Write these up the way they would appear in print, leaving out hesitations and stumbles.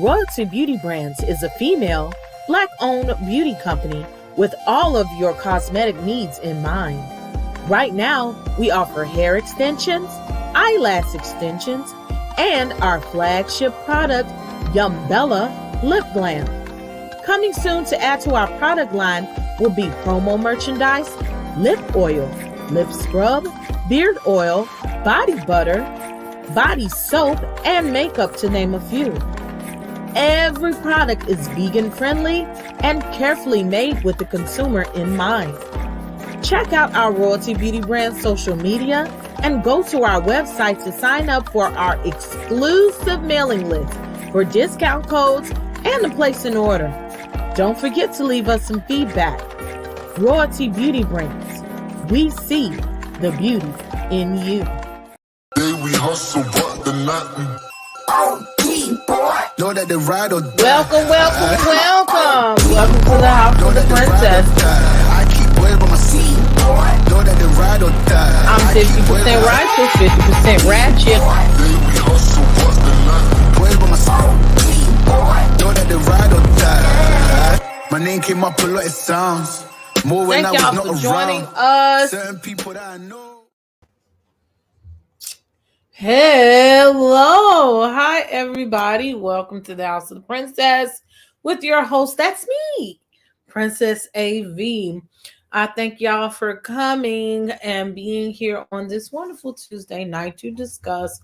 Royalty Beauty Brands is a female, Black-owned beauty company with all of your cosmetic needs in mind. Right now, we offer hair extensions, eyelash extensions, and our flagship product, Yumbella Lip Glam. Coming soon to add to our product line will be promo merchandise, lip oil, lip scrub, beard oil, body butter, body soap, and makeup, to name a few. Every product is vegan friendly and carefully made with the consumer in mind. Check out our Royalty Beauty Brand social media and go to our website to sign up for our exclusive mailing list for discount codes and to place an order. Don't forget to leave us some feedback. Royalty Beauty Brands. We see the beauty in you. We hustle, but the night know that the ride or die. Welcome to the House of the Princess. I keep waiting on my seat. Know that the ride or die. I'm 50% righteous, 50% ratchet. We hustle, but the night waiting on my seat. Know that the ride or die. My name came up a lot, it sounds more when Thank I was y'all not for joining around. us. Certain people that I know. Hello. Hi, everybody. Welcome to the House of the Princess with your host. That's me, Princess AV. I thank y'all for coming and being here on this wonderful Tuesday night to discuss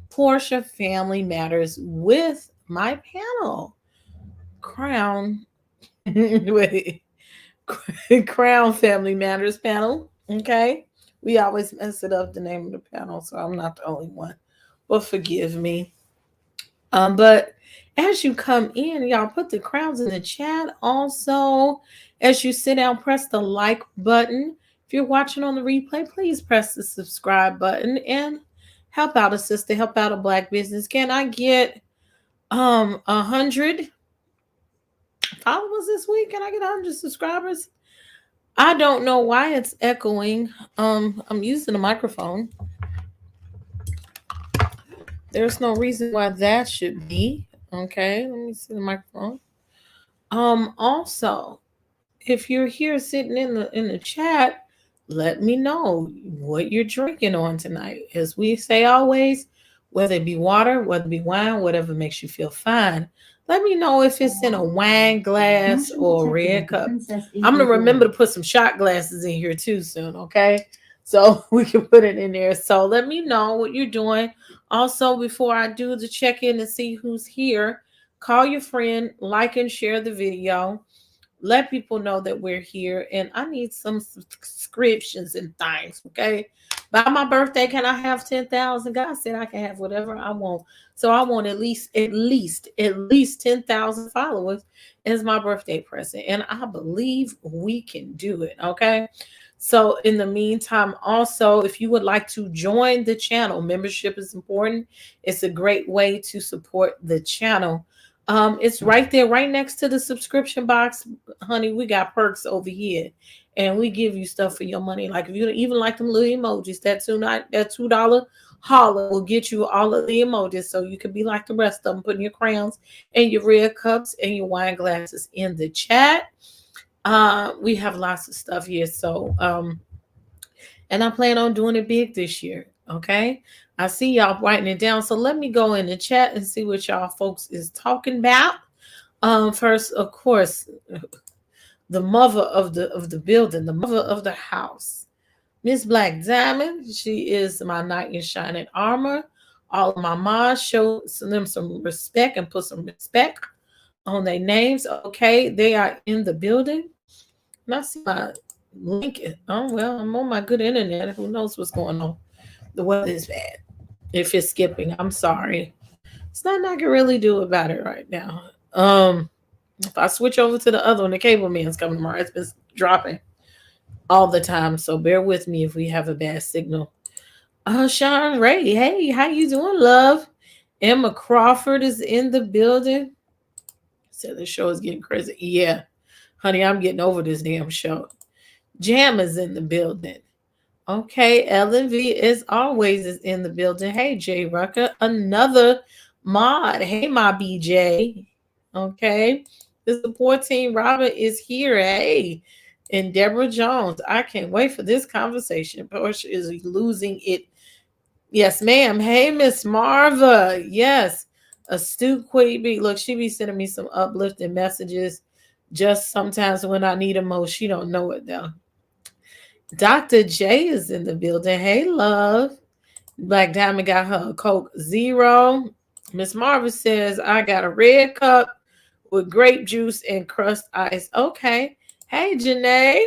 Porsha Family Matters with my panel, Crown Family Matters panel. Okay. We always mess it up, the name of the panel, so I'm not the only one. But forgive me. But as you come in, y'all put the crowns in the chat. Also, as you sit down, press the like button. If you're watching on the replay, please press the subscribe button and help out a sister, help out a Black business. Can I get 100 followers this week? Can I get 100 subscribers? I don't know why it's echoing. I'm using a microphone. There's no reason why that should be. Okay, let me see the microphone. Also, if you're here sitting in the chat, let me know what you're drinking on tonight. As we say always, whether it be water, whether it be wine, whatever makes you feel fine. Let me know if it's in a wine glass or a red cup. I'm going to remember to put some shot glasses in here too soon, okay? So we can put it in there. So let me know what you're doing. Also, before I do the check-in and see who's here, call your friend, like and share the video. Let people know that we're here. And I need some subscriptions and things, okay? By my birthday, can I have 10,000? God said I can have whatever I want. So I want at least 10,000 followers as my birthday present. And I believe we can do it, okay? So in the meantime, also, if you would like to join the channel, membership is important. It's a great way to support the channel. It's right there, right next to the subscription box. Honey, we got perks over here. And we give you stuff for your money. Like if you even like them little emojis, that $2 holler will get you all of the emojis. So you can be like the rest of them, putting your crowns and your red cups and your wine glasses in the chat. We have lots of stuff here. So, and I plan on doing it big this year. Okay. I see y'all writing it down. So let me go in the chat and see what y'all folks is talking about. First, of course, the mother of the building, the mother of the house, Miss Black Diamond. She is my knight in shining armor. All of my moms show them some respect and put some respect on their names. Okay, they are in the building. And I see my link. Oh well, I'm on my good internet. Who knows what's going on? The weather is bad. If it's skipping, I'm sorry. It's nothing I can really do about it right now. If I switch over to the other one, the cable man's coming tomorrow. It's been dropping all the time, so bear with me if we have a bad signal. Sean Ray, hey, how you doing, love? Emma Crawford is in the building. Said the show is getting crazy. Yeah, honey, I'm getting over this damn show. Jam is in the building. Okay, Ellen V, as always, is in the building. Hey, Jay Rucker, another Maud, hey, my BJ. Okay. The support team, Robert, is here. Hey. And Deborah Jones. I can't wait for this conversation. Porsha is losing it. Yes, ma'am. Hey, Miss Marva. Yes. Astute Queen B. Look, she be sending me some uplifting messages just sometimes when I need them most. She don't know it though. Dr. J is in the building. Hey, love. Black Diamond got her a Coke Zero. Miss Marva says, I got a red cup with grape juice and crushed ice. Okay. Hey, Janae.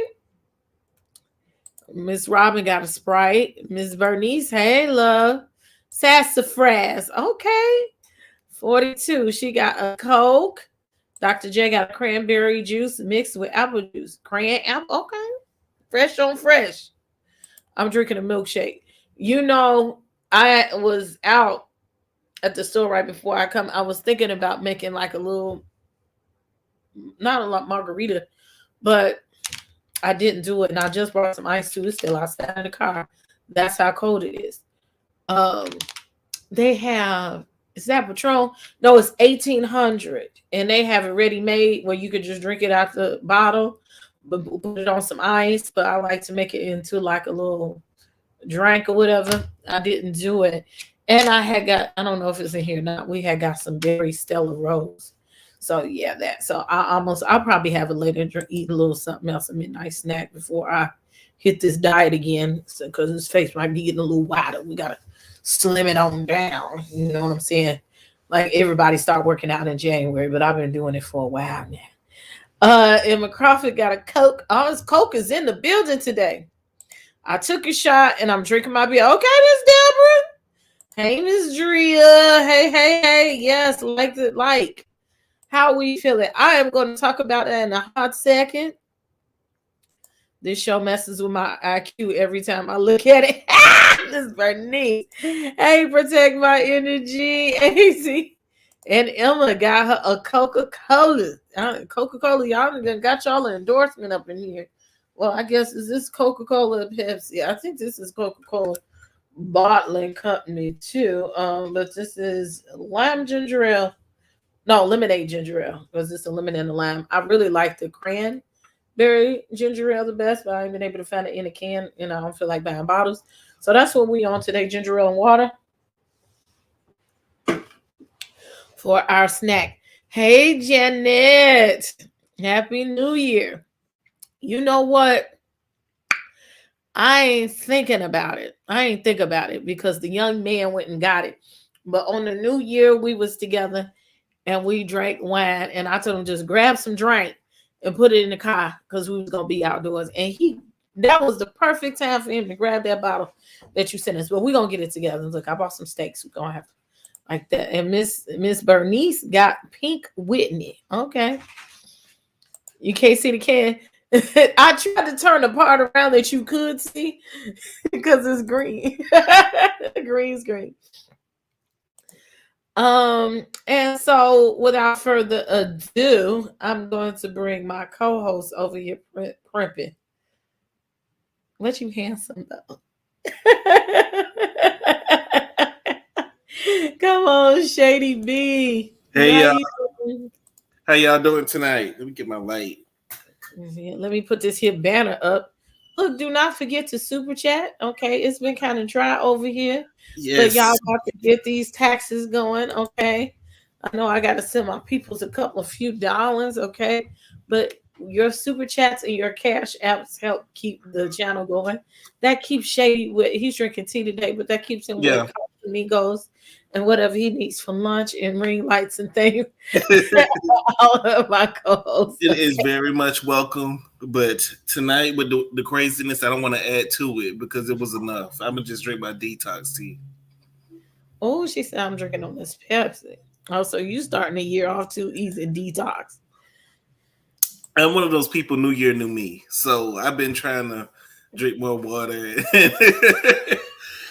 Miss Robin got a Sprite. Miss Bernice, hey, love. Sassafras. Okay. 42. She got a Coke. Dr. J got a cranberry juice mixed with apple juice. Cran apple. Okay. Fresh on fresh. I'm drinking a milkshake. You know, I was out at the store right before I come. I was thinking about making like a little, not a lot margarita, but I didn't do it. And I just brought some ice too. It's still outside in the car. That's how cold it is. They have, is that Patron? No, it's 1800. And they have it ready made where you could just drink it out the bottle, but put it on some ice. But I like to make it into like a little drink or whatever. I didn't do it. And I had got, I don't know if it's in here or not. We had got some berry Stella Rose. So yeah, that. So I'll probably have it later and eat a little something else, a midnight snack before I hit this diet again. So because his face might be getting a little wider. We gotta slim it on down. You know what I'm saying? Like everybody start working out in January, but I've been doing it for a while now. And McCrawford got a Coke. Oh, his Coke is in the building today. I took a shot and I'm drinking my beer. Okay, Miss Deborah. Hey, Miss Drea. Hey. Yes, like. How we feeling? I am going to talk about that in a hot second. This show messes with my IQ every time I look at it. This Bernice. Hey, protect my energy. Easy. And Emma got her a Coca-Cola. Coca-Cola, y'all done got y'all an endorsement up in here. Well, I guess, is this Coca-Cola or Pepsi? I think this is Coca-Cola bottling company too. But this is lime ginger ale. No, lemonade ginger ale, because it's a lemon and a lime. I really like the cranberry ginger ale the best, but I haven't been able to find it in a can, and I don't feel like buying bottles. So that's what we on today, ginger ale and water for our snack. Hey, Janet. Happy New Year. You know what? I ain't thinking about it. I ain't think about it because the young man went and got it. But on the New Year, we was together and we drank wine, and I told him just grab some drink and put it in the car because we was gonna be outdoors. And that was the perfect time for him to grab that bottle that you sent us. But we're gonna get it together. Look, I bought some steaks. We're gonna have like that. And Miss Bernice got Pink Whitney. Okay. You can't see the can. I tried to turn the part around that you could see because it's green. Green's green. And so without further ado, I'm going to bring my co-host over here, Primping. What you handsome though? Come on, Shady B. Hey y'all. How y'all doing tonight? Let me get my light. Let me put this here banner up. Look, do not forget to super chat. Okay, it's been kind of dry over here. Yes. But y'all got to get these taxes going. Okay, I know I got to send my peoples a few dollars. Okay, but your super chats and your cash apps help keep the channel going. That keeps Shady with. He's drinking tea today, but that keeps him with amigos and whatever he needs for lunch and ring lights and things. All of my co-hosts. It is very much welcome. But tonight with the craziness, I don't want to add to it because it was enough. I'm going to just drink my detox tea. Oh, she said I'm drinking on this Pepsi. Oh, so you starting the year off too easy detox. I'm one of those people, new year, new me. So I've been trying to drink more water.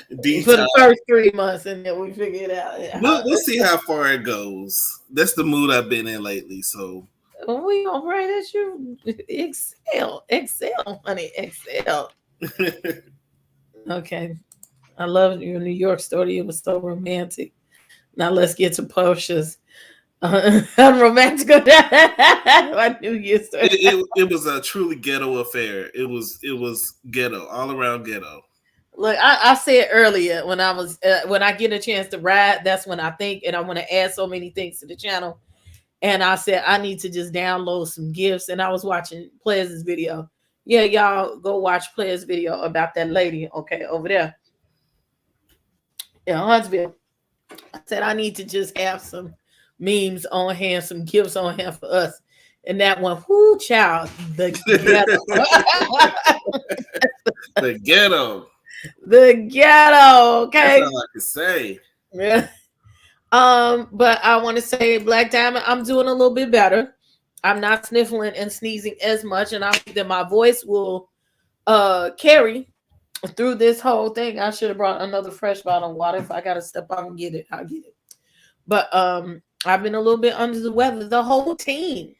Detox. For the first 3 months, and then we figure it out. We'll see how far it goes. That's the mood I've been in lately. So we gonna pray that you excel, honey, excel. Okay, I love your New York story. It was so romantic. Now let's get to Porsha's unromantic. I knew you said it was a truly ghetto affair. It was ghetto, all around ghetto. Look, I said earlier when I get a chance to ride, that's when I think, and I want to add so many things to the channel. And I said I need to just download some gifts. And I was watching Players' video. Yeah, y'all go watch Players' video about that lady. Okay, over there. Yeah, Huntsville. I said I need to just have some memes on hand, some gifts on hand for us. And that one, whoo, child, the ghetto. The ghetto. The ghetto. Okay. That's all I can say. Yeah. But I want to say, Black Diamond, I'm doing a little bit better. I'm not sniffling and sneezing as much, and I think that my voice will carry through this whole thing. I should have brought another fresh bottle of water. If I gotta step out and get it, I'll get it. But I've been a little bit under the weather. The whole team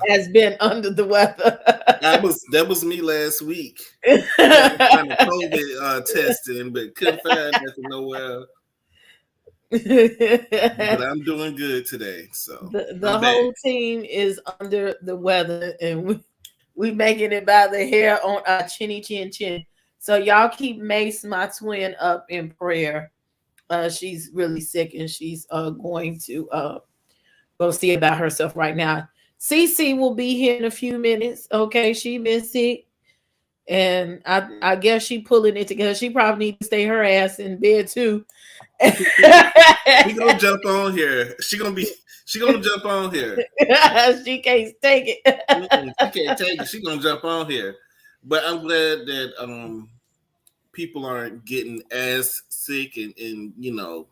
has been under the weather. that was me last week. Kind of COVID testing, but couldn't find nothing nowhere. But I'm doing good today. So the whole team is under the weather, and we making it by the hair on our chinny chin. So y'all keep Mase, my twin, up in prayer. She's really sick, and she's going to go see about herself right now. Cece will be here in a few minutes. Okay, she been sick, and I guess she pulling it together. She probably need to stay her ass in bed too. We gonna jump on here. She gonna jump on here. She can't take it. She can't take it. She gonna jump on here. But I'm glad that people aren't getting as sick, and you know,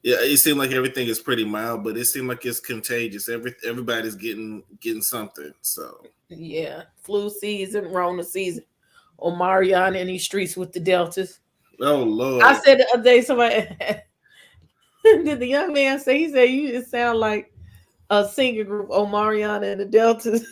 yeah, it seemed like everything is pretty mild, but it seemed like it's contagious. Everybody's getting something. So yeah, flu season, Rona season. Omarion in these streets with the deltas. Oh Lord! I said the other day, somebody did the young man say? He said you just sound like a singer group, Omarion and the Deltas.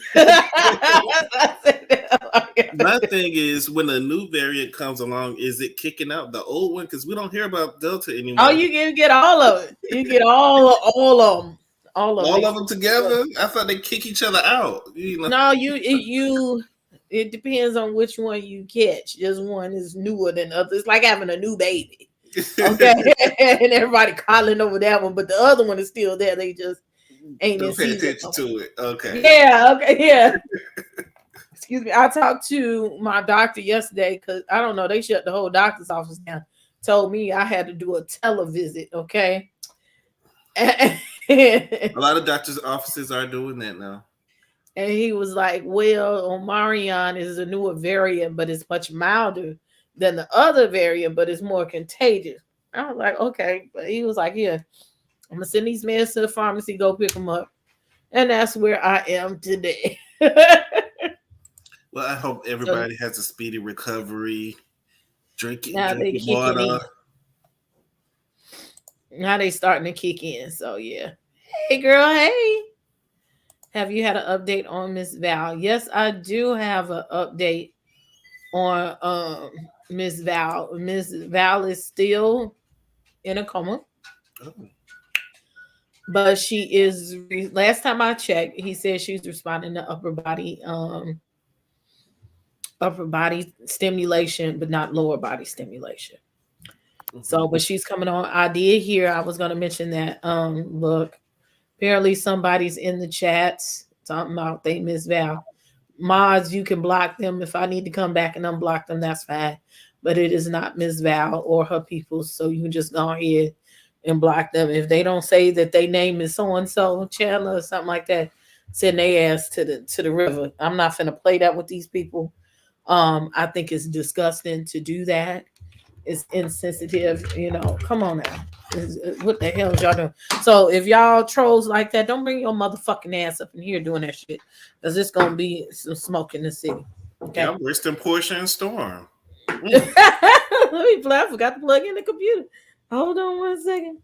My thing is, when a new variant comes along, is it kicking out the old one? Because we don't hear about Delta anymore. Oh, you can get all of it. You get all of them. All of them together. I thought they kick each other out. You know? No, it depends on which one you catch. Just one is newer than others. It's like having a new baby. Okay. And everybody calling over that one, but the other one is still there. They just ain't don't pay attention to it. Okay. Yeah, okay, yeah. Excuse me. I talked to my doctor yesterday because I don't know, they shut the whole doctor's office down. Told me I had to do a televisit, okay? A lot of doctors' offices are doing that now. And he was like, well, Omarion is a newer variant, but it's much milder than the other variant, but it's more contagious. I was like, okay. But he was like, yeah, I'm going to send these meds to the pharmacy, go pick them up. And that's where I am today. Well, I hope everybody has a speedy recovery. Drinking water. Now they starting to kick in. So, yeah. Hey, girl, hey. Have you had an update on Miss Val? Yes, I do have an update on Miss Val. Miss Val is still in a coma. Oh. But she is, last time I checked, he said she's responding to upper body stimulation, but not lower body stimulation. Mm-hmm. So, but she's coming on. I did hear, I was going to mention that, look, apparently somebody's in the chats talking about they Miss Val. Mods, you can block them. If I need to come back and unblock them, that's fine. But it is not Miss Val or her people. So you can just go ahead and block them. If they don't say that their name is so-and-so, Chandler or something like that, send their ass to the river. I'm not finna play that with these people. I think it's disgusting to do that. It's insensitive, you know. Come on now. What the hell is y'all doing? So if y'all trolls like that, don't bring your motherfucking ass up in here doing that shit. Because it's going to be some smoke in the city. Okay? Yeah, worse than Porsha and Storm. Let me play. I forgot to plug in the computer. Hold on 1 second.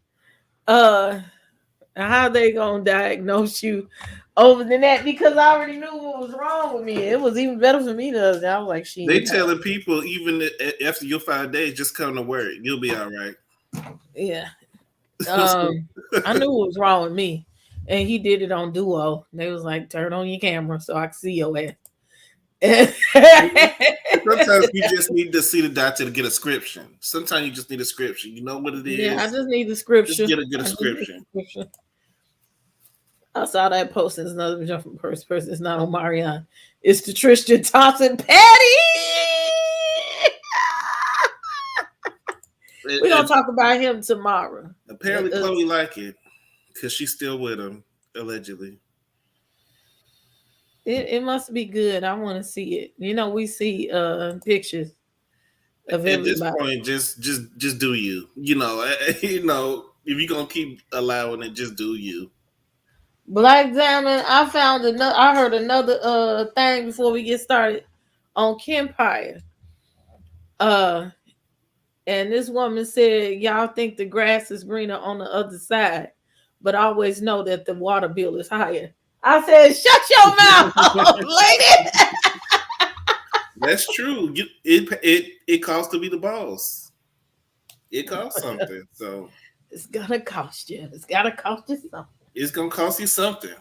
How they going to diagnose you over the net? Because I already knew what was wrong with me. It was even better for me to. I was like, they telling people even after your 5 days, just come to work. You'll be all right. Yeah. I knew what was wrong with me, and he did it on Duo. They was like, "Turn on your camera so I can see your ass." Sometimes you just need to see the doctor to get a description. Sometimes you just need a description. You know what it is. Yeah, I just need the scripture. Just get a description. I saw that post. It's another jump from first person. It's not on Marianne. It's the Tristan Thompson Patty. We're gonna talk about him tomorrow. Apparently, Chloe like it because she's still with him, allegedly. It must be good. I want to see it. You know, we see pictures of everybody. At this point, just do you. You know, if you're gonna keep allowing it, just do you. Black Diamond, I heard another thing before we get started on Kempire. And this woman said, y'all think the grass is greener on the other side, but always know that the water bill is higher. I said, shut your mouth, lady. That's true. It costs to be the boss. It costs something. So it's gonna cost you. It's gotta cost you something. It's gonna cost you something.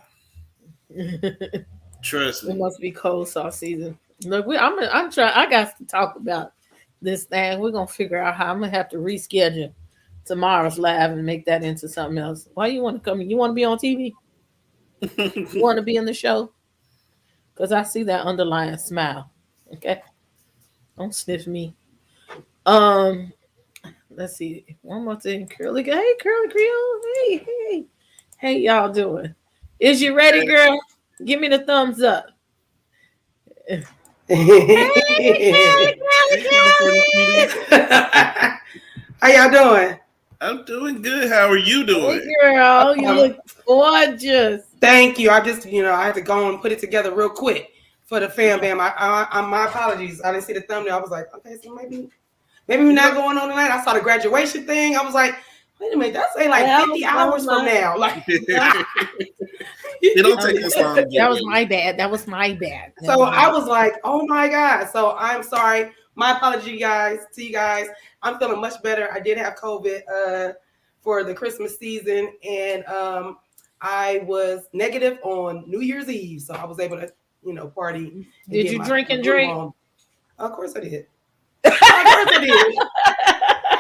Trust me. It must be cold sauce season. Look, I'm trying. I got to talk about this thing. We're gonna figure out how I'm gonna have to reschedule tomorrow's live and make that into something else. Why you want to come? You want to be on TV? You want to be in the show? Because I see that underlying smile. Okay, don't sniff me. Let's see. One more thing, Curly. Hey, Curly Creole. Hey, y'all doing? Is you ready, girl? Give me the thumbs up. How y'all doing? I'm doing good. How are you doing? Hey, girl, you look gorgeous. Thank you. I just, I had to go and put it together real quick for the fam bam. I my apologies. I didn't see the thumbnail. I was like, okay, so maybe we're not going on tonight. I saw the graduation thing. I was like, wait a minute, that's like 50 hours from now. Like, it don't take us long. That was my bad. So I was like, oh my God. So I'm sorry. My apology, guys, to you guys. I'm feeling much better. I did have COVID for the Christmas season, and I was negative on New Year's Eve, so I was able to, party. Did you drink and drink? Of course I did. Of course I did.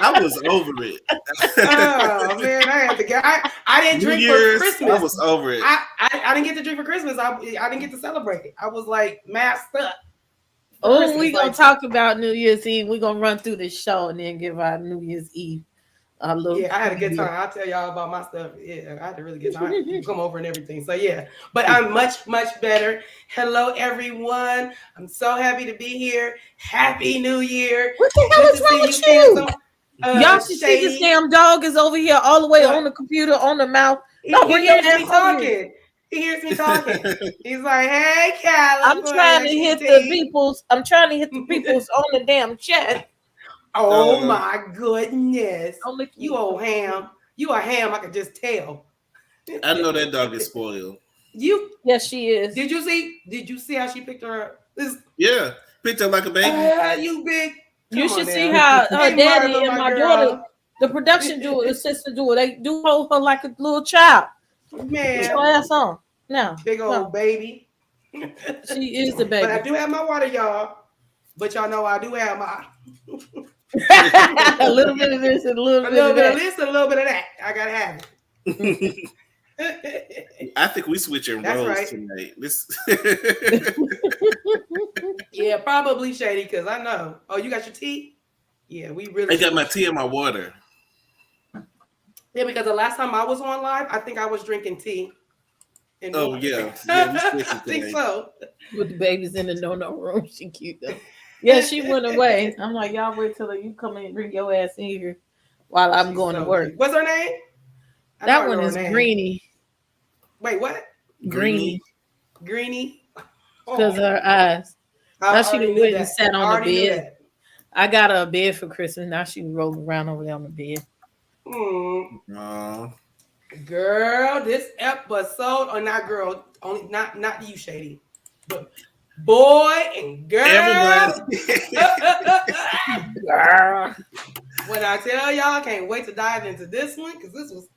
I was over it. Oh man, I had to get. I didn't drink for Christmas. I was over it. I didn't get to drink for Christmas. I didn't get to celebrate it. I was like masked up. Oh, we're going to talk about New Year's Eve. We're going to run through this show and then give our New Year's Eve a little. Yeah, I had a good time. I'll tell y'all about my stuff. Yeah, I had a really good time. Come over and everything. So, yeah. But I'm much, much better. Hello, everyone. I'm so happy to be here. Happy New Year. What the hell is wrong with you? Y'all should see this damn dog is over here all the way on the computer, on the mouth. No, he hears me talking. He hears me talking. He's like, "Hey, Cali." I'm trying to hit the people's on the damn chat. Oh my goodness! You old ham. You a ham. I can just tell. I know that dog is spoiled. Yes, she is. Did you see how she picked her up? Yeah, picked her like a baby. You big. You should see how her daddy and my daughter, the production assistant do it. They do hold her like a little child. Man, put your ass on. No, big old baby. She is the baby. But I do have my water, y'all. But y'all know I do have my a little bit of this and a little bit of this and a little bit of that. I gotta have it. I think we switching roles tonight. Yeah, probably Shady, because I know. Oh, you got your tea? Yeah, we really. I got my tea and my water. Yeah, because the last time I was on live, I think I was drinking tea. Oh yeah, I think so. With the babies in the no room, she cute though. Yeah, she went away. I'm like, y'all wait till you come in and bring your ass in here while I'm going to work. What's her name? That one is Greenie. Wait, what? Greenie. Greenie. Because of her eyes. Now she went and sat on the bed. I got her a bed for Christmas. Now she rolling around over there on the bed. Girl, this episode, or not girl, only not you, Shady, but boy and girl. Everybody. Girl. When I tell y'all, I can't wait to dive into this one because this was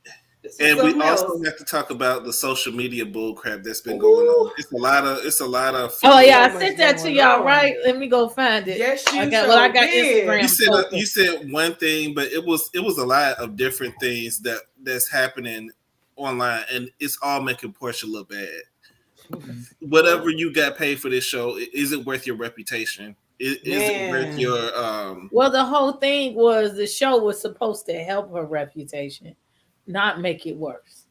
and we also else. have to talk about the social media bullcrap that's been going on. It's a lot of. Oh yeah, so I sent that to y'all, right? Let me go find it. Yes, you I got did. Instagram. You said one thing, but it was a lot of different things that's happening online, and it's all making Porsha look bad. Whatever you got paid for this show, is it worth your reputation? Is it worth your Well, the whole thing was the show was supposed to help her reputation, not make it worse.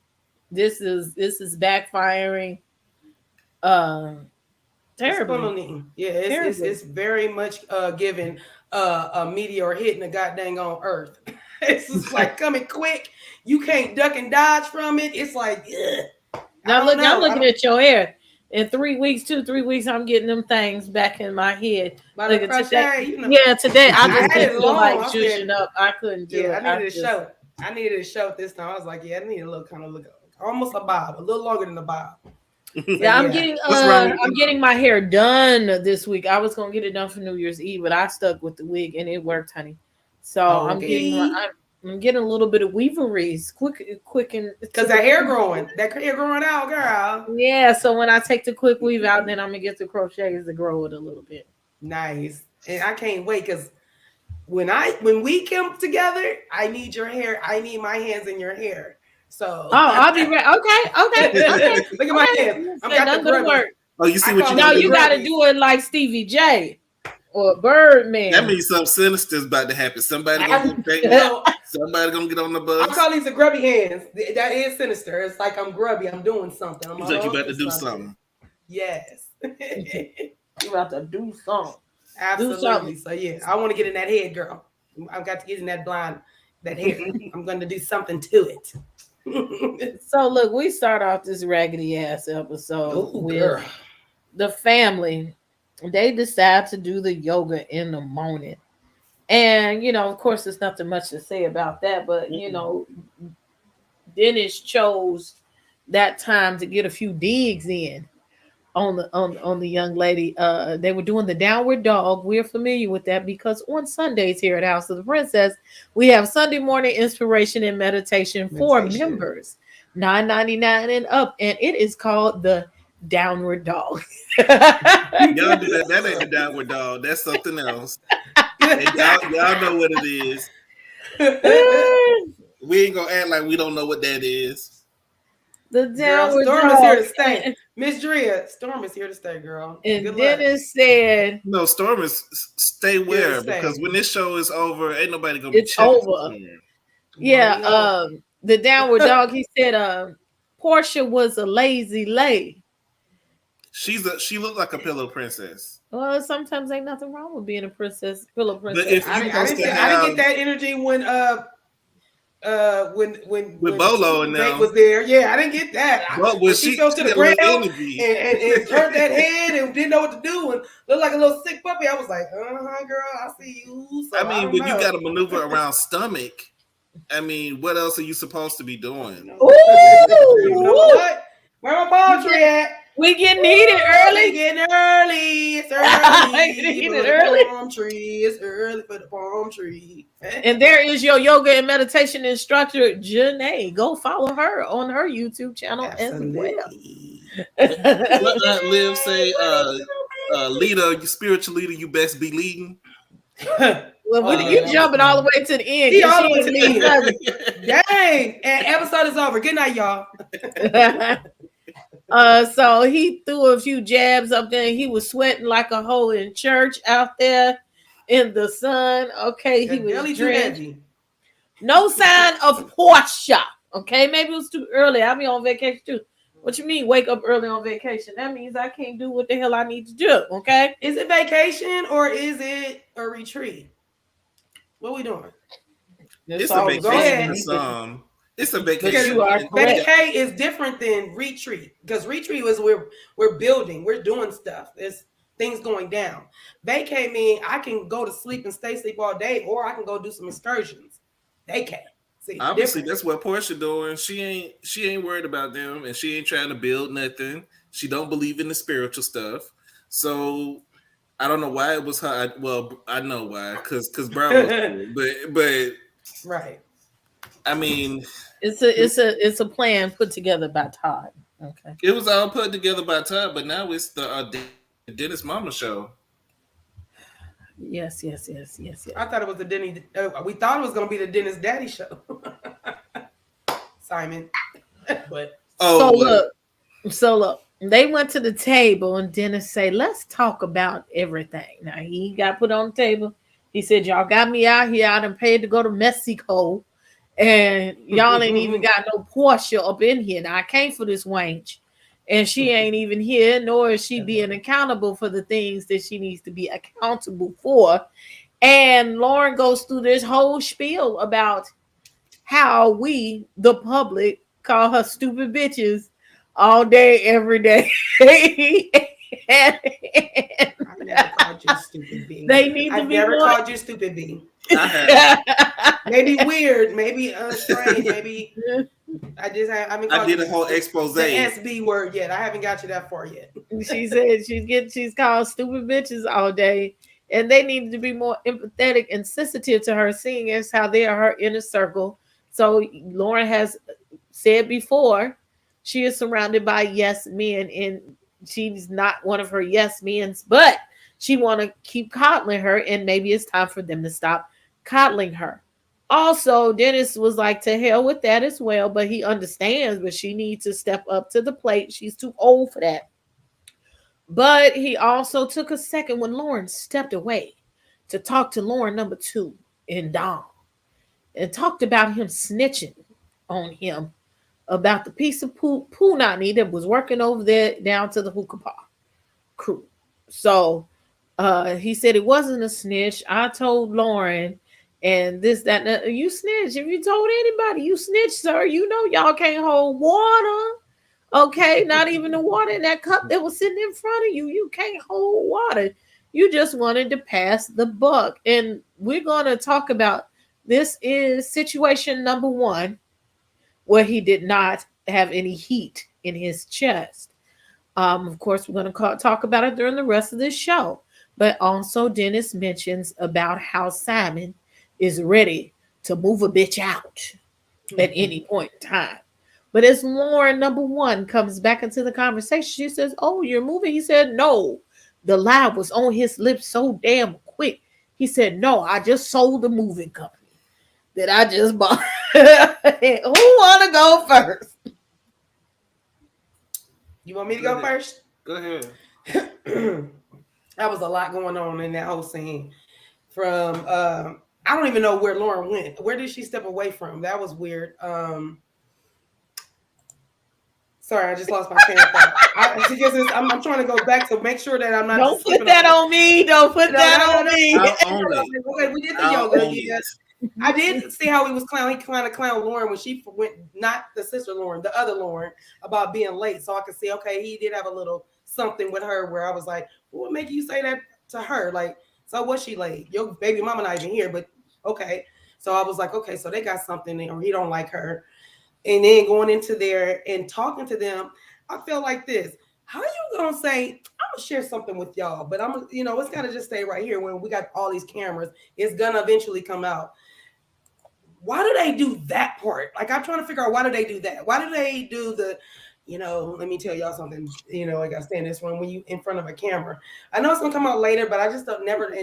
This is backfiring. Terribly. Yeah, it's very much giving a meteor hitting the goddamn on Earth. It's just like coming quick. You can't duck and dodge from it. It's like, ugh. Now look, I'm looking at your hair. In 3 weeks, 2-3 weeks, I'm getting them things back in my head. Like today, yeah, today I just had it feel long. like zhuzhing up. I couldn't do it. I needed a show. I needed a show this time. I was like, I need a little almost a bob, a little longer than a bob. Yeah, I'm getting my hair done this week. I was gonna get it done for New Year's Eve, but I stuck with the wig and it worked, honey. So I'm getting a little bit of weaveries, quick, and because that hair growing out, girl. Yeah, so when I take the quick weave out, then I'm gonna get the crochets to grow it a little bit. Nice, and I can't wait because when we come together, I need your hair. I need my hands in your hair. So I'll be ready. Okay. Look at my hands. I'm got the work. Oh, you see what you now? You got to do it like Stevie J. Or Birdman. That means something sinister is about to happen. Somebody gonna get on the bus. I call these the grubby hands. That is sinister. It's like I'm grubby. I'm doing something. It's like you about to do something. Yes. You about to do something. Absolutely. So yeah, I want to get in that head, girl. I've got to get in that hair. I'm going to do something to it. So look, we start off this raggedy ass episode with the family. They decide to do the yoga in the morning. And, of course, there's nothing much to say about that. But, Dennis chose that time to get a few digs in on the young lady. They were doing the downward dog. We're familiar with that because on Sundays here at House of the Princess, we have Sunday morning inspiration and meditation for members, $9.99 and up. And it is called the downward dog. Y'all do that. That ain't the downward dog. That's something else. Y'all know what it is. We ain't gonna act like we don't know what that is. The downward Storm dog is here to stay. Miss Drea, Storm is here to stay, girl. And Dennis said, "No, Storm is stay where because when this show is over, ain't nobody gonna be. It's over." Yeah. The downward dog. He said, "Porsha was a lazy lay." She looked like a pillow princess. Well, sometimes ain't nothing wrong with being a pillow princess. But if I didn't get that energy when Bolo and them was there. Yeah, I didn't get that. But when she fell to the ground and turned that head and didn't know what to do and looked like a little sick puppy, I was like, girl, I see you. So when you got to maneuver around stomach, what else are you supposed to be doing? Ooh, you know what? Where my palm tree at? We getting heated early. It's early. Heated early. Palm tree. It's early for the palm tree. And there is your yoga and meditation instructor, Janae. Go follow her on her YouTube channel as well. What Liv say? Leader, spiritual leader, you best be leading. Well, you jumping all the way to the end. He all the way to the end. Dang. And episode is over. Good night, y'all. So he threw a few jabs up there. He was sweating like a hole in church out there in the sun. Okay, he was drenched. No sign of Porsha. Okay, maybe it was too early. I'll be on vacation too. What you mean wake up early on vacation? That means I can't do what the hell I need to do. Okay, is it vacation or is it a retreat? What are we doing? It's a vacation. It's a vacation. Vacay is different than retreat because retreat is we're building, we're doing stuff. There's things going down. Vacay means I can go to sleep and stay asleep all day, or I can go do some excursions. Vacay. See, obviously that's what Porsha doing. She ain't worried about them, and she ain't trying to build nothing. She don't believe in the spiritual stuff. So I don't know why it was her. Well, I know why, because Brown was cool. But Right. I mean, it's a plan put together by Todd. Okay. It was all put together by Todd, but now it's the Dennis Mama show. Yes. I thought it was the Denny. We thought it was going to be the Dennis Daddy show. Simon. But so look, they went to the table and Dennis say, "Let's talk about everything." Now he got put on the table. He said, "Y'all got me out here. I done paid to go to Mexico, and y'all ain't even got no Porsha up in here. Now I came for this wench, and she ain't even here, nor is she being accountable for the things that she needs to be accountable for." And Lauren goes through this whole spiel about how we, the public, call her stupid bitches all day, every day. I never called you stupid B. They need to I've be never more... called you stupid B. I Maybe weird, maybe strange, maybe I did a whole expose. The SB word yet. I haven't got you that far yet. She said she's called stupid bitches all day, and they need to be more empathetic and sensitive to her, seeing as how they are her inner circle. So Lauren has said before, she is surrounded by yes men, and she's not one of her yes men's, but she want to keep coddling her, and maybe it's time for them to stop coddling her. Also, Dennis was like, to hell with that as well, but he understands, but she needs to step up to the plate. She's too old for that. But he also took a second when Lauren stepped away to talk to Lauren number 2 and Dom, and talked about him snitching on him about the piece of punani that was working over there down to the hookah bar crew. So he said it wasn't a snitch. I told Lauren and this, that, you snitch. If you told anybody, you snitch, sir. You know y'all can't hold water. Okay, not even the water in that cup that was sitting in front of you. You can't hold water. You just wanted to pass the buck. And we're going to talk about, this is situation number 1, where he did not have any heat in his chest. Of course, we're going to talk about it during the rest of this show. But also Dennis mentions about how Simon is ready to move a bitch out at any point in time. But as Lauren number 1 comes back into the conversation, she says, "Oh, you're moving?" He said, "No." The lie was on his lips so damn quick. He said, "No, I just sold the moving company that I just bought." Who want to go first? You want me to go first? Go ahead. That was a lot going on in that whole scene. From I don't even know where Lauren went. Where did she step away from? That was weird. Sorry, I just lost my train of thought. I'm trying to go back to make sure that I'm not. Don't put that on me. Don't put that on me. Okay, we did the yoga. Yes. I did see how he was clown. He kind of clowned Lauren when she went, not the sister Lauren, the other Lauren, about being late. So I could see, okay, he did have a little something with her where I was like, what would make you say that to her? Like, so was she late? Your baby mama not even here, but okay. So I was like, okay, so they got something, or he don't like her. And then going into there and talking to them, I feel like this. How you gonna say, I'm gonna share something with y'all, but it's gotta just stay right here when we got all these cameras. It's gonna eventually come out. Why do they do that part? Like, I'm trying to figure out, why do they do that? Why do they do the, let me tell y'all something, I gotta stay in this room when you in front of a camera. I know it's gonna come out later, but I just I never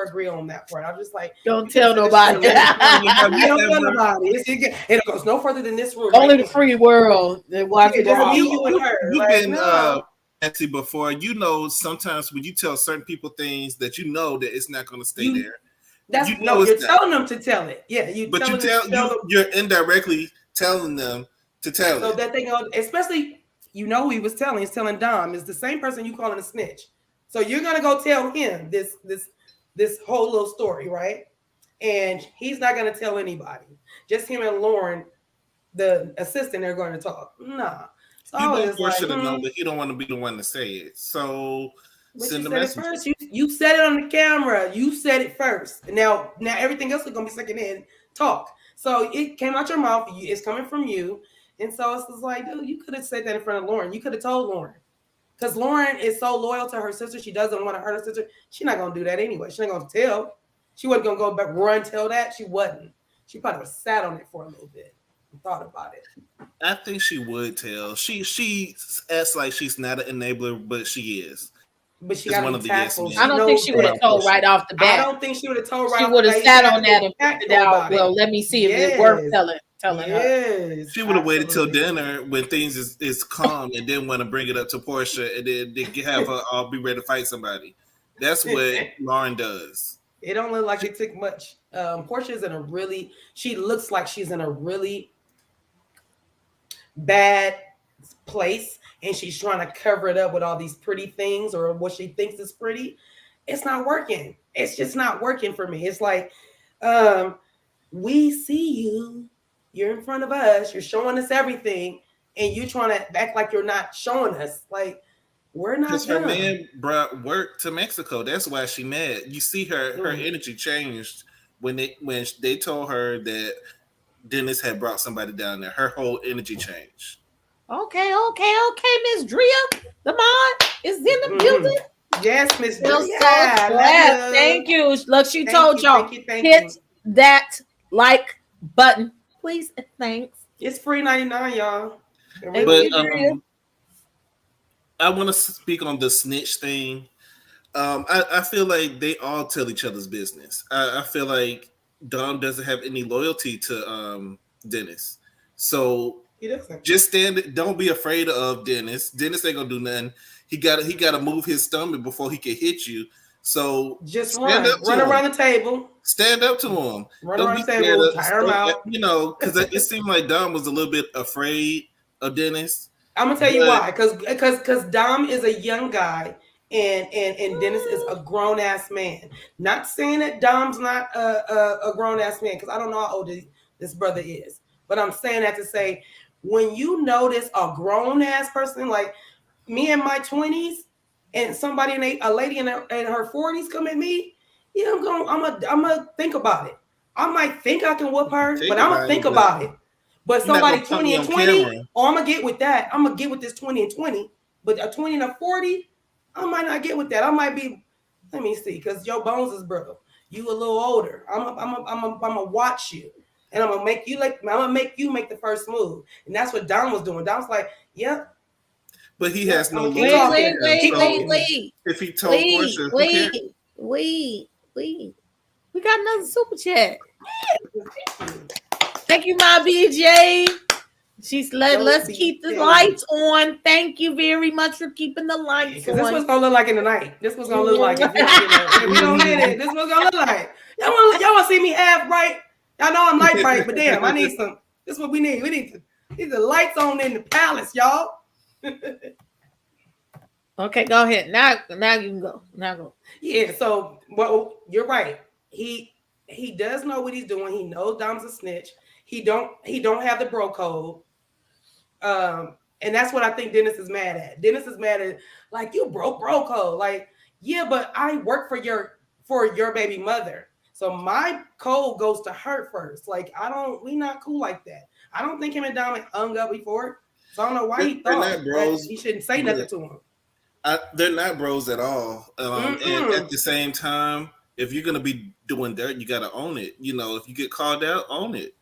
agree on that part. I'm just like, don't tell nobody. Don't tell nobody. It goes no further than this room. Only the free world that watch it. Just me, you, and her. You've like, been no. Nancy before. Sometimes when you tell certain people things that that it's not gonna stay there. You're telling them to tell it. Yeah, you're indirectly telling them to tell it. So that they go, especially, who he was telling. He's telling Dom is the same person you calling a snitch. So you're gonna go tell him this whole little story, right? And he's not gonna tell anybody. Just him and Lauren, the assistant, they're going to talk. Nah. So I was just like, know, but he don't want to be the one to say it. So but send the message first. You said it on the camera. You said it first. Now everything else is gonna be second hand talk. So it came out your mouth. It's coming from you. And so it's just like, dude, you could have said that in front of Lauren. You could have told Lauren. Because Lauren is so loyal to her sister. She doesn't want to hurt her sister. She's not going to do that anyway. She's not going to tell. She wasn't going to go back, run, tell that. She wasn't. She probably sat on it for a little bit and thought about it. I think she would tell. She acts like she's not an enabler, but she is. But she got to be tactful. I don't think she would have told right off the bat. I don't think she would have told right off the bat. She would have sat on that and figured out, well, let me see if it's worth telling her. She would have waited till dinner when things is calm and then want to bring it up to Porsha and then have her all be ready to fight somebody. That's what Lauren does. It don't look like it took much. Porsha is she looks like she's in a really bad place and she's trying to cover it up with all these pretty things or what she thinks is pretty. It's not working. It's just not working for me. It's like, we see you. You're in front of us. You're showing us everything. And you're trying to act like you're not showing us. Like, we're not. Because her man brought work to Mexico. That's why she mad. You see her energy changed when they told her that Dennis had brought somebody down there. Her whole energy changed. Okay, Miss Drea. The mod is in the building. Yes, Miss Drea. Thank you. Look, she told y'all, hit that like button, please and thanks. It's free 99, y'all. But I want to speak on the snitch thing. I feel like they all tell each other's business. I feel like Dom doesn't have any loyalty to Dennis. So just don't be afraid of Dennis. Dennis ain't gonna do nothing. He gotta move his stomach before he can hit you. So just run around the table. Stand up to him. Run around the table, tire him out. You know, because it seemed like Dom was a little bit afraid of Dennis. I'm gonna tell you why. Because Dom is a young guy and Dennis is a grown ass man. Not saying that Dom's not a grown ass man, because I don't know how old this brother is. But I'm saying that to say, when you notice a grown ass person like me in my 20s and somebody a lady in her 40s come at me, yeah, I'm gonna think about it. I might think I can whoop her, but I'm gonna think about it. But somebody 20 and 20, I'm gonna get with that. I'm gonna get with this 20 and 20. But a 20 and a 40, I might not get with that. I might be. Let me see, because your bones is brittle. You a little older. I'm gonna watch you, and I'm gonna make you make the first move. And that's what Dom was doing. Dom's like, yep. But he has no. Wait. If he told Porsha, wait. We got another super chat. Thank you, my BJ. She's let's keep the lights on. Thank you very much for keeping the lights on. This was gonna look like in the night. This was gonna look like if you don't hit it. This was gonna look like. Y'all want to see me half bright? Y'all know I'm light bright, but damn, I need some. This is what we need. We need the lights on in the palace, y'all. Okay, go ahead. Now you can go. Now go. Yeah. So, well, you're right. He does know what he's doing. He knows Dom's a snitch. He don't have the bro code. And that's what I think Dennis is mad at. Dennis is mad at, like, you broke bro code. Like, yeah, but I work for your baby mother. So my code goes to her first. Like, we not cool like that. I don't think him and Dom hung up before. So I don't know why he thought that he shouldn't say nothing to him. They're not bros at all. And at the same time, if you're gonna be doing dirt, you gotta own it. You know, if you get called out, own it.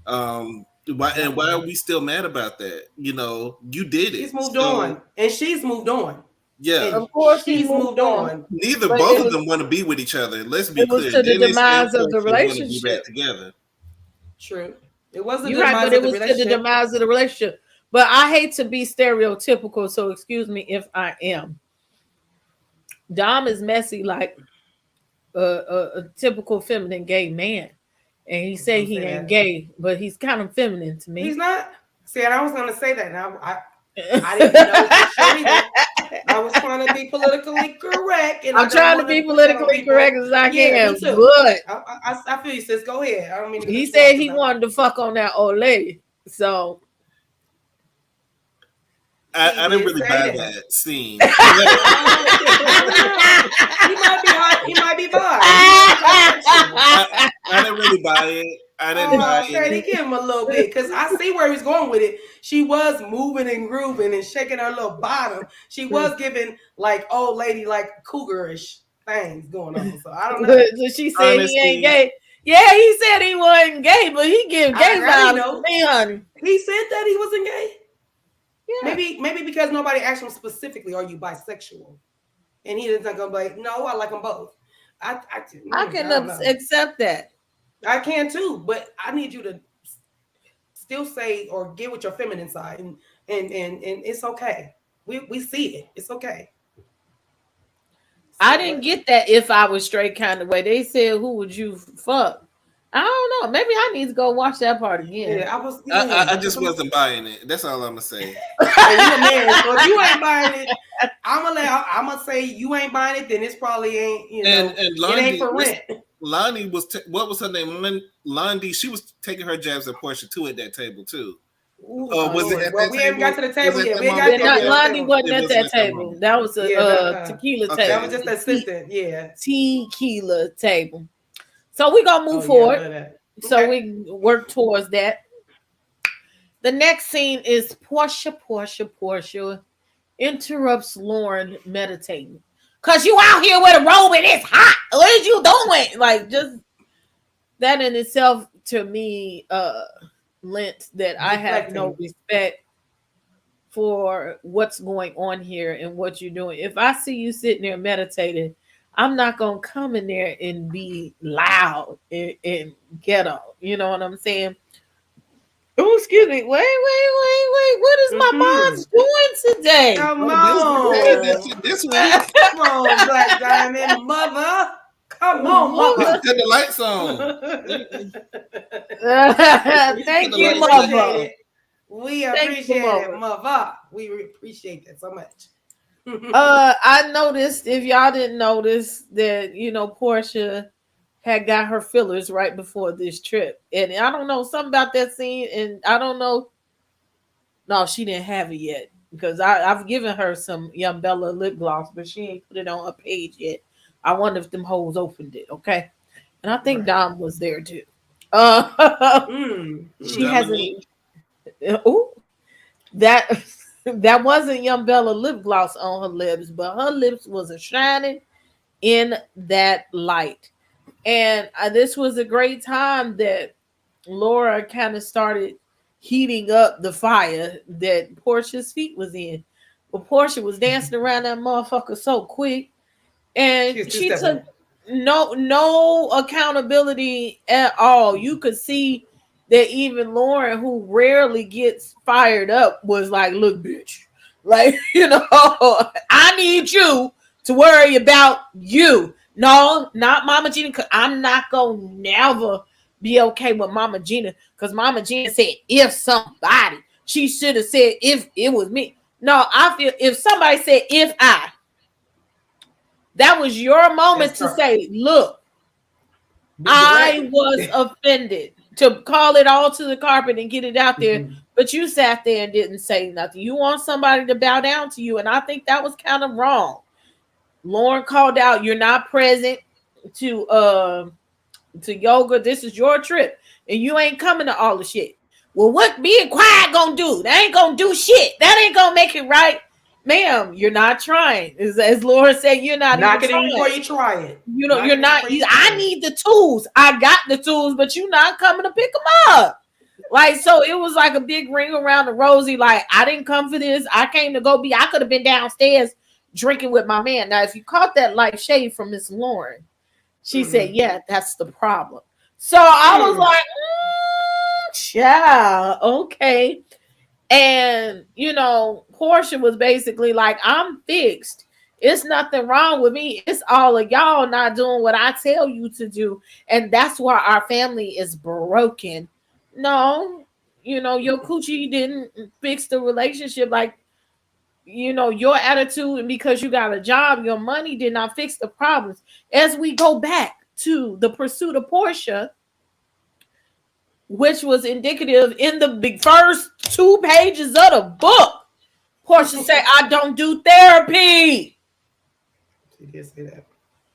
Why are we still mad about that? You know, you did it. He's moved on, and she's moved on. Yeah, and of course she's moved on. Both of them want to be with each other. Let's be clear. It was to the demise of the relationship. Be back together. True. It was the demise of the relationship. But I hate to be stereotypical, so excuse me if I am. Dom is messy like a typical feminine gay man. And he said he ain't gay, but he's kind of feminine to me. He's not. See, and I was going to say that. Now, I didn't know for sure either. I was trying to be politically correct. And I'm trying to be politically correct as I can. But I feel you, sis. Go ahead. I don't mean to he said he wanted to fuck on that old lady. So I didn't really buy that scene. He might be bi. I didn't really buy it. I didn't buy Shady, it. give him a little bit, because I see where he's going with it. She was moving and grooving and shaking her little bottom. She was giving like old lady, like cougarish things going on. So I don't know. So she said he ain't Honestly. gay. Yeah, he said he wasn't gay, but he give gay I vibes know. to me, honey. He said that he wasn't gay. Yeah. Maybe because nobody asked him specifically, "Are you bisexual?" And he didn't go like, "No, I like them both." I can don't know. accept that. I can too, but I need you to still say or get with your feminine side, and it's okay. We see it. It's okay. I didn't get that if I was straight kind of way. They said, "Who would you fuck?" I don't know. Maybe I need to go watch that part again. Yeah, I was. I just wasn't buying it. That's all I'm gonna say. And you a man, so if you ain't buying it, I'm gonna say you ain't buying it. Then it's probably ain't. You know, And it ain't for rent. Lonnie was what was her name? Londi. She was taking her jabs at Porsha too at that table too. Was it? Well, we haven't got to the table yet. We ain't Yeah, got there. Lonnie wasn't at that table. That was a tequila table. That was just an assistant. Yeah, tequila table. So we're gonna move forward. So we work towards that. The next scene is Porsha interrupts Lauren meditating. Cause you out here with a robe and it's hot. What is you doing? Like, just that in itself to me lent that I have no respect for what's going on here and what you're doing. If I see you sitting there meditating, I'm not gonna come in there and be loud and ghetto. You know what I'm saying? Oh, excuse me. Wait. What is my mom's doing today? Come on. This week. Come on, Black Diamond mother. Come on, mother. Turn the lights on. Thank you, mother. We appreciate it, mother. We appreciate that so much. I noticed, if y'all didn't notice, that Porsha had got her fillers right before this trip, and I don't know something about that scene, and I don't know. No, she didn't have it yet because I've given her some Young Bella lip gloss, but she ain't put it on her page yet. I wonder if them hoes opened it. Okay, and I think Dom was there too. She hasn't. Oh, that wasn't Young Bella lip gloss on her lips, but her lips wasn't shining in that light. And this was a great time that Laura kind of started heating up the fire that Porsha's feet was in. But Porsha was dancing around that motherfucker so quick, and she took no accountability at all. You could see that even Lauren, who rarely gets fired up, was like, "Look, bitch, like, I need you to worry about you. No, not Mama Gina, because I'm not going to never be okay with Mama Gina, because Mama Gina said, if somebody, she should have said, if it was me. No, I feel if somebody said, if that was your moment to say, look, I was offended, to call it all to the carpet and get it out there. But you sat there and didn't say nothing. You want somebody to bow down to you. And I think that was kind of wrong. Lauren called out, you're not present to yoga. This is your trip. And you ain't coming to all the shit. Well, what being quiet gonna do? That ain't gonna do shit. That ain't gonna make it right. Ma'am, you're not trying. As Laura said, you're not knock even it in before you try it. You're not. I need the tools. I got the tools, but you're not coming to pick them up. Like, so it was like a big ring around the rosy. Like, I didn't come for this. I came to go be. I could have been downstairs drinking with my man. Now, if you caught that light shade from Miss Lauren, she said, "Yeah, that's the problem." So I was like, "Yeah, okay." And Porsha was basically like, I'm fixed. It's nothing wrong with me. It's all of y'all not doing what I tell you to do. And that's why our family is broken. No, your coochie didn't fix the relationship. Like, your attitude, and because you got a job, your money did not fix the problems. As we go back to the pursuit of Porsha, which was indicative in the first 2 pages of the book. Porsha said, I don't do therapy. She did say that.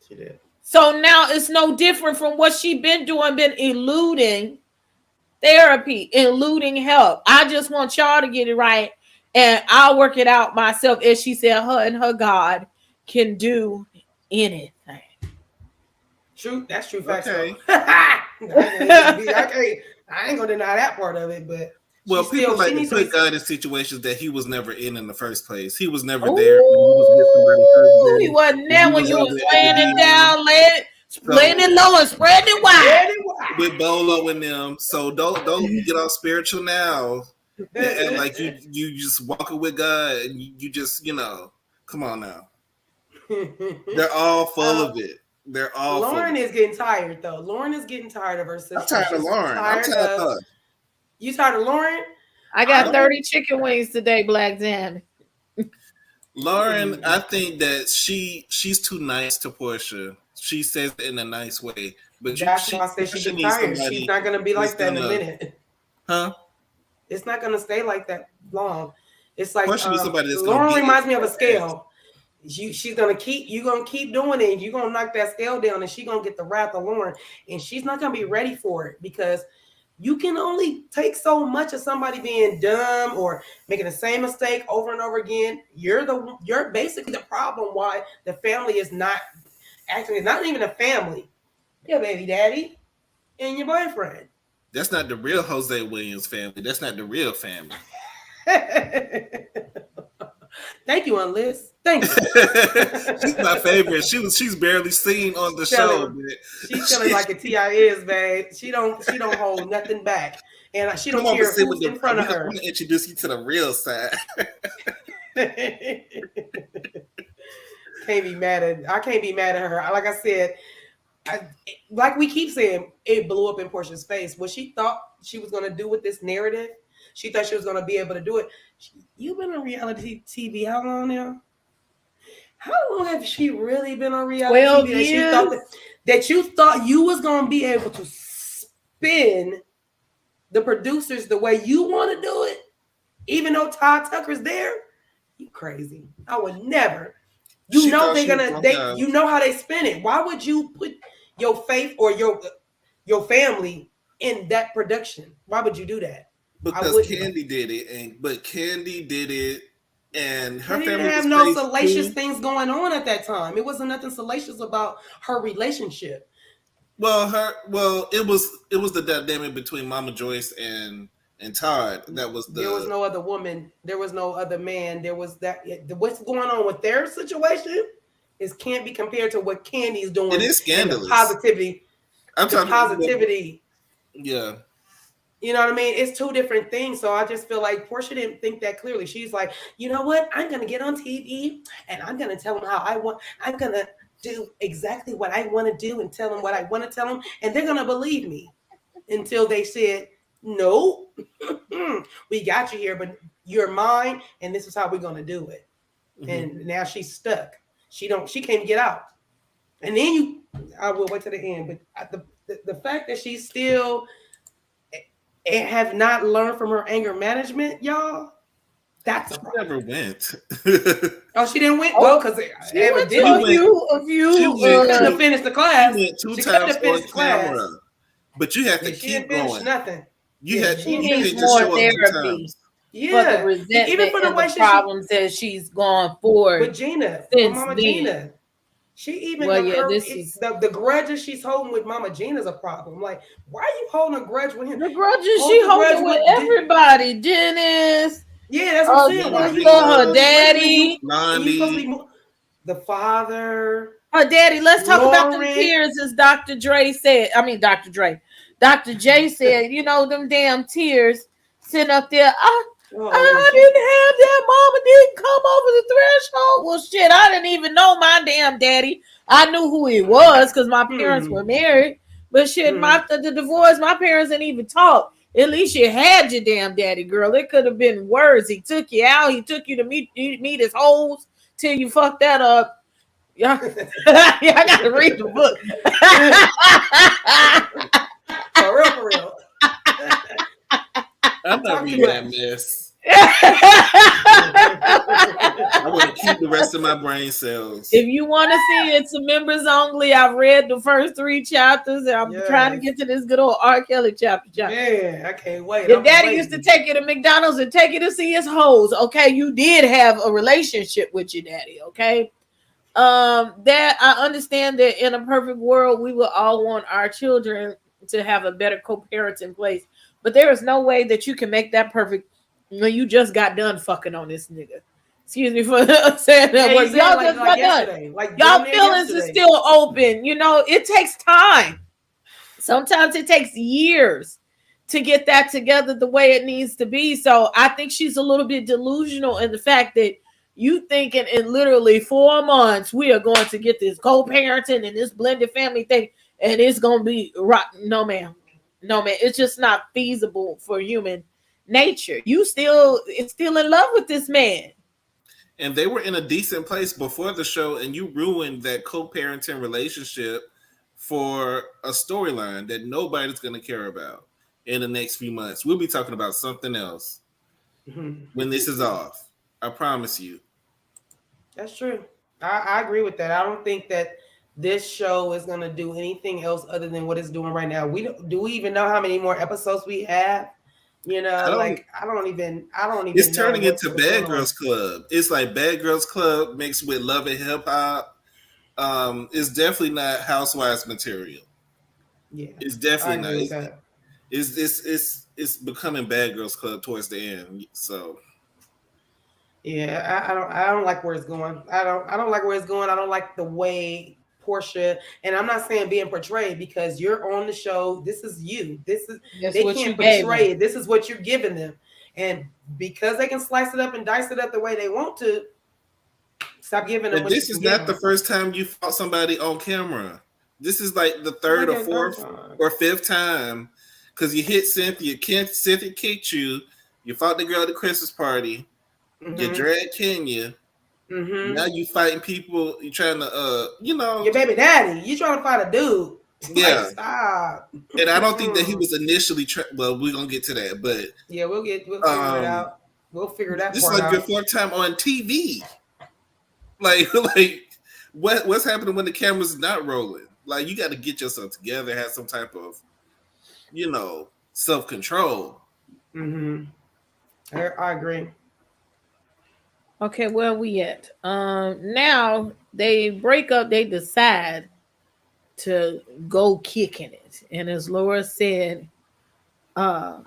She did. So now it's no different from what she been doing, been eluding therapy, including help. I just want y'all to get it right, and I'll work it out myself. As she said, her and her God can do anything. True, that's true facts. Okay. I ain't gonna deny that part of it, but Well, people still, like she to needs put to God in situations that he was never in the first place. He was never there when he was with somebody's husband. He wasn't there when you was at laying the it DM. down, laying it low and spreading it wide. With Bolo and them. So don't get all spiritual now. And like you just walking with God and you just, come on now. They're all full of it. They're all Lauren is getting tired though. Lauren is getting tired of her sister. I'm tired of Lauren. I'm tired of her. You tired of Lauren? I got 30 chicken wings today, Black Dan. Lauren, I think that she's too nice to Porsha. She says it in a nice way. But that's why I said she's tired. She's not gonna be like that in a minute. Huh? It's not gonna stay like that long. It's like Lauren reminds me of a scale. She's gonna keep doing it, and you're gonna knock that scale down, and she's gonna get the wrath of Lauren, and she's not gonna be ready for it because you can only take so much of somebody being dumb or making the same mistake over and over again. You're basically the problem why the family is not actually not even a family. Your baby daddy and your boyfriend. That's not the real Jose Williams family. That's not the real family. Thank you, Unlist. Thank you. She's my favorite. She's barely seen on the show. She's feeling like a T.I. is, babe. She don't hold nothing back, and she don't care who's in front of her. I'm gonna introduce you to the real side. I can't be mad at her. Like I said, like we keep saying, it blew up in Porsha's face. What she thought she was gonna do with this narrative. She thought she was going to be able to do it. You've been on reality TV how long now? How long have she really been on reality TV? That you thought you was going to be able to spin the producers the way you want to do it, even though Todd Tucker's there? You crazy. I would never. You know you know how they spin it. Why would you put your faith or your family in that production? Why would you do that? Because Kandi did it, but Kandi did it, and her family didn't have no salacious things going on at that time. It wasn't nothing salacious about her relationship. Well, it was the dynamic between Mama Joyce and Todd. There was no other woman. There was no other man. There was that. What's going on with their situation can't be compared to what Kandi's doing. It is scandalous. Positivity. Yeah. You know what I mean? It's two different things. So I just feel like Porsha didn't think that clearly. She's like, you know what? I'm going to get on TV and I'm going to tell them how I want. I'm going to do exactly what I want to do and tell them what I want to tell them. And they're going to believe me until they said, no, we got you here, but you're mine. And this is how we're going to do it. Mm-hmm. And now she's stuck. She can't get out. And then I will wait to the end. But the fact that she's still and have not learned from her anger management, y'all. That's a problem. Never went. Oh, she didn't win. Well, because evidently she couldn't have finished the class. She went 2 times on camera, but you have to keep going. Nothing. She needs more therapy. Yeah, for the resentment even for the way problems that she's gone forward with Gina, Mama Gina. She even the grudges she's holding with Mama Gina's a problem. Like, why are you holding a grudge with him? The grudges she holding with everybody. Dennis. Yeah, that's what I'm saying. Why you her daddy? The father. Her daddy. Let's talk about the tears, as Dr. Dre said. I mean, Dr. Dre. Dr. J said, them damn tears sitting up there. I didn't have that. Mama didn't come over the threshold. Well, shit, I didn't even know my damn daddy. I knew who he was because my parents were married. But shit, the divorce, my parents didn't even talk. At least you had your damn daddy, girl. It could have been worse. He took you out. He took you to meet his hoes till you fucked that up. Yeah, I got to read the book. For real. I'm not reading that mess. I want to keep the rest of my brain cells. If you want to see it's a members only, I've read the first 3 chapters and I'm trying to get to this good old R. Kelly chapter. Man, I can't wait. Your daddy used to take you to McDonald's and take you to see his hoes. Okay, you did have a relationship with your daddy. Okay, that I understand that in a perfect world, we would all want our children to have a better co-parenting place, but there is no way that you can make that perfect when you just got done fucking on this nigga. Excuse me for saying that word. Y'all just got done. Y'all feelings are still open. You know, it takes time. Sometimes it takes years to get that together the way it needs to be. So I think she's a little bit delusional in the fact that you thinking in literally 4 months we are going to get this co-parenting and this blended family thing, and it's gonna be right. No, ma'am. No, man. It's just not feasible for human nature. It's still in love with this man. And they were in a decent place before the show, and you ruined that co-parenting relationship for a storyline that nobody's going to care about in the next few months. We'll be talking about something else when this is off. I promise you. That's true. I agree with that. I don't think that this show is going to do anything else other than what it's doing right now. Do we even know how many more episodes we have? You know, I don't even. It's turning into Bad Girls Club. It's like Bad Girls Club mixed with Love and Hip Hop. It's definitely not Housewives material. Yeah, it's definitely not. It's becoming Bad Girls Club towards the end. So, yeah, I don't like where it's going. I don't like where it's going. I don't like the way Porsha, and I'm not saying being portrayed, because you're on the show. This is you. They can't portray it. This is what you're giving them, and because they can slice it up and dice it up the way they want to, stop giving them. This is not the first time you fought somebody on camera. This is like the third or fourth or fifth time, because you hit Cynthia. Cynthia kicked you. You fought the girl at the Christmas party. You dragged Kenya. Now you fighting people. You trying to, your baby daddy. You trying to fight a dude. Yeah. Like, stop. And I don't think that he was initially. Well, we're gonna get to that, but yeah, we'll figure it out. We'll figure that. This is like your fourth time on TV. Like what's happening when the camera's not rolling? Like, you got to get yourself together, have some type of, self-control. I agree. Okay, where we at? Now they break up. They decide to go kicking it, and as Laura said, I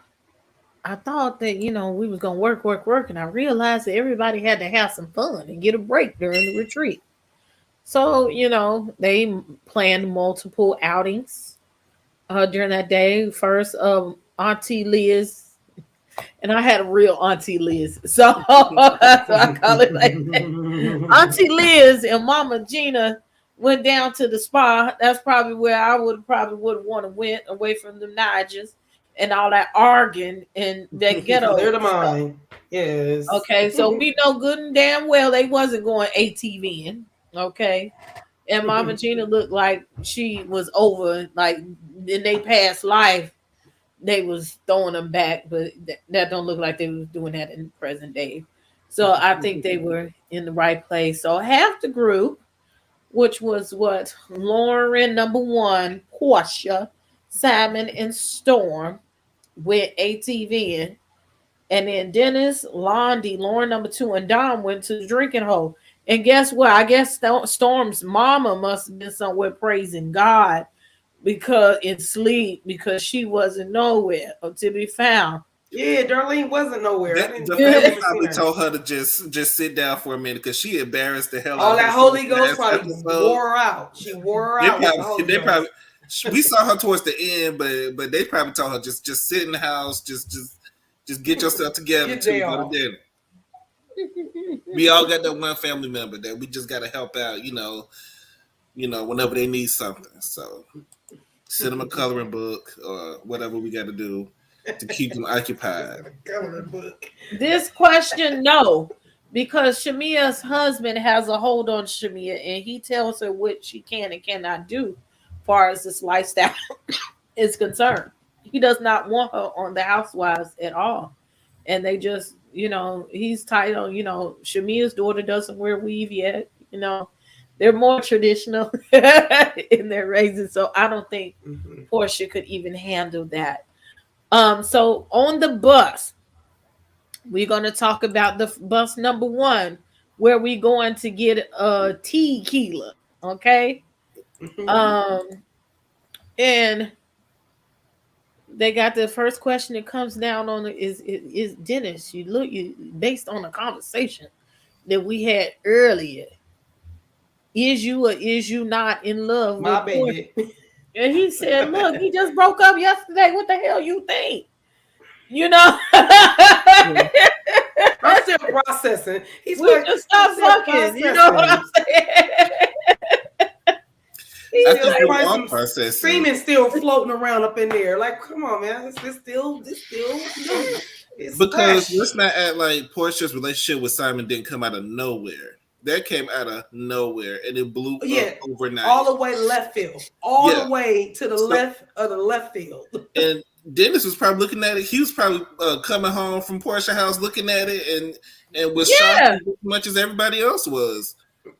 thought that we was gonna work, and I realized that everybody had to have some fun and get a break during the retreat. So they planned multiple outings during that day. First, Auntie Liz. And I had a real Auntie Liz. So that's why I call it like that. Auntie Liz and Mama Gina went down to the spa. That's probably where I would want to went, away from the Nigers and all that arguing and that ghetto. They're the mine. Yes. Okay, so we know good and damn well they wasn't going ATVing. Okay. And Mama Gina looked like she was over, like in their past life. They was throwing them back, but that don't look like they was doing that in the present day. So I think they were in the right place. So half the group, which was Lauren number 1, Porsha, Simon, and Storm, went ATVing. And then Dennis, Londi, Lauren number 2, and Dom went to the drinking hole. And guess what? I guess Storm's mama must have been somewhere praising God because she wasn't nowhere to be found. Yeah, Darlene wasn't nowhere. The family probably told her to just sit down for a minute because she embarrassed the hell out of her. All that Holy Ghost probably wore her out. She wore her out. They probably we saw her towards the end, but they probably told her just sit in the house, just get yourself together until you go to dinner. We all got that one family member that we just got to help out, whenever they need something. So send them a coloring book or whatever we got to do to keep them occupied. This question, no, because Shamia's husband has a hold on Shamia, and he tells her what she can and cannot do as far as this lifestyle is concerned. He does not want her on the Housewives at all. And they just he's tight on, Shamia's daughter doesn't wear weave yet. They're more traditional in their raising. So I don't think Porsha could even handle that. So on the bus, we're going to talk about the bus number 1, where we going to get a Tea-quila. Okay. And they got the first question that comes down on it is Dennis, you based on a conversation that we had earlier. Is you or is you not in love My with baby? Porsha? And he said, look, he just broke up yesterday. What the hell you think? I'm still processing. He's we just stop fucking. You know what I'm saying? I think we all processing. Screaming still floating around up in there. Like, come on, man. This still it's because fresh. let's not act like Porsha's relationship with Simon didn't come out of nowhere. That came out of nowhere and it blew up overnight. All the way left field. All the way to the left of the left field. And Dennis was probably looking at it. He was probably coming home from Porsha house looking at it and was shocked as much as everybody else was.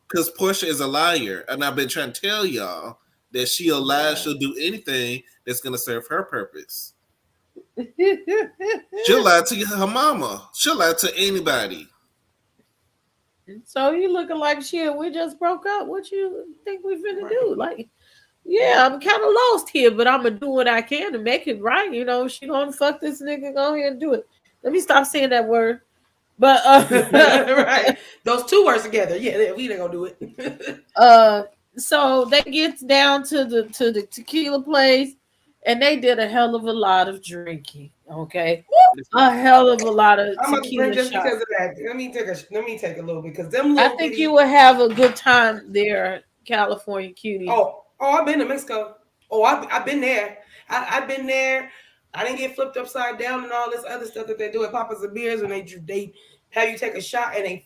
Because Porsha is a liar. And I've been trying to tell y'all that she'll lie, she'll do anything that's going to serve her purpose. She'll lie to her mama. She'll lie to anybody. So you looking like shit. We just broke up. What you think we finna do? Like, yeah, I'm kind of lost here, but I'm gonna do what I can to make it right. She gonna fuck this nigga. Go ahead and do it. Let me stop saying that word. But right, those 2 words together. Yeah, we ain't gonna do it. So they get down to the tequila place, and they did a hell of a lot of drinking. Okay, a hell of a lot of tequila shots. Because of that. Let me take a little because them. I think you will have a good time there, California Cutiee. Oh, I've been to Mexico. Oh, I've been there. I've been there. I didn't get flipped upside down and all this other stuff that they do at Papa's and Beers, and they have you take a shot and they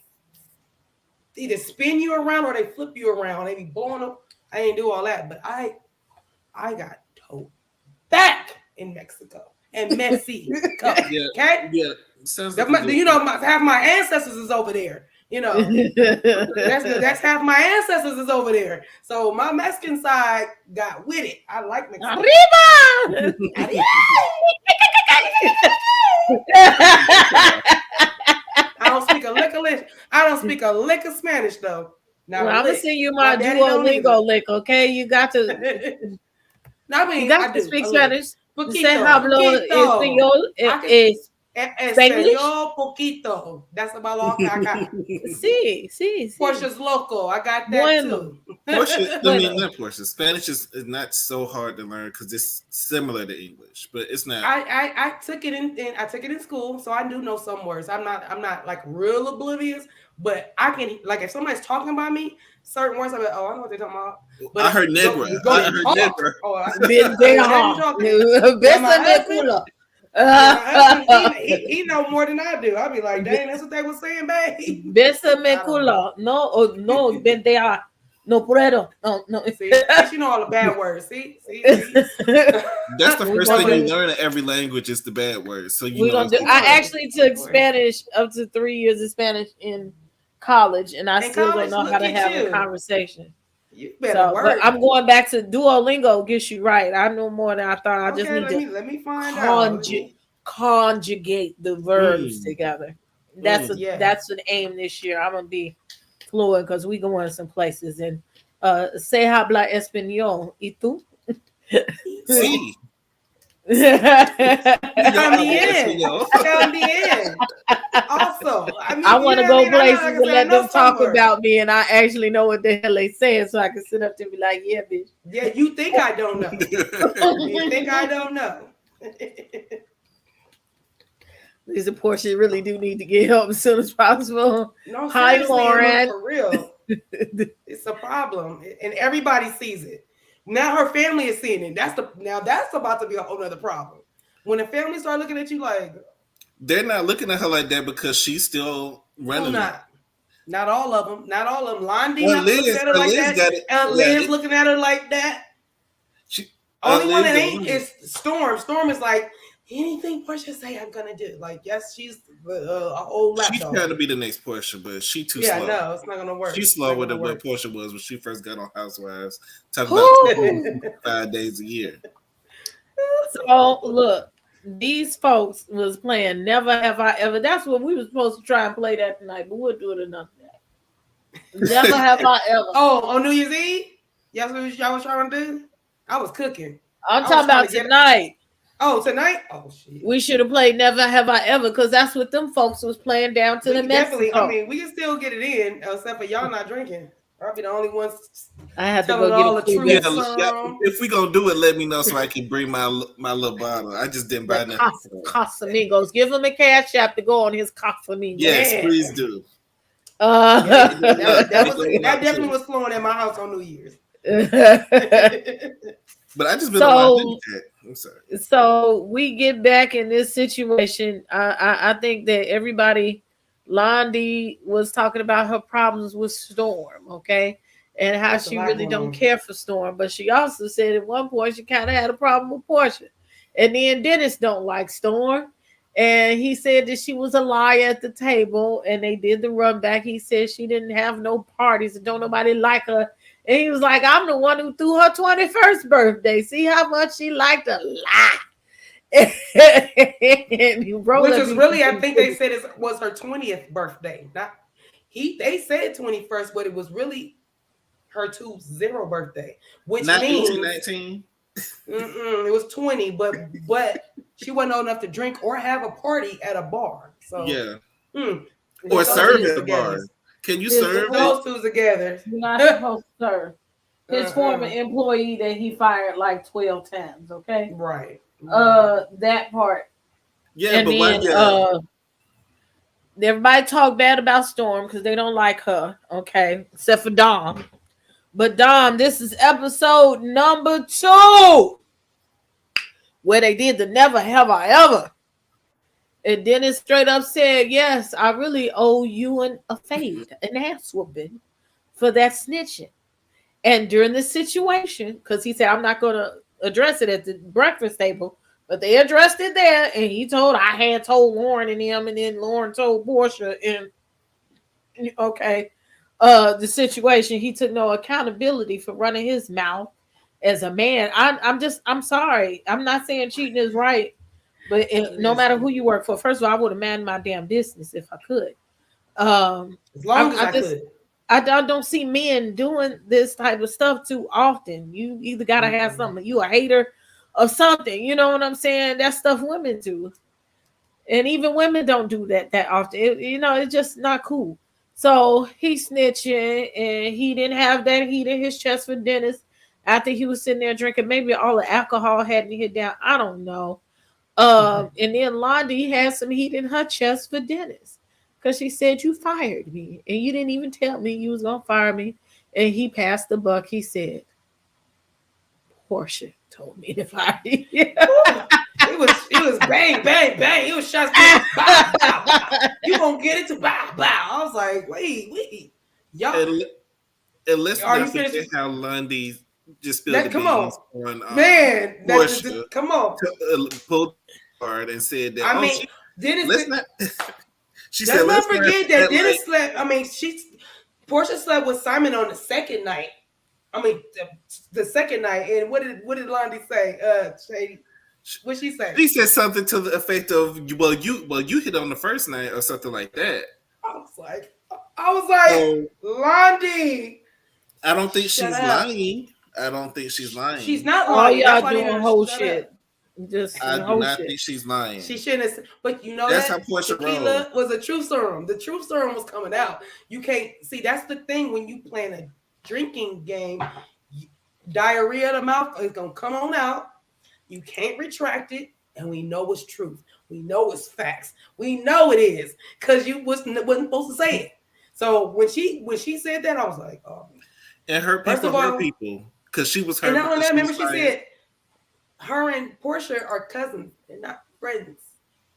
either spin you around or they flip you around. They be blowing up. I didn't do all that, but I got towed back in Mexico and Mexico. Yeah, okay. Yeah. Half my ancestors is over there. That's half my ancestors is over there. So my Mexican side got with it. I like Mexico. Arriba! I don't speak a lick of I don't speak a lick of Spanish though. Now I'm gonna send you my Duolingo lick, okay? You got to. You got to speak Spanish. Se hablo español. Español poquito. That's about all I got. Sí. Porsha's loco. I got that too. Porsha. Spanish is not so hard to learn because it's similar to English, but it's not. I took it in school, so I do know some words. I'm not like real oblivious, but I can if somebody's talking about me, certain words I'm like, oh, I know what they're talking about. But I heard negra. He know more than I do. I'll be like, dang, that's what they were saying, babe. Bésame culo. No, bentea. No puedo. No. See, you know all the bad words. See. That's the first thing you learn in every language is the bad words. So I actually took Spanish up to 3 years of Spanish in college, and I still don't know how to have a conversation. You better work. But I'm going back to Duolingo. Gets you right. I know more than I thought. I just need let me find out. Conjugate the verbs together. That's an aim this year. I'm gonna be fluent because we going some places and se habla español. ¿Y tú? Sí. También. Also, I want to go places and let them talk about me, and I actually know what the hell they saying, so I can sit up there and be like, "Yeah, bitch." Yeah, you think I don't know? You think I don't know? Lisa Porsha really do need to get help as soon as possible. No, hi, Lauren. For real, it's a problem, and everybody sees it. Now her family is seeing it. That's about to be a whole other problem. When the family start looking at you like, they're not looking at her like that because she's still running. Not all of them. Not all of them. Londi looking at her like that. Liz looking at her like that. Only one that ain't is Storm. Storm is like, anything Porsha say, I'm gonna do. Like, yes, she's a whole She's lapdog. trying to be the next Porsha, but she too Yeah, slow. no, it's not gonna work. She's slower than what Porsha was when she first got on Housewives. Talking Woo! about 5 days a year. So look, these folks was playing Never Have I Ever. That's what we were supposed to try and play that tonight, but we'll do it another day. Never Have I Ever. Oh, on New Year's Eve? Yes, what y'all was trying to do? I was cooking. I'm talking about tonight. Oh, tonight? Oh shit. We should have played Never Have I Ever because that's what them folks was playing down to the definitely. Mexico. I mean, we can still get it in, except for y'all not drinking. I'll be the only ones. I had to telling go all get the a truth. Yeah, if we gonna do it, let me know so I can bring my little bottle. I just didn't buy nothing. Casamigos. Give him a cash app to go on his Casamigos. Yes, please do. That definitely was flowing at my house on New Year's. But I just been on my I'm sorry. So we get back in this situation. I think that everybody, Londi was talking about her problems with Storm, okay, and how she really don't care for Storm. But she also said at one point she kind of had a problem with Porsha, and then Dennis don't like Storm, and he said that she was a liar at the table, and they did the run back. He said she didn't have no parties and don't nobody like her. And he was like, I'm the one who threw her 21st birthday. See how much she liked to lie. Which is really, I think they said it was her 20th birthday. They said 21st, but it was really her 20 birthday. Which not means 19. It was 20, but she wasn't old enough to drink or have a party at a bar. So yeah. Or serve at a bar. Can you serve those two together? You're not supposed to serve. His former employee that he fired like 12 times, okay? Right. That part. Yeah, and but then, everybody talk bad about Storm because they don't like her, okay? Except for Dom. But Dom, this is episode number 2 where they did the Never Have I Ever. And Dennis straight up said, yes, I really owe you an ass whooping for that snitching. And during this situation, because he said, I'm not going to address it at the breakfast table, but they addressed it there. And he told, I had told Lauren and him, and then Lauren told Porsha. And okay, the situation, he took no accountability for running his mouth as a man. I'm sorry. I'm not saying cheating is right. But no matter who you work for, first of all, I would have minded my damn business if I could. As long as I could. I don't see men doing this type of stuff too often. You either got to have something. You a hater of something. You know what I'm saying? That's stuff women do. And even women don't do that often. It's just not cool. So he's snitching, and he didn't have that heat in his chest for Dennis after he was sitting there drinking. Maybe all the alcohol hadn't hit down. I don't know. And then Londi had some heat in her chest for Dennis because she said, you fired me and you didn't even tell me you was going to fire me. And he passed the buck. He said, Porsha told me to fire you. It was bang, bang, bang. It was shots. Bow, bow, bow. You going to get it to bow, bow. I was like, wait. Y'all. And let's not forget how Londi just spilled the come beans on, man. Porsha come on. Pulled hard and said that. I mean, Dennis. Let's not. She said, let's not forget that Dennis night. slept. I mean, Porsha slept with Simon on the second night. I mean, the second night. And what did Londi say? Shady. What'd she say? She said something to the effect of, "Well, you hit on the first night or something like that." I was like, Londi. I don't think she's lying. I don't think she's lying. She's not lying. All y'all doing whole shit. I do not think she's lying. She shouldn't have, but that's how Porsha Tequila was a truth serum. The truth serum was coming out. You can't see. That's the thing when you playing a drinking game. Diarrhea of the mouth is gonna come on out. You can't retract it, and we know it's truth. We know it's facts. We know it is because you wasn't supposed to say it. So when she said that, I was like, oh. And her people, because she was her. And not only that, remember she said her and Porsha are cousins and not friends.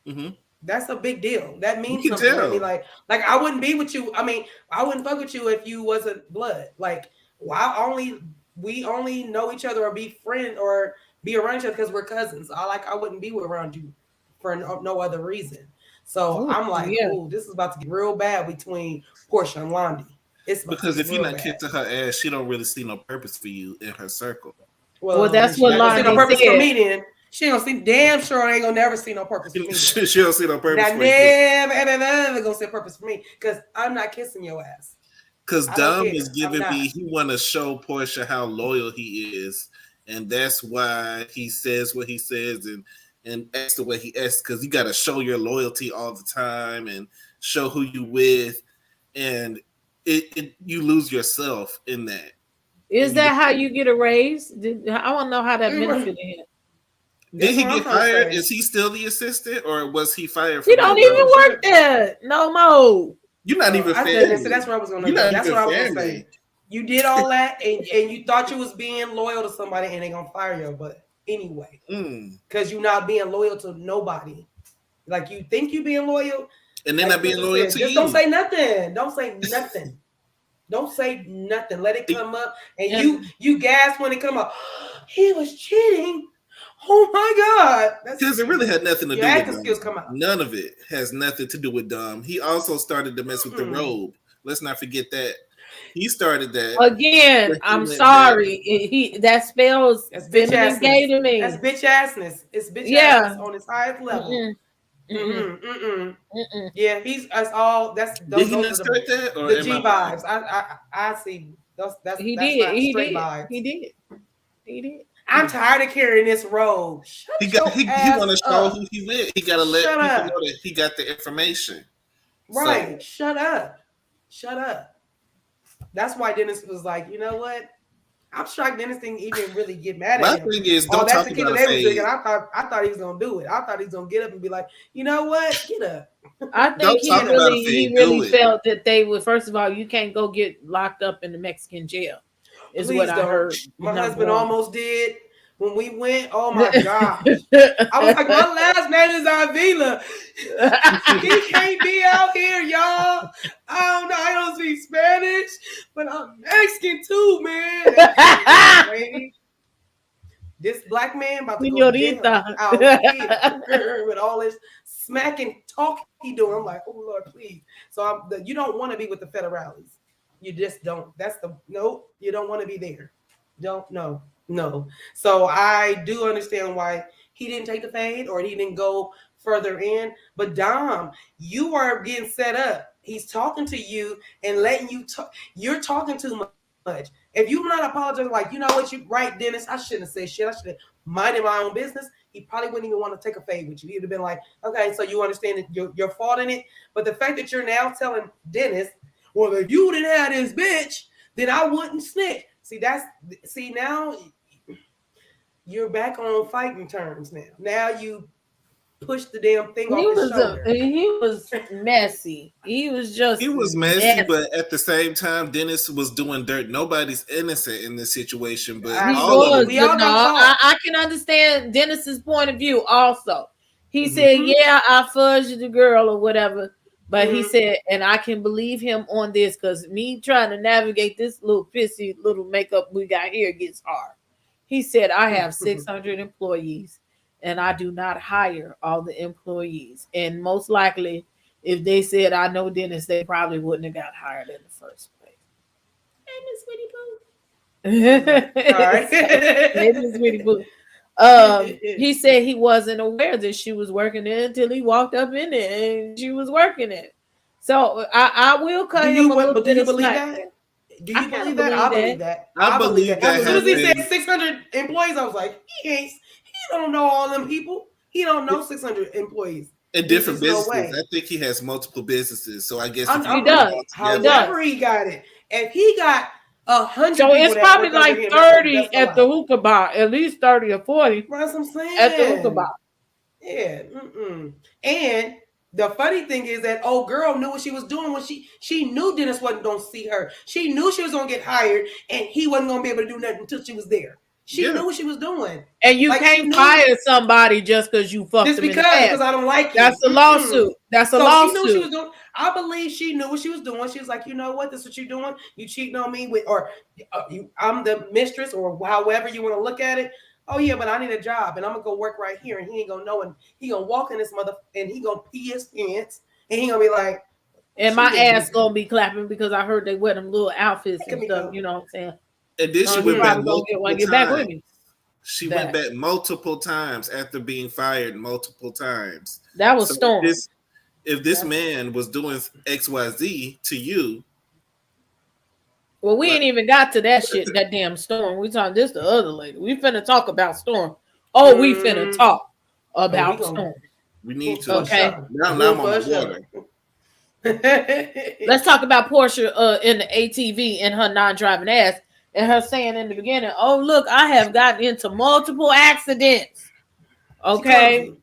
Mm-hmm. That's a big deal. That means something to me. Like I wouldn't be with you. I mean, I wouldn't fuck with you if you wasn't blood. Like, we only know each other or be friends or be around each other because we're cousins. I wouldn't be around you for no other reason. So I'm like, oh, this is about to get real bad between Porsha and Londi. It's because if you're not bad. kissing her ass, she don't really see no purpose for you in her circle. Well, that's what Londi see no purpose for me then. She ain't gonna see, damn sure ain't gonna never see no purpose for me. She don't see no purpose for you. Never gonna see a purpose for me because I'm not kissing your ass. Because Dom is giving me, he want to show Porsha how loyal he is, and that's why he says what he says and acts the way he acts. Because you got to show your loyalty all the time and show who you with, and you lose yourself in that. Is that how you get a raise? I want to know how that benefited him. Did he get fired? Is he still the assistant, or was he fired? He don't even work there no more. You're not even family. So that's what I was gonna. That's what I was gonna say. You did all that, and you thought you was being loyal to somebody, and they gonna fire you, but anyway, because you're not being loyal to nobody. Like you think you being loyal, and then not being loyal to you. Just don't say nothing. Don't say nothing. Don't say nothing. Let it come up, and you gasp when it come up. He was cheating. Oh my God! Because it really had nothing to do with Dom. None of it has nothing to do with Dom. He also started to mess with the robe. Let's not forget that. He started that. Again, I'm sorry. That spells feminine gay to me. That's bitch assness. It's bitch assness on its highest level. Yeah, he's us all. That's those are the G vibes. I see. He did. I'm tired of carrying this robe. He want to show who he with. He got to let people know that he got the information. Right. So. Shut up. That's why Dennis was like, you know what? I'm shocked Dennis didn't even really get mad at him. My thing is, don't talk about it. I thought he was gonna do it. I thought he was gonna get up and be like, you know what? Get up. I think he really felt that they would. First of all, you can't go get locked up in the Mexican jail. Is what I heard. My husband almost did when we went. Oh my God! I was like, my last name is Avila. He can't be out here, y'all. I don't know. I don't speak Spanish, but I'm Mexican too, man. This black man about to go out here with all this smacking talk he doing. I'm like, oh Lord, please. So you don't want to be with the federales. You just don't. You don't want to be there. No. So I do understand why he didn't take the fade or he didn't go further in. But Dom, you are getting set up. He's talking to you and letting you talk. You're talking too much. If you're not apologizing, like, you know what, you right, Dennis, I shouldn't have said shit. I should have minded my own business. He probably wouldn't even want to take a fade with you. He'd have been like, okay, so you understand that your fault in it. But the fact that you're now telling Dennis, well, if you didn't have this bitch, then I wouldn't snitch. See, now you're back on fighting terms now. Now you push the damn thing off his shoulder. He was messy. He was messy, but at the same time, Dennis was doing dirt. Nobody's innocent in this situation, but I can understand Dennis's point of view also. He said, yeah, I fudged the girl or whatever. But he said, and I can believe him on this because me trying to navigate this little pissy little makeup we got here gets hard. He said, I have 600 employees and I do not hire all the employees. And most likely, if they said, I know Dennis, they probably wouldn't have got hired in the first place. Hey, Miss Sweetie Boo. All right. Hey, Miss Sweetie Boo. He said he wasn't aware that she was working there until he walked up in there and she was working it. So I will cut him a little bit of slack. Do you believe that? I believe that. I believe that. As soon as he said 600 employees, I was like, he don't know all them people. He don't know 600 employees. In different businesses. I think he has multiple businesses. So I guess he does. However he got it. If he got 100, so it's probably like 30 at the hookah bar, at least 30 or 40. That's what I'm saying. At the hookah bar. Yeah. And the funny thing is that old girl knew what she was doing when she knew Dennis wasn't going to see her. She knew she was going to get hired and he wasn't going to be able to do nothing until she was there. She knew what she was doing. And you can't fire somebody just because you fucked them in the past. Because I don't like you. That's a lawsuit. That's a lawsuit. She knew what she was doing. I believe she knew what she was doing. She was like, you know what? This is what you're doing. You cheating on me with, or I'm the mistress, or however you want to look at it. oh yeah, but I need a job and I'm gonna go work right here, and he ain't gonna know, and he gonna walk in this mother and he gonna pee his pants, and he gonna be like, and my ass gonna be clapping because I heard they wear them little outfits and stuff. You know what I'm saying? And then she went back multiple times. Back with me. She went back multiple times after being fired multiple times. That was Storm. If this man was doing XYZ to you. Well, we ain't even got to that shit, that damn Storm. We talking this the other lady. We finna talk about Storm. Oh, we finna talk about Storm. We need to. Okay. Now I'm on the water. Let's talk about Porsha in the ATV and her non-driving ass. And her saying in the beginning, oh, look, I have gotten into multiple accidents. Okay.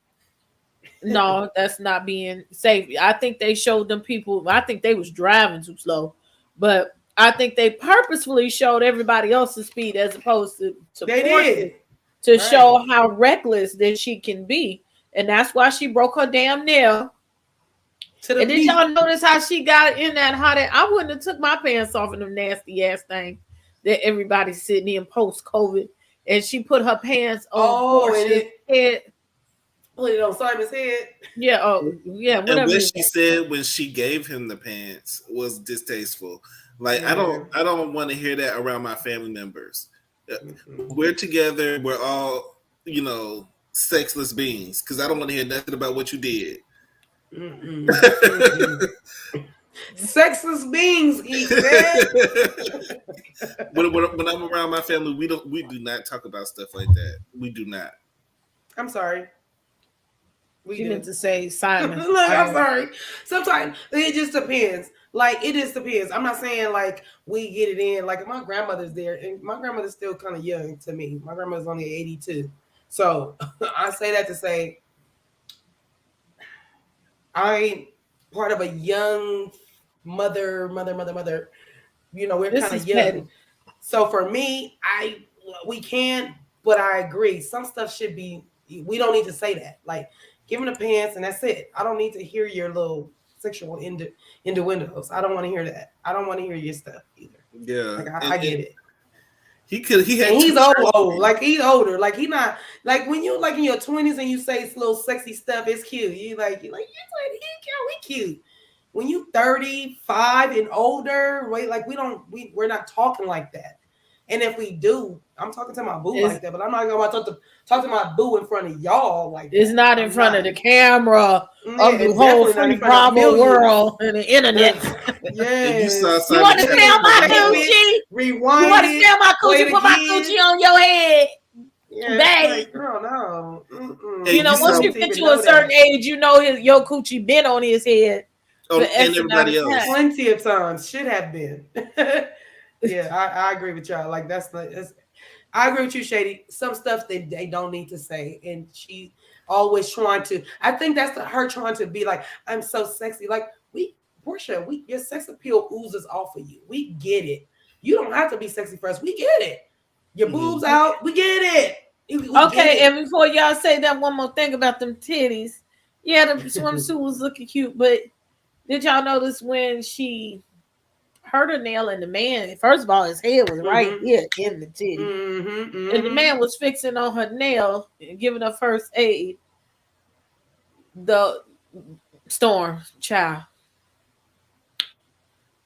No, that's not being safe. I think they showed them people. I think they was driving too slow. But I think they purposefully showed everybody else's speed as opposed to Porsha to show how reckless that she can be. And that's why she broke her damn nail. And did y'all notice how she got in that hot air? I wouldn't have took my pants off in them nasty ass thing that everybody's sitting in post-COVID, and she put her pants on Porsha's head. Put it on Simon's head. Yeah, whatever. And what she said when she gave him the pants was distasteful. Like, I don't want to hear that around my family members. We're together, we're all, sexless beings, because I don't want to hear nothing about what you did. Sexless beings, he said. When I'm around my family, we do not talk about stuff like that. We do not. I'm sorry. You meant to say Simon. Look, I'm sorry. Sometimes it just depends. Like, it just depends. I'm not saying like we get it in. Like, my grandmother's there, and my grandmother's still kind of young to me. My grandmother's only 82. So I say that to say I ain't part of a young mother. We're kind of young. Petty. So for me, we can, but I agree. Some stuff should be, we don't need to say that. Like, give him the pants and that's it. I don't need to hear your little sexual innuendos. I don't want to hear that. I don't want to hear your stuff either. Yeah. Like, I get it. He's old. Like, he's older. Like, he not, like, when you like in your 20s and you say little sexy stuff, it's cute. You're like, he cute. When you 35 and older, right? Like, we're not talking like that. And if we do, I'm talking to my boo like that, but I'm not going to talk to my boo in front of y'all like that. It's not in front of the camera of the whole free Bravo world and the internet. You want to smell my coochie? Rewind. You want to smell my coochie? Put my coochie on your head. Yeah, like, girl, no. Once you get to a certain age, your coochie been on his head. And everybody else. Plenty of times. Should have been. Yeah, I agree with y'all. Like, I agree with you, Shady. Some stuff that they don't need to say, and she always trying to. I think that's her trying to be like, I'm so sexy. Like, Porsha, your sex appeal oozes off of you. We get it. You don't have to be sexy for us. We get it. Your boobs out. We get it. Okay, and before y'all say that, one more thing about them titties. Yeah, the swimsuit was looking cute, but did y'all notice when she hurt her nail and the man, first of all, his head was right here in the titty. And the man was fixing on her nail and giving her first aid. The Storm child.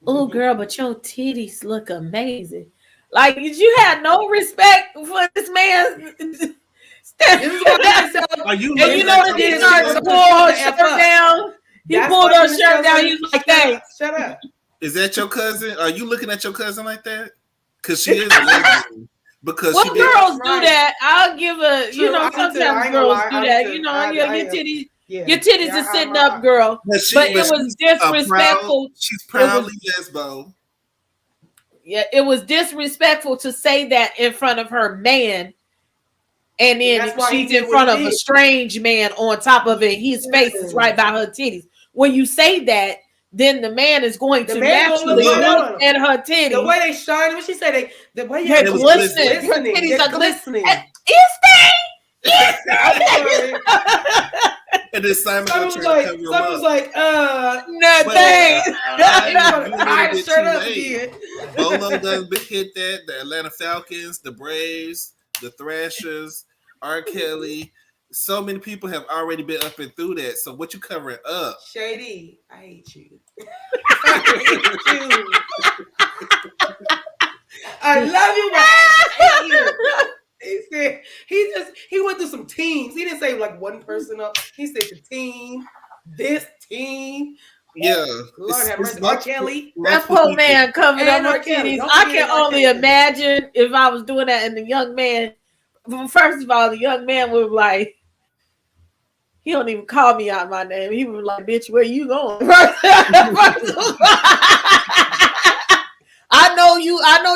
Oh, girl, but your titties look amazing. Like, you had no respect for this man. Are you? And you know that he started to pull her shirt down. He pulled her shirt down. He was like, "Hey, shut up." Is that your cousin? Are you looking at your cousin like that? Because she is a lesbian. Because well, girls do that. I'll give a. True, sometimes girls do that. Your titties are sitting up, girl. But it was disrespectful. She's proudly lesbo. Yeah, it was disrespectful to say that in front of her man. And then she's in front of a strange man on top of it. His face is right by her titties. When you say that, then the man is going to naturally look at her titties. The way they shine, what she said, the way they're glistening. Her titties are glistening. Is they? And then Simon was like, nothing. I shirt up again. Bolo done hit that. The Atlanta Falcons, the Braves. the Thrashers, R. Kelly. So many people have already been up and through that. So what you covering up? Shady, I hate you. I hate you. I love you, but I hate you. He said he went through some teams. He didn't say like one person up. He said the team, this team. Yeah, Lord have mercy. R. Kelly. That poor man covered up And her R. Kelly. titties. Don't I forget can R. only Kelly. imagine if I was doing that, and the young man. First of all, the young man was like, he don't even call me out my name. He was like, "Bitch, where you going?" I know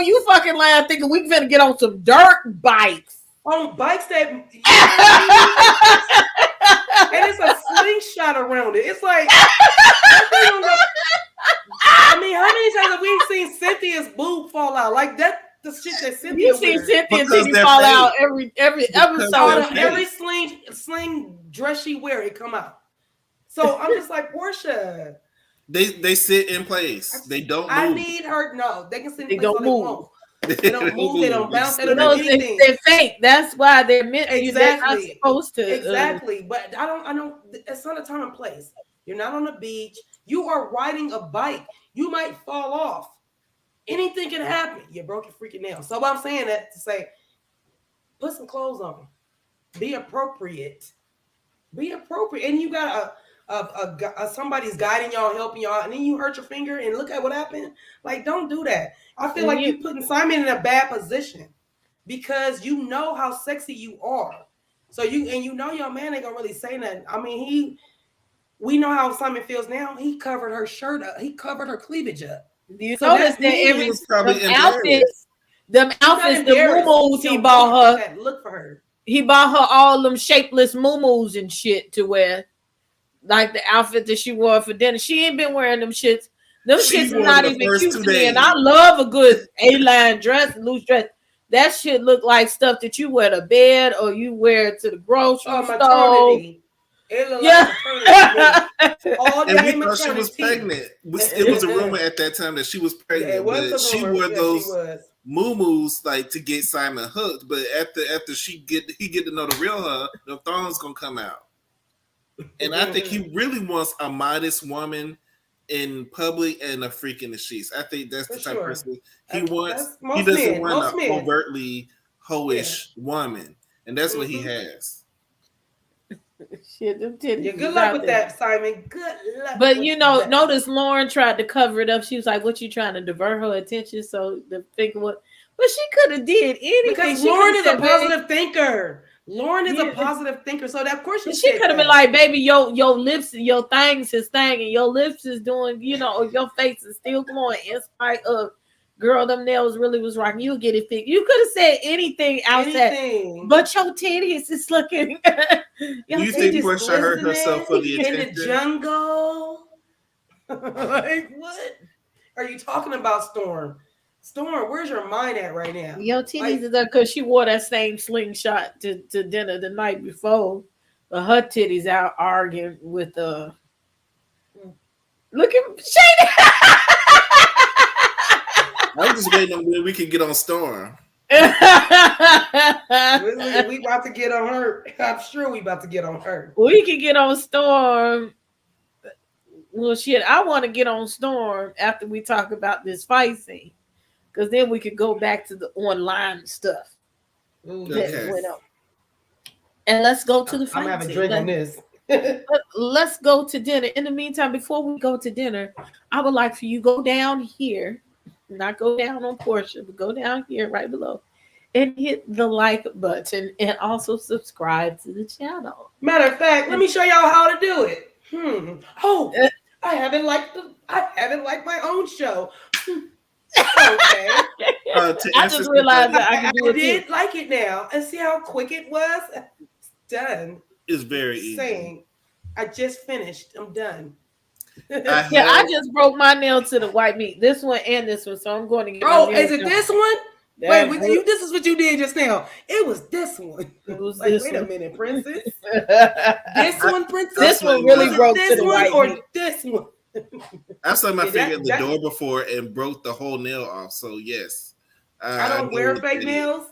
you fucking lying thinking we finna get on some dirt bikes. On bikes that and it's a slingshot around it. It's like I mean, how many times have we seen Cynthia's boob fall out? Like that the shit that Cynthia You see wears. Cynthia titty fall out every episode. Every sling dress she wear, it come out. So I'm just like, Porsha. They sit in place. They don't move. I need her. No, they can sit in place. Don't move. They don't move. They don't bounce. They don't do anything. They're fake. That's why they're meant. Exactly. They're not supposed to. Exactly. But I don't. It's not a time and place. You're not on the beach. You are riding a bike. You might fall off. Anything can happen. You broke your freaking nail. So I'm saying that to say, put some clothes on. Be appropriate. Be appropriate. And you got somebody's guiding y'all, helping y'all, and then you hurt your finger and look at what happened. Like, don't do that. I feel like you're putting Simon in a bad position because you know how sexy you are. So you know your man ain't gonna really say nothing. I mean, we know how Simon feels now. He covered her shirt up. He covered her cleavage up. You notice that every outfits, the muumuus he bought her. Look for her. He bought her all them shapeless muumuus and shit to wear, like the outfit that she wore for dinner. She ain't been wearing them shits. Them shits are not even cute to me. And I love a good A-line dress, loose dress. That shit look like stuff that you wear to bed or you wear to the grocery store. Yeah. And we thought she was pregnant. It was a rumor at that time that she was pregnant, but she wore those muumuus like to get Simon hooked. But after he get to know the real her, the thongs gonna come out. And I think he really wants a modest woman in public and a freak in the sheets. I think that's the type of person he wants. He doesn't want an overtly hoish woman, and that's what he has. Shit, them titties. Yeah, good luck with that, Simon. Good luck. But notice Lauren tried to cover it up. She was like, "What you trying to divert her attention?" So the figure what? But she could have did anything. Because Lauren is a positive thinker. Lauren is a positive thinker, so that of course she could have been like, "Baby, your lips and your thing's his thing, and your lips is doing, or your face is still glowing in spite of." Girl, them nails really was rocking. You'll get it fixed. You could have said anything outside, but your titties is looking. Do you think Porsha hurt herself for the attention? In the jungle? Like, what are you talking about, Storm? Storm, where's your mind at right now? Your titties is up because she wore that same slingshot to dinner the night before. But her titties out arguing with look at Shady. I'm just waiting on when we can get on Storm. We about to get on her. I'm sure we about to get on her. We can get on Storm. Well, shit, I want to get on Storm after we talk about this fight scene, because then we could go back to the online stuff that went up. And let's go to the fight. I'm having a drink on this. Let's go to dinner. In the meantime, before we go to dinner, I would like for you to go down here. Not go down on Porsha, but go down here right below and hit the like button and also subscribe to the channel. Matter of fact, let me show y'all how to do it. Oh, I haven't liked my own show. Okay. I just realized that I can do it. I did like it now, and see how quick it was. It's done. It's very easy. Saying, I just finished. I'm done. I just broke my nail to the white meat. This one and this one, so I'm going to get. Oh, is it this one? Wait, this is what you did just now. It was this one. It was like, this wait one. A minute, princess. This one, princess. This one really broke to the white meat. Or this one. I saw my finger at the door before and broke the whole nail off. So yes, I don't wear fake nails.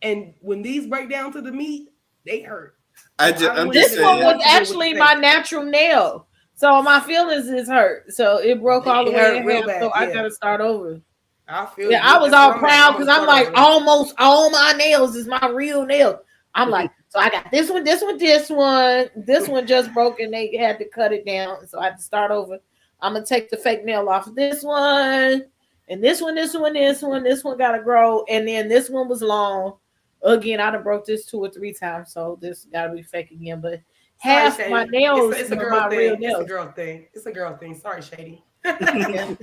And when these break down to the meat, they hurt. I'm just This one saying. was actually my natural nail. So my feelings is hurt. So it broke all the way in half. Bad, so I gotta start over. I feel I was all proud because I'm like, almost all my nails is my real nail. I'm like, so I got this one. This one just broke and they had to cut it down. So I had to start over. I'm gonna take the fake nail off of this one, and this one gotta grow, and then this one was long. Again, I done broke this 2 or 3 times, so this gotta be fake again. But half my nails it's a girl thing. Real nails. It's a girl thing. It's a girl thing. Sorry, Shady. I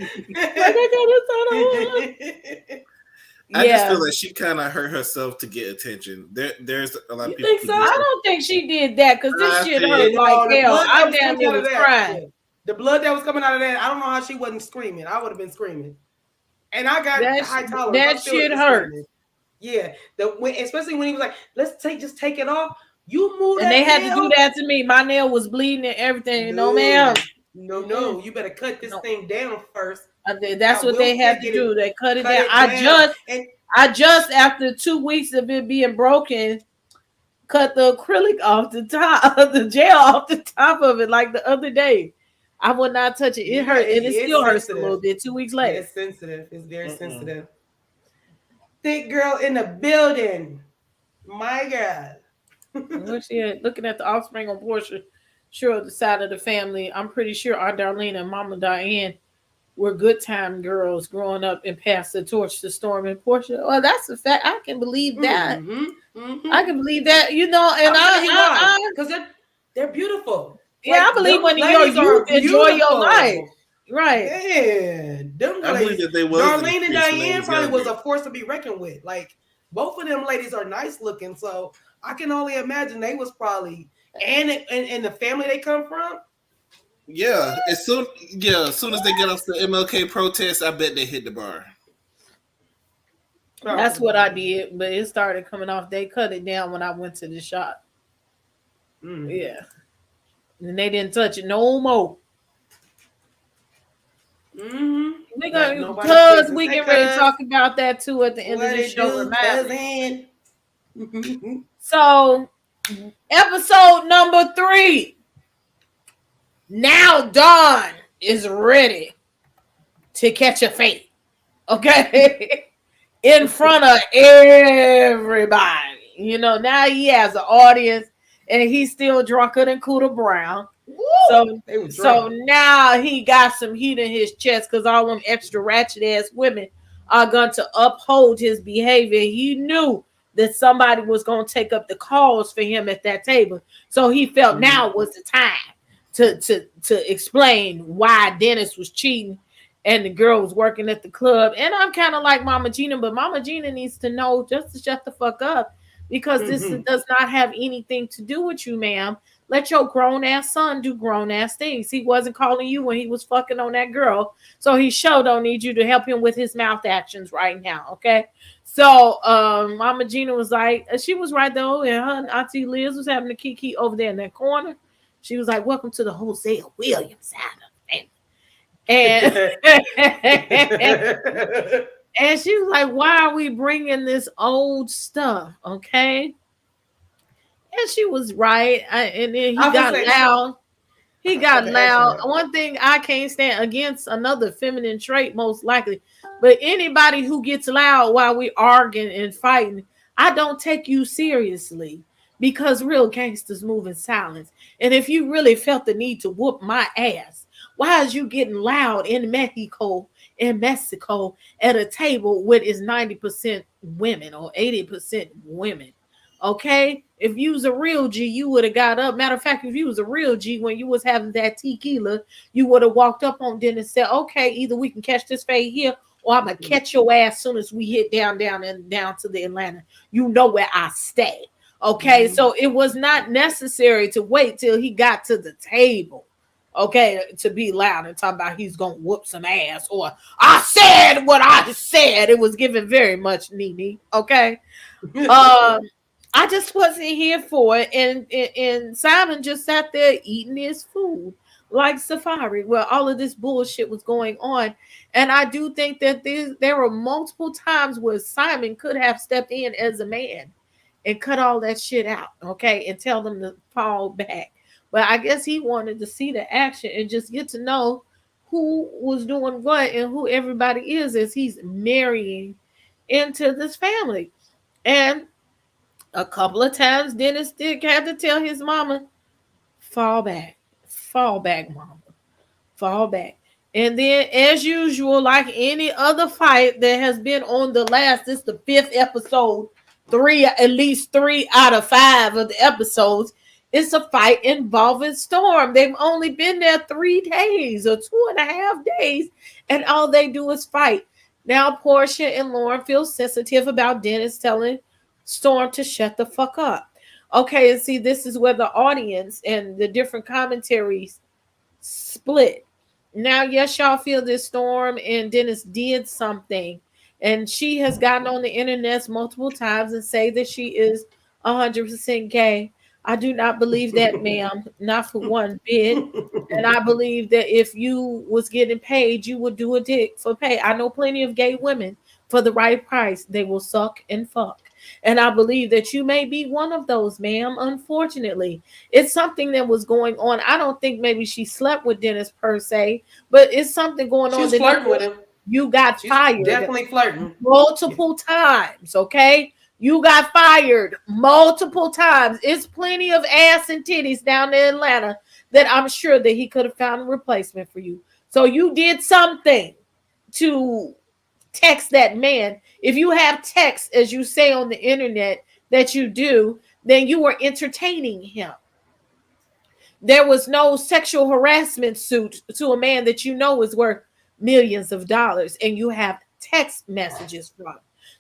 just feel like she kind of hurt herself to get attention. There's a lot of people. Think so? I don't think she did that because this shit hurt like hell. I damn near was crying. The blood that was coming out of that, I don't know how she wasn't screaming. I would have been screaming. And I got high tolerance. That shit hurt. Yeah, especially when he was like, "Let's just take it off." You moved, and they had to do that to me. My nail was bleeding and everything. No, ma'am. No, you better cut this thing down first. That's what they had to do. They cut it down. I just after 2 weeks of it being broken, cut the acrylic off the top of the gel off the top of it like the other day. I would not touch it. It hurt, and it still hurts a little bit 2 weeks later. It's sensitive. It's very sensitive. Thick girl in the building. My God. Where's she at? Looking at the offspring on Porsha, sure, the side of the family. I'm pretty sure Aunt Darlene and Mama Diane were good time girls growing up and passed the torch to Storm and Porsha. Well, that's a fact. I can believe that. I can believe that. And because they're beautiful. Yeah, I believe when you're youth, enjoy your life. Right. Yeah. I believe that they was. Darlene and Diane probably was a force to be reckoned with. Like, both of them ladies are nice looking, so I can only imagine they was probably and the family they come from. Yeah, as soon as they get off the MLK protest, I bet they hit the bar. That's what I did, but it started coming off. They cut it down when I went to the shop. Yeah, and they didn't touch it no more. We gonna because we get ready to talk about that too at the end of the show. So, episode number 3. Now Dawn is ready to catch a fate. Okay, in front of everybody. Now he has an audience, and he's still drunker than Cooter Brown. So now he got some heat in his chest because all them extra ratchet ass women are going to uphold his behavior. He knew that somebody was going to take up the cause for him at that table. So he felt now was the time to explain why Dennis was cheating and the girl was working at the club. And I'm kind of like Mama Gina, but Mama Gina needs to know just to shut the fuck up because this does not have anything to do with you, ma'am. Let your grown-ass son do grown-ass things. He wasn't calling you when he was fucking on that girl. So he sure don't need you to help him with his mouth actions right now, okay? So Mama Gina was like, she was right though, and her auntie Liz was having a kiki over there in that corner. She was like, welcome to the Hosea Williams side of the family. And she was like, why are we bringing this old stuff, okay? And she was right. And then he got loud. He got loud. One thing I can't stand against another feminine trait, most likely. But anybody who gets loud while we arguing and fighting, I don't take you seriously because real gangsters move in silence. And if you really felt the need to whoop my ass, why is you getting loud in Mexico at a table with is 90% women or 80% women? Okay, if you was a real G, you would have got up. Matter of fact, if you was a real G when you was having that tequila, you would have walked up on Dennis and said, okay, either we can catch this fade here or I'm going to catch your ass soon as we hit down to the Atlanta. You know where I stay. Okay, so it was not necessary to wait till he got to the table, okay, to be loud and talk about he's going to whoop some ass or I said what I said. It was given very much Nene, okay? I just wasn't here for it. And Simon just sat there eating his food like Safari, where all of this bullshit was going on. And I do think that there were multiple times where Simon could have stepped in as a man and cut all that shit out, okay, and tell them to fall back. But I guess he wanted to see the action and just get to know who was doing what and who everybody is as he's marrying into this family. And a couple of times, Dennis did had to tell his mama, fall back, mama, fall back. And then, as usual, like any other fight that has been on the last, this is the 5th episode, at least 3 out of 5 of the episodes, it's a fight involving Storm. They've only been there 3 days or 2.5 days, and all they do is fight. Now, Porsha and Lauren feel sensitive about Dennis telling Storm to shut the fuck up. Okay, and see, this is where the audience and the different commentaries split. Now, yes, y'all feel this Storm and Dennis did something, and she has gotten on the internet multiple times and say that she is 100% gay. I do not believe that, ma'am, not for one bit. And I believe that if you was getting paid, you would do a dick for pay. I know plenty of gay women for the right price. They will suck and fuck. And I believe that you may be one of those, ma'am. Unfortunately, it's something that was going on. I don't think maybe she slept with Dennis per se, but it's something going on. She's flirting with him. You got fired. Definitely flirting multiple times. Okay. You got fired multiple times. It's plenty of ass and titties down in Atlanta that I'm sure that he could have found a replacement for you. So you did something to text that man. If you have text, as you say on the internet that you do, then you were entertaining him. There was no sexual harassment suit to a man that you know is worth millions of dollars, and you have text messages from.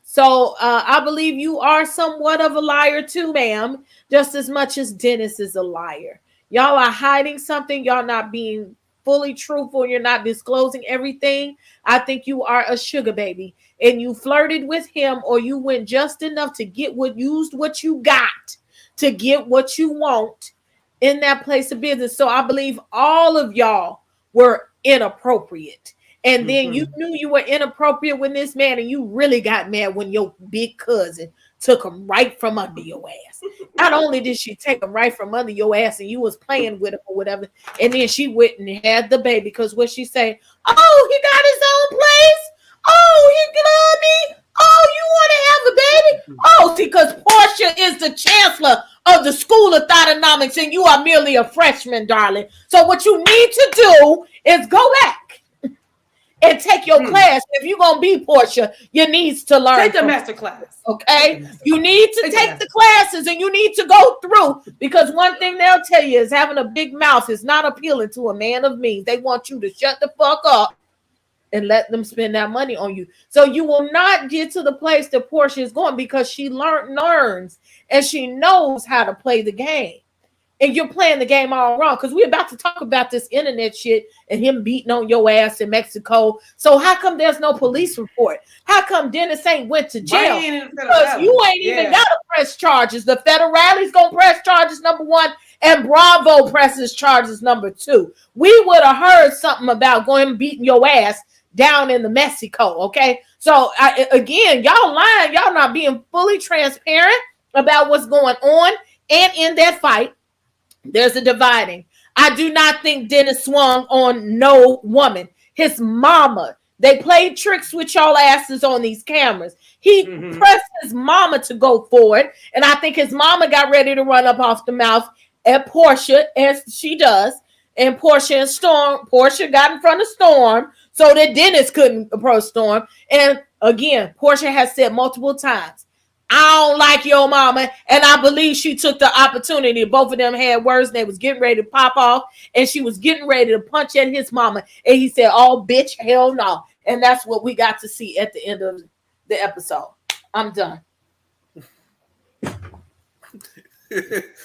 So I believe you are somewhat of a liar too, ma'am, just as much as Dennis is a liar. Y'all are hiding something. Y'all not being fully truthful. You're not disclosing everything. I think you are a sugar baby, and you flirted with him, or you went just enough to get used what you got to get what you want in that place of business. So I believe all of y'all were inappropriate. And then you knew you were inappropriate with this man, and you really got mad when your big cousin took him right from under your ass. Not only did she take him right from under your ass and you was playing with him or whatever, and then she went and had the baby, because what she say, oh, he got his own place? Oh, he love me? Oh, you want to have a baby? Oh, see, because Porsha is the chancellor of the School of Thotonomics, and you are merely a freshman, darling. So what you need to do is go back and take your class. If you're going to be Porsha, you need to learn. Take the master class. Okay? You need to take the classes, and you need to go through, because one thing they'll tell you is having a big mouth is not appealing to a man of means. They want you to shut the fuck up and let them spend that money on you. So you will not get to the place that Porsha is going, because she learns and she knows how to play the game. And you're playing the game all wrong, because we're about to talk about this internet shit and him beating on your ass in Mexico. So how come there's no police report? How come Dennis ain't went to jail? Because you ain't even got to press charges. The federale's going to press charges, number 1, and Bravo presses charges, number 2. We would have heard something about going beating your ass down in the Mexico, okay? So, again, y'all lying. Y'all not being fully transparent about what's going on. And in that fight, there's a dividing. I do not think Dennis swung on no woman. His mama. They played tricks with y'all asses on these cameras. He pressed his mama to go forward, and I think his mama got ready to run up off the mouth at Porsha, as she does. And Porsha got in front of Storm so that Dennis couldn't approach Storm. And again, Porsha has said multiple times, I don't like your mama. And I believe she took the opportunity. Both of them had words. And they was getting ready to pop off. And she was getting ready to punch at his mama. And he said, oh, bitch, hell no. And that's what we got to see at the end of the episode. I'm done.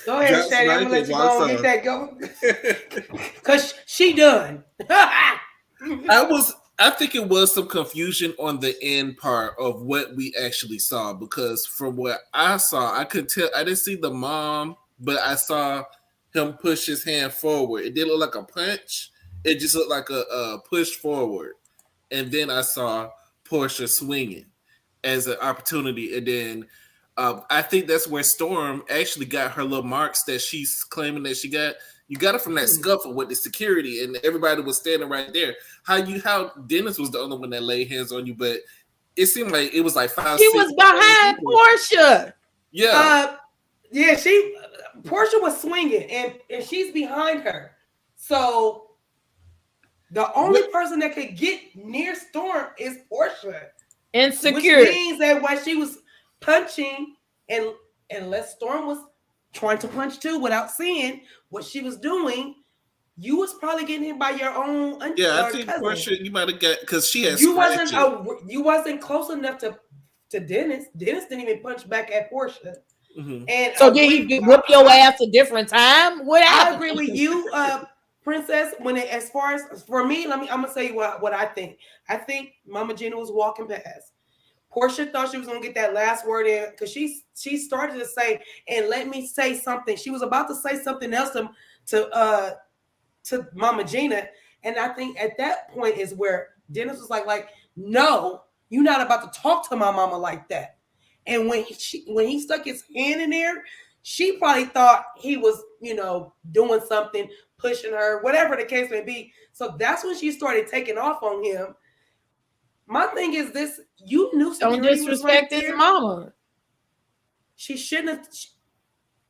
Go ahead, Shady. I'm going to let you go and get that going. Because she done. I think it was some confusion on the end part of what we actually saw, because from what I saw, I could tell, I didn't see the mom, but I saw him push his hand forward. It didn't look like a punch. It just looked like a push forward. And then I saw Porsha swinging as an opportunity. And then I think that's where Storm actually got her little marks that she's claiming that she got. You got it from that scuffle with the security, and everybody was standing right there. How Dennis was the only one that laid hands on you, but it seemed like it was like 5. She was behind Porsha. Yeah. Porsha was swinging, and she's behind her. So the only person that could get near Storm is Porsha. And security. Which means that while she was punching, and unless Storm was trying to punch too without seeing what she was doing, you was probably getting hit by your own cousin. I think Porsha, you might have got, because she has you wasn't close enough to Dennis. Dennis didn't even punch back at Porsha. Mm-hmm. And so did he whip your ass a different time? What happened? I agree with you, Princess. As far as for me, I'm gonna tell you what I think. I think Mama Gina was walking past. Porsha thought she was gonna get that last word in because she started to say, and let me say something. She was about to say something else to Mama Gina, and I think at that point is where Dennis was like, no, you're not about to talk to my mama like that. And when he stuck his hand in there, she probably thought he was, doing something, pushing her, whatever the case may be. So that's when she started taking off on him. My thing is this: you knew don't disrespect his mama. She shouldn't have.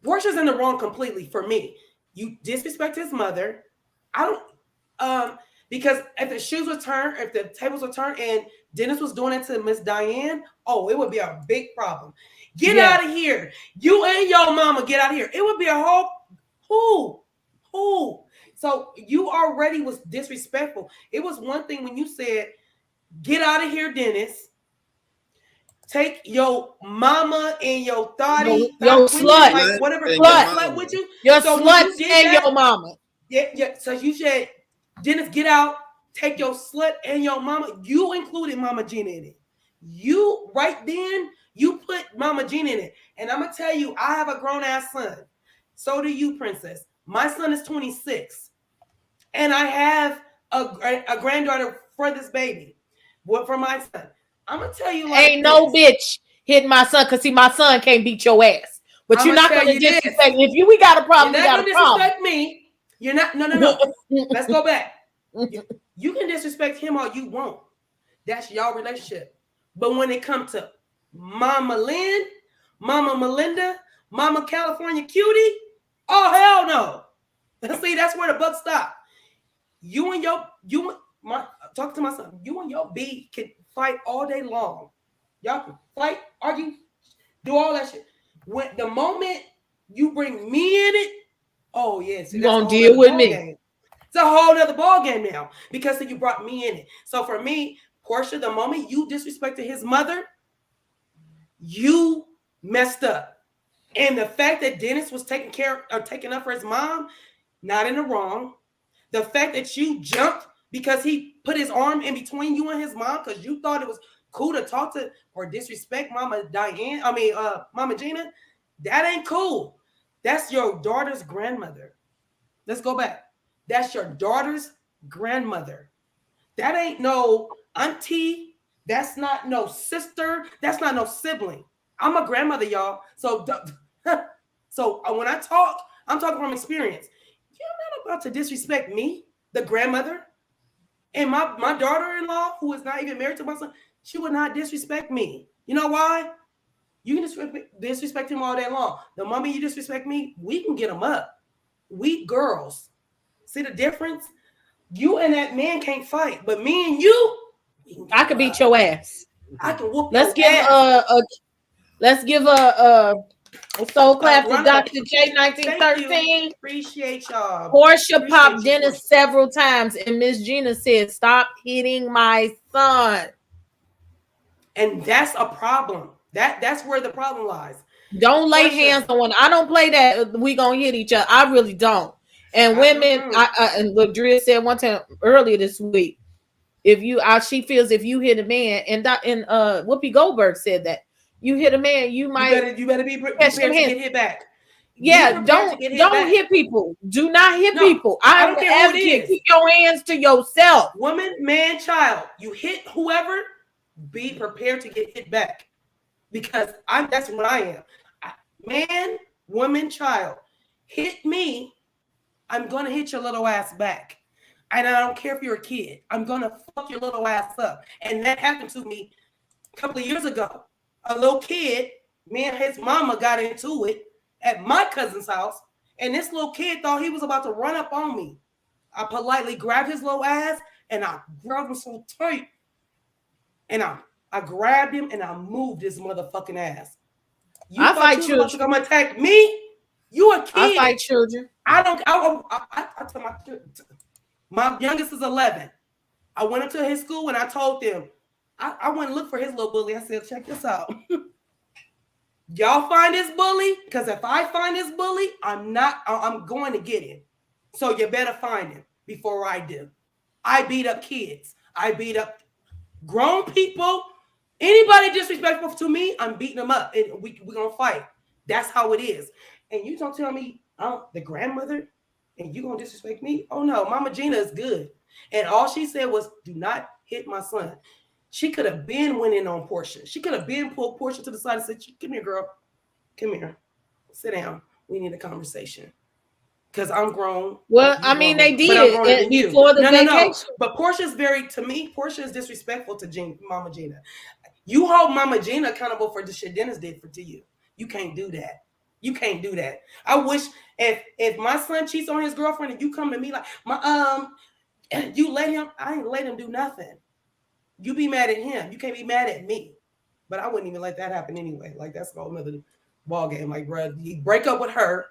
Porsha's in the wrong completely for me. You disrespect his mother. I don't, because if the shoes were turned, if the tables were turned, and Dennis was doing it to Miss Diane, it would be a big problem. Get out of here. You and your mama get out of here. It would be a whole who. So you already was disrespectful. It was one thing when you said, get out of here, Dennis. Take your mama and your thotty, your slut, like whatever slut with you. Your slut and your mama. Yeah. So you said, Dennis, get out. Take your slut and your mama. You included Mama Gina in it. You right then, you put Mama Gina in it. And I'm gonna tell you, I have a grown ass son. So do you, Princess. My son is 26, and I have a granddaughter for this baby. What for my son? I'm gonna tell you, ain't no bitch hit my son because my son can't beat your ass. But you're not gonna disrespect me. If we got a problem, you're not gonna disrespect me. You're not. No. Let's go back. You can disrespect him all you want. That's y'all relationship. But when it comes to Mama Lynn, Mama Melinda, Mama California Cutiee, oh hell no. See, that's where the buck stopped. Talk to my son. You and your B can fight all day long. Y'all can fight, argue, do all that shit. When the moment you bring me in it, oh yes, you gonna deal with me. Game. It's a whole other ball game now because you brought me in it. So for me, Porsha, the moment you disrespected his mother, you messed up. And the fact that Dennis was taking up for his mom, not in the wrong. The fact that you jumped because he put his arm in between you and his mom because you thought it was cool to talk to or disrespect Mama Gina, that ain't cool. That's your daughter's grandmother. Let's go back. That's your daughter's grandmother. That ain't no auntie. That's not no sister. That's not no sibling. I'm a grandmother, y'all. So when I talk, I'm talking from experience. You're not about to disrespect me, the grandmother. And my daughter-in-law, who is not even married to my son, she would not disrespect me. You know why? You can disrespect him all day long. The moment you disrespect me, we can get him up. We girls. See the difference? You and that man can't fight, but me and you, I could beat your ass. I can whoop let's your give ass. Let's give a soul clap to Dr. J 1913. Appreciate y'all. Porsha popped Dennis several times, and Miss Gina said, "Stop hitting my son." And that's a problem. That's where the problem lies. Don't lay hands on one. I don't play that. We gonna hit each other. I really don't. And women, and look, Drea said one time earlier this week, she feels if you hit a man, and Whoopi Goldberg said that you hit a man, you better be prepared to get hit back. Yeah, don't hit people. Do not hit people. I don't care who it is. Keep your hands to yourself. Woman, man, child. You hit whoever, be prepared to get hit back. Because that's what I am. Man, woman, child. Hit me, I'm gonna hit your little ass back. And I don't care if you're a kid. I'm gonna fuck your little ass up. And that happened to me a couple of years ago. A little kid, me and his mama got into it at my cousin's house, and this little kid thought he was about to run up on me. I politely grabbed his little ass, and I grabbed him so tight, and I grabbed him, and I moved his motherfucking ass. You I fight children. About to come attack me? You a kid? I fight children. I tell my youngest is 11. I went into his school and I told them, I went and looked for his little bully. I said, check this out. Y'all find this bully, because if I find this bully, I'm going to get him. So you better find him before I do. I beat up kids. I beat up grown people. Anybody disrespectful to me, I'm beating them up, and we're going to fight. That's how it is. And you don't tell me I'm the grandmother and you going to disrespect me? Oh, no. Mama Gina is good. And all she said was, do not hit my son. She could have been went in on Porsha. She could have been pulled Porsha to the side and said, come here, girl. Come here. Sit down. We need a conversation. Because I'm grown. Well, I mean, they did before the vacation. No. But Porsha's Porsha is disrespectful to Mama Gina. You hold Mama Gina accountable for the shit Dennis did to you. You can't do that. You can't do that. I wish if my son cheats on his girlfriend and you come to me like, you let him, I ain't let him do nothing. You be mad at him. You can't be mad at me. But I wouldn't even let that happen anyway. Like, that's a whole nother ball game. Like, bro, you break up with her,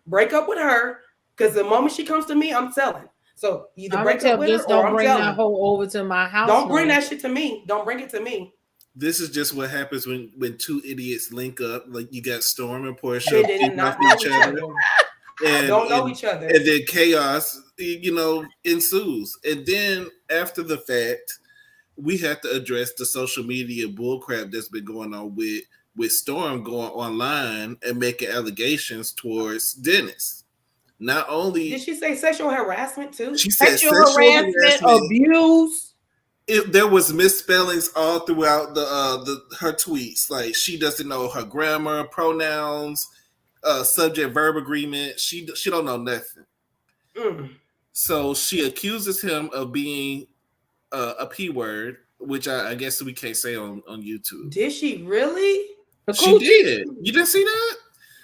because the moment she comes to me, I'm selling. So either break up with her or don't bring that hoe over to my house. Don't bring that shit to me. Don't bring it to me. This is just what happens when two idiots link up. Like, you got Storm and Porsha. They did not know each other. Don't know each other. And then chaos, ensues. And then after the fact, we have to address the social media bullcrap that's been going on with Storm going online and making allegations towards Dennis. Not only did she say sexual harassment too? She said sexual harassment, abuse. There was misspellings all throughout her tweets. Like, she doesn't know her grammar, pronouns, subject verb agreement. She don't know nothing. So she accuses him of being a P word, which I guess we can't say on YouTube. Did she really? She did. You didn't see that?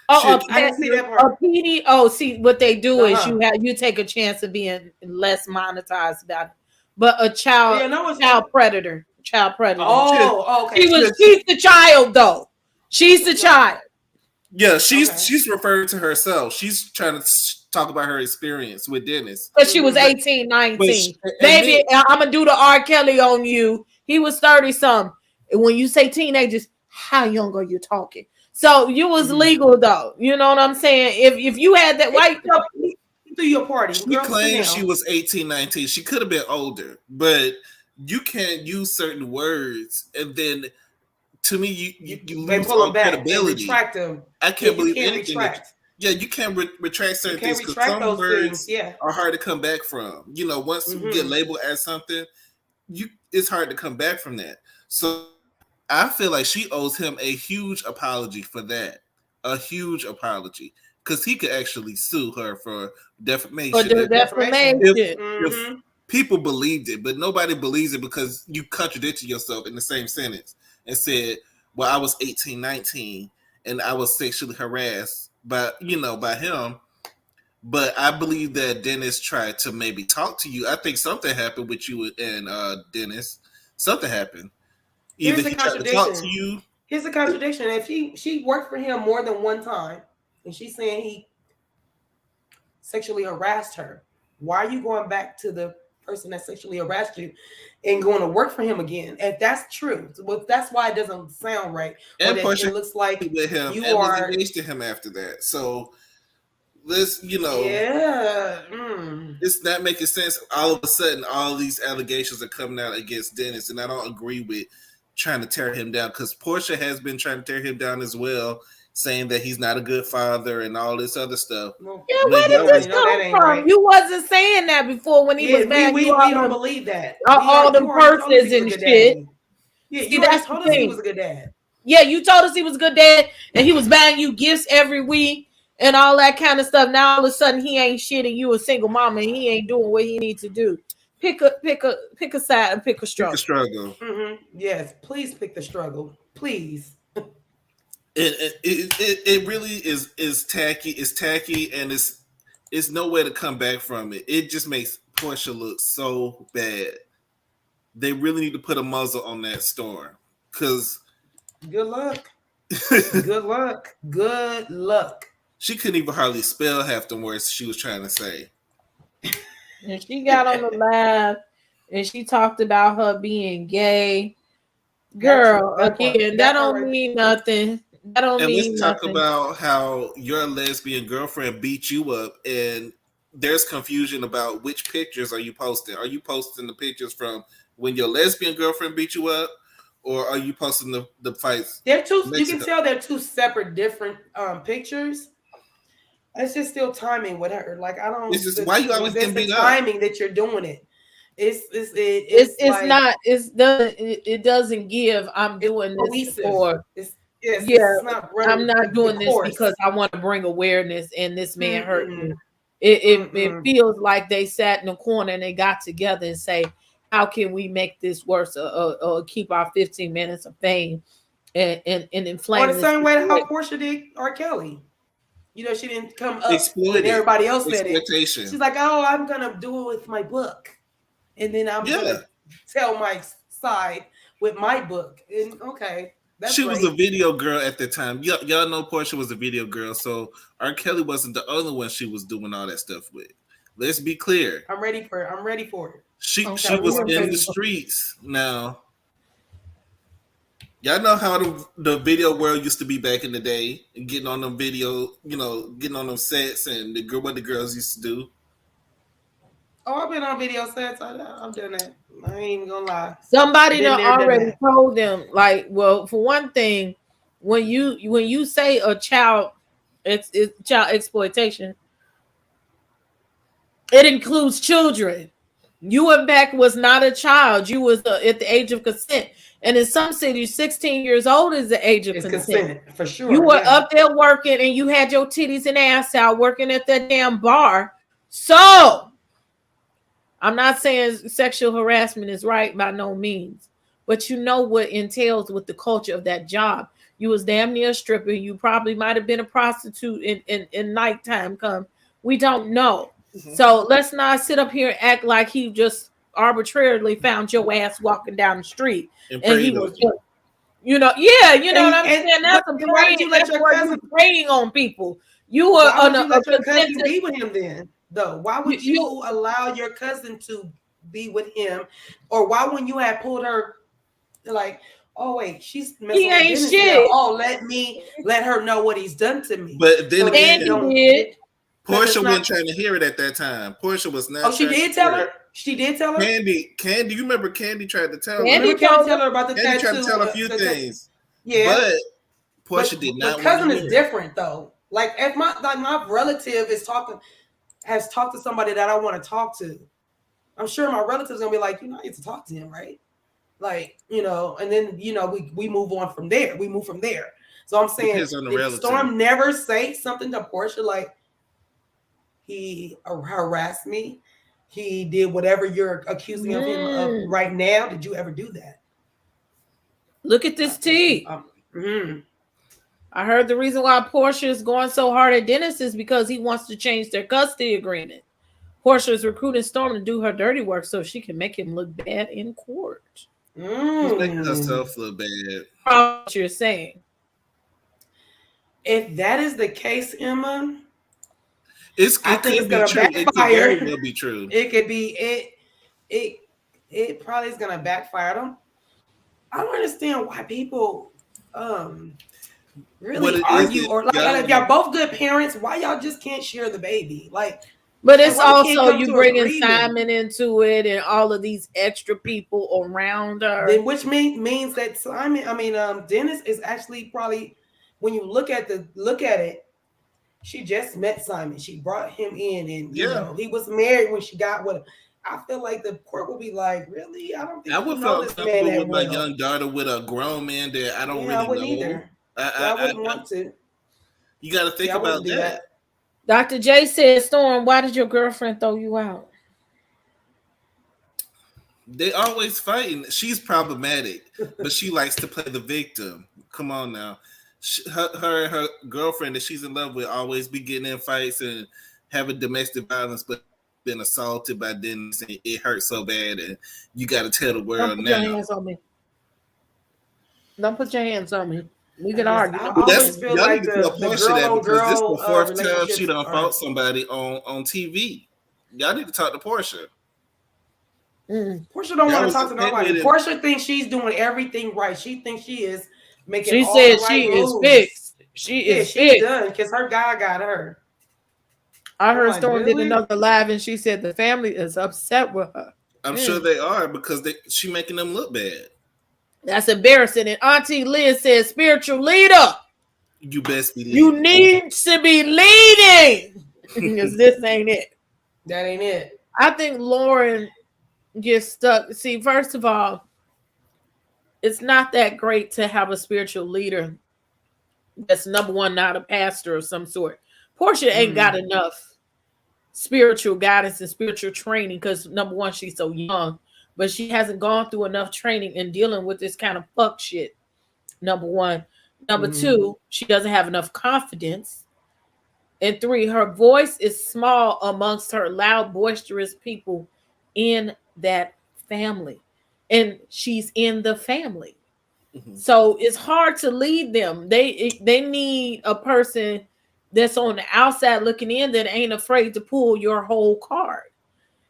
I didn't see that part. A PD. Oh, see, what they do is you take a chance of being less monetized about it. But a child predator. Oh, okay. She's the child though. She's the child. Yeah, she's referring to herself. She's trying to talk about her experience with Dennis. But she was 18, 19. Baby, I'm gonna do the R. Kelly on you. He was 30-something. And when you say teenagers, how young are you talking? So you was legal though. You know what I'm saying? If you had that white through your party, she claimed she was 18, 19. She could have been older, but you can't use certain words and then to me you lose all credibility. Retract them. I can't believe anything. You can't retract certain things because some words are hard to come back from. Once you get labeled as something, it's hard to come back from that. So I feel like she owes him a huge apology for that. A huge apology. Because he could actually sue her for defamation. If people believed it, but nobody believes it because you contradicted yourself in the same sentence and said, well, I was 18, 19, and I was sexually harassed by him. But I believe that Dennis tried to maybe talk to you. I think something happened with you and Dennis. Something happened. Either he tried to talk to you. Here's the contradiction. If she worked for him more than one time, and she's saying he sexually harassed her, why are you going back to the person that sexually harassed you and going to work for him again? If that's true, that's why it doesn't sound right. And Porsha, it looks like with him you are engaged to him after that. So this, it's not making sense. All of a sudden, all these allegations are coming out against Dennis, and I don't agree with trying to tear him down because Porsha has been trying to tear him down as well. saying that he's not a good father and all this other stuff. Yeah, where did this come from? Right. You wasn't saying that before when he was bad. We don't believe that. All the purses and shit. Yeah, you already told us he was a good dad. Yeah, you told us he was a good dad, and he was buying you gifts every week and all that kind of stuff. Now all of a sudden he ain't shit, and you a single mama, and he ain't doing what he needs to do. Pick a side and pick a struggle. Pick a struggle. Mm-hmm. Yes, please pick the struggle, please. It really is tacky. It's tacky, and it's no way to come back from it. It just makes Porsha look so bad. They really need to put a muzzle on that storm, because good luck. Good luck. Good luck. She couldn't even hardly spell half the words she was trying to say. And she got on the live and she talked about her being gay. Girl, again, that don't mean nothing. That don't mean nothing. And let's talk about how your lesbian girlfriend beat you up, and there's confusion about which pictures are you posting. Are you posting the pictures from when your lesbian girlfriend beat you up, or are you posting the fights? They're two. You can tell they're two separate, different pictures. It's just still timing with her. Like I don't. It's just why you always getting beat up. Timing that you're doing it. It's like, not. It doesn't give. I'm doing this for. It's not I'm not doing this because I want to bring awareness, and this man hurt me. It feels like they sat in the corner and they got together and say, how can we make this worse or keep our 15 minutes of fame and inflame? Or the same way how Porsha did R. Kelly. You know, she didn't come up when everybody else said it. She's like, oh, I'm going to do it with my book. And then I'm going to tell my side with my book. And okay. She was a video girl at the time. Y'all know Porsha was a video girl. So R. Kelly wasn't the only one she was doing all that stuff with. Let's be clear. I'm ready for it. She was in the streets. Now, y'all know how the video world used to be back in the day, and getting on them video, getting on them sets, and what the girls used to do. Oh, I've been on video sets. I've done that. I ain't even gonna lie. Somebody done already told them, like, well, for one thing, when you say a child, it's child exploitation. It includes children. You and Beck was not a child. You was at the age of consent. And in some cities, 16 years old is the age of consent. For sure. You were up there working and you had your titties and ass out working at that damn bar. So I'm not saying sexual harassment is right by no means, but you know what entails with the culture of that job. You was damn near a stripper. You probably might have been a prostitute in nighttime come. We don't know. Mm-hmm. So let's not sit up here and act like he just arbitrarily found your ass walking down the street and he was just, what I'm saying. That's a why did you let your cousin preying on people? You were on a cousin be with him then, though. Why would you allow your cousin to be with him, or why when you had pulled her, like, oh wait, she's messing he ain't shit. Now. Oh, let her know what he's done to me. But then he did. Porsha wasn't trying to hear it at that time. Porsha was not. Oh, she did tell her. She did tell her. Candy. You remember Candy tried to tell her. Candy tried to tell her about the tattoo. Candy tried to tell her a few things. Yeah, but Porsha did not. My cousin is different though. Like if my relative has talked to somebody that I want to talk to, I'm sure my relative's gonna be like, I need to talk to him, right? Like, and then we move on from there. We move from there. So I'm saying, did Storm never say something to Porsha like, he harassed me, he did whatever you're accusing of him of right now? Did you ever do that? Look at this tea. I heard the reason why Porsha is going so hard at Dennis is because he wants to change their custody agreement. Porsha is recruiting Storm to do her dirty work so she can make him look bad in court. She's making herself look bad. What you're saying? If that is the case, Emma, I think it's gonna backfire. It could very well be true. It could be. It probably is gonna backfire. I don't understand why people really argue or like if y'all both good parents, why y'all just can't share the baby? Like, but it's also you bringing Simon into it and all of these extra people around her. Then which means that Simon, Dennis is actually probably when you look at it, she just met Simon. She brought him in, and you know he was married when she got with him. I feel like the court will be like, really? I don't think I you would know feel this man comfortable that with my well. young daughter with a grown man that I don't I really wouldn't know. either. I wouldn't want to. You got to think about that. Dr. J said, Storm, why did your girlfriend throw you out? They always fighting. She's problematic, but she likes to play the victim. Come on now. Her girlfriend that she's in love with always be getting in fights and having domestic violence, but been assaulted by Dennis, and it hurts so bad, and you got to tell the world Don't put now. your hands on me. Don't put your hands on me. We can argue. I always feel like the girl on girl this is the fourth time she done relationships fought somebody on TV. Y'all need to talk to Porsha. Porsha don't want to talk to nobody. Porsha thinks she's doing everything right. She thinks she is making she all said the right she moves. is fixed. She is she's fixed. done because her guy got her. I heard Storm did another live and she said the family is upset with her. I'm sure they are because she making them look bad. That's embarrassing. And Auntie Liz says, spiritual leader. You best be leading. You need to be leading. Because this ain't it. That ain't it. I think Lauren gets stuck. See, first of all, it's not that great to have a spiritual leader that's number one, not a pastor of some sort. Porsha ain't got enough spiritual guidance and spiritual training because number one, she's so young, but she hasn't gone through enough training in dealing with this kind of fuck shit. Number one. Number two, she doesn't have enough confidence. And three, her voice is small amongst her loud, boisterous people in that family. And she's in the family. So it's hard to lead them. They need a person that's on the outside looking in that ain't afraid to pull your whole card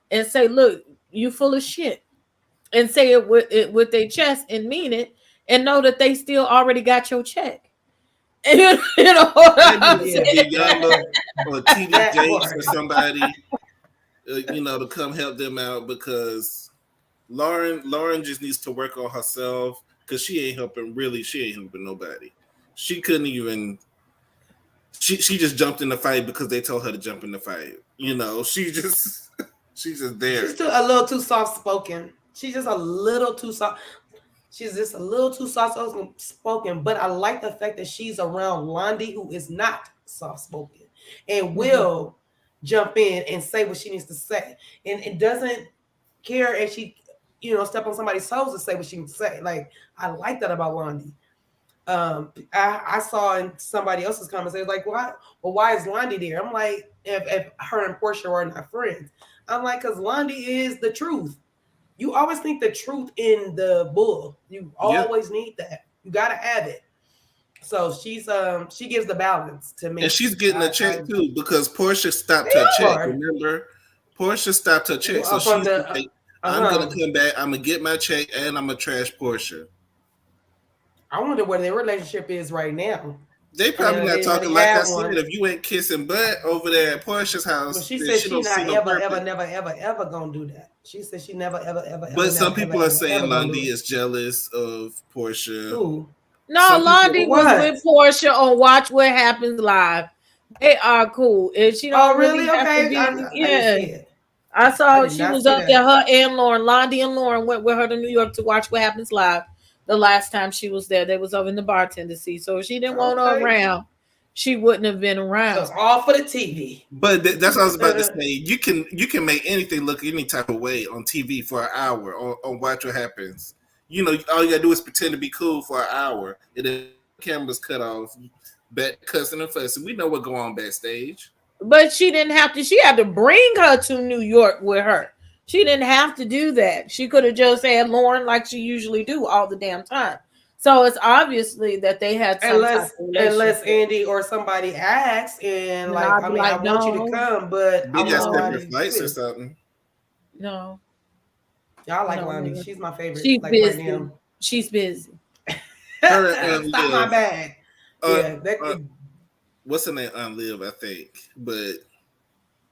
and say, look, you full of shit. And say it with their chest and mean it and know that they still already got your check. And, you know what I'm saying? Or TD Jakes or somebody, to come help them out because Lauren just needs to work on herself because she ain't helping nobody. She couldn't even. She just jumped in the fight because they told her to jump in the fight. She's just there. She's still a little too soft spoken. She's just a little too soft. She's just a little too soft spoken. But I like the fact that she's around Londi, who is not soft spoken and will jump in and say what she needs to say, and it doesn't care if she, step on somebody's toes to say what she needs to say. Like I like that about Londi. I saw in somebody else's comments, they was like, why is Londi there? I'm like, if her and Porsha are not friends, I'm like, because Londi is the truth. You always need the truth in the bull. You always need that. You gotta have it. So she gives the balance to me, and she's getting a check too because Porsha stopped her check. Remember, Porsha stopped her check, so she's like, I'm gonna come back. I'm gonna get my check, and I'm gonna trash Porsha. I wonder where their relationship is right now. They probably not talking like I said. If you ain't kissing butt over there at Porsha's house, well, she said she's not ever gonna do that. She said she never ever. But some people are saying Londi is jealous of Porsha. Who? No, Londi was with Porsha on Watch What Happens Live. They are cool, and she don't really have to be. I saw she was up there. Her and Lauren, Londi and Lauren went with her to New York to watch What Happens Live. The last time she was there, they was over in the bartender seat. So if she didn't want her around, she wouldn't have been around. So it's all for the TV. But that's what I was about to say. You can make anything look any type of way on TV for an hour on Watch What Happens. All you gotta do is pretend to be cool for an hour, and then the camera's cut off, cussing and fussing. We know what go on backstage. But she didn't have to. She had to bring her to New York with her. She didn't have to do that. She could have just had Lauren like she usually do all the damn time. So it's obviously that they had some unless Andy or somebody asks and I want you to come, but we got separate flights or something. No. Y'all like Londi. She's my favorite. She's busy. Right now. She's busy. Stop my bag. What's her name? Liv, I think. But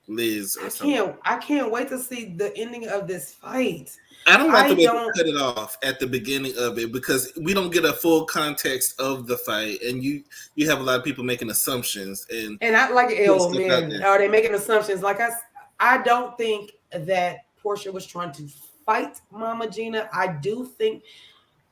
Liz or something. I can't wait to see the ending of this fight. I don't like the way they cut it off at the beginning of it because we don't get a full context of the fight, and you have a lot of people making assumptions. And I like man, are they making assumptions? Like I don't think that Porsha was trying to fight Mama Gina. I do think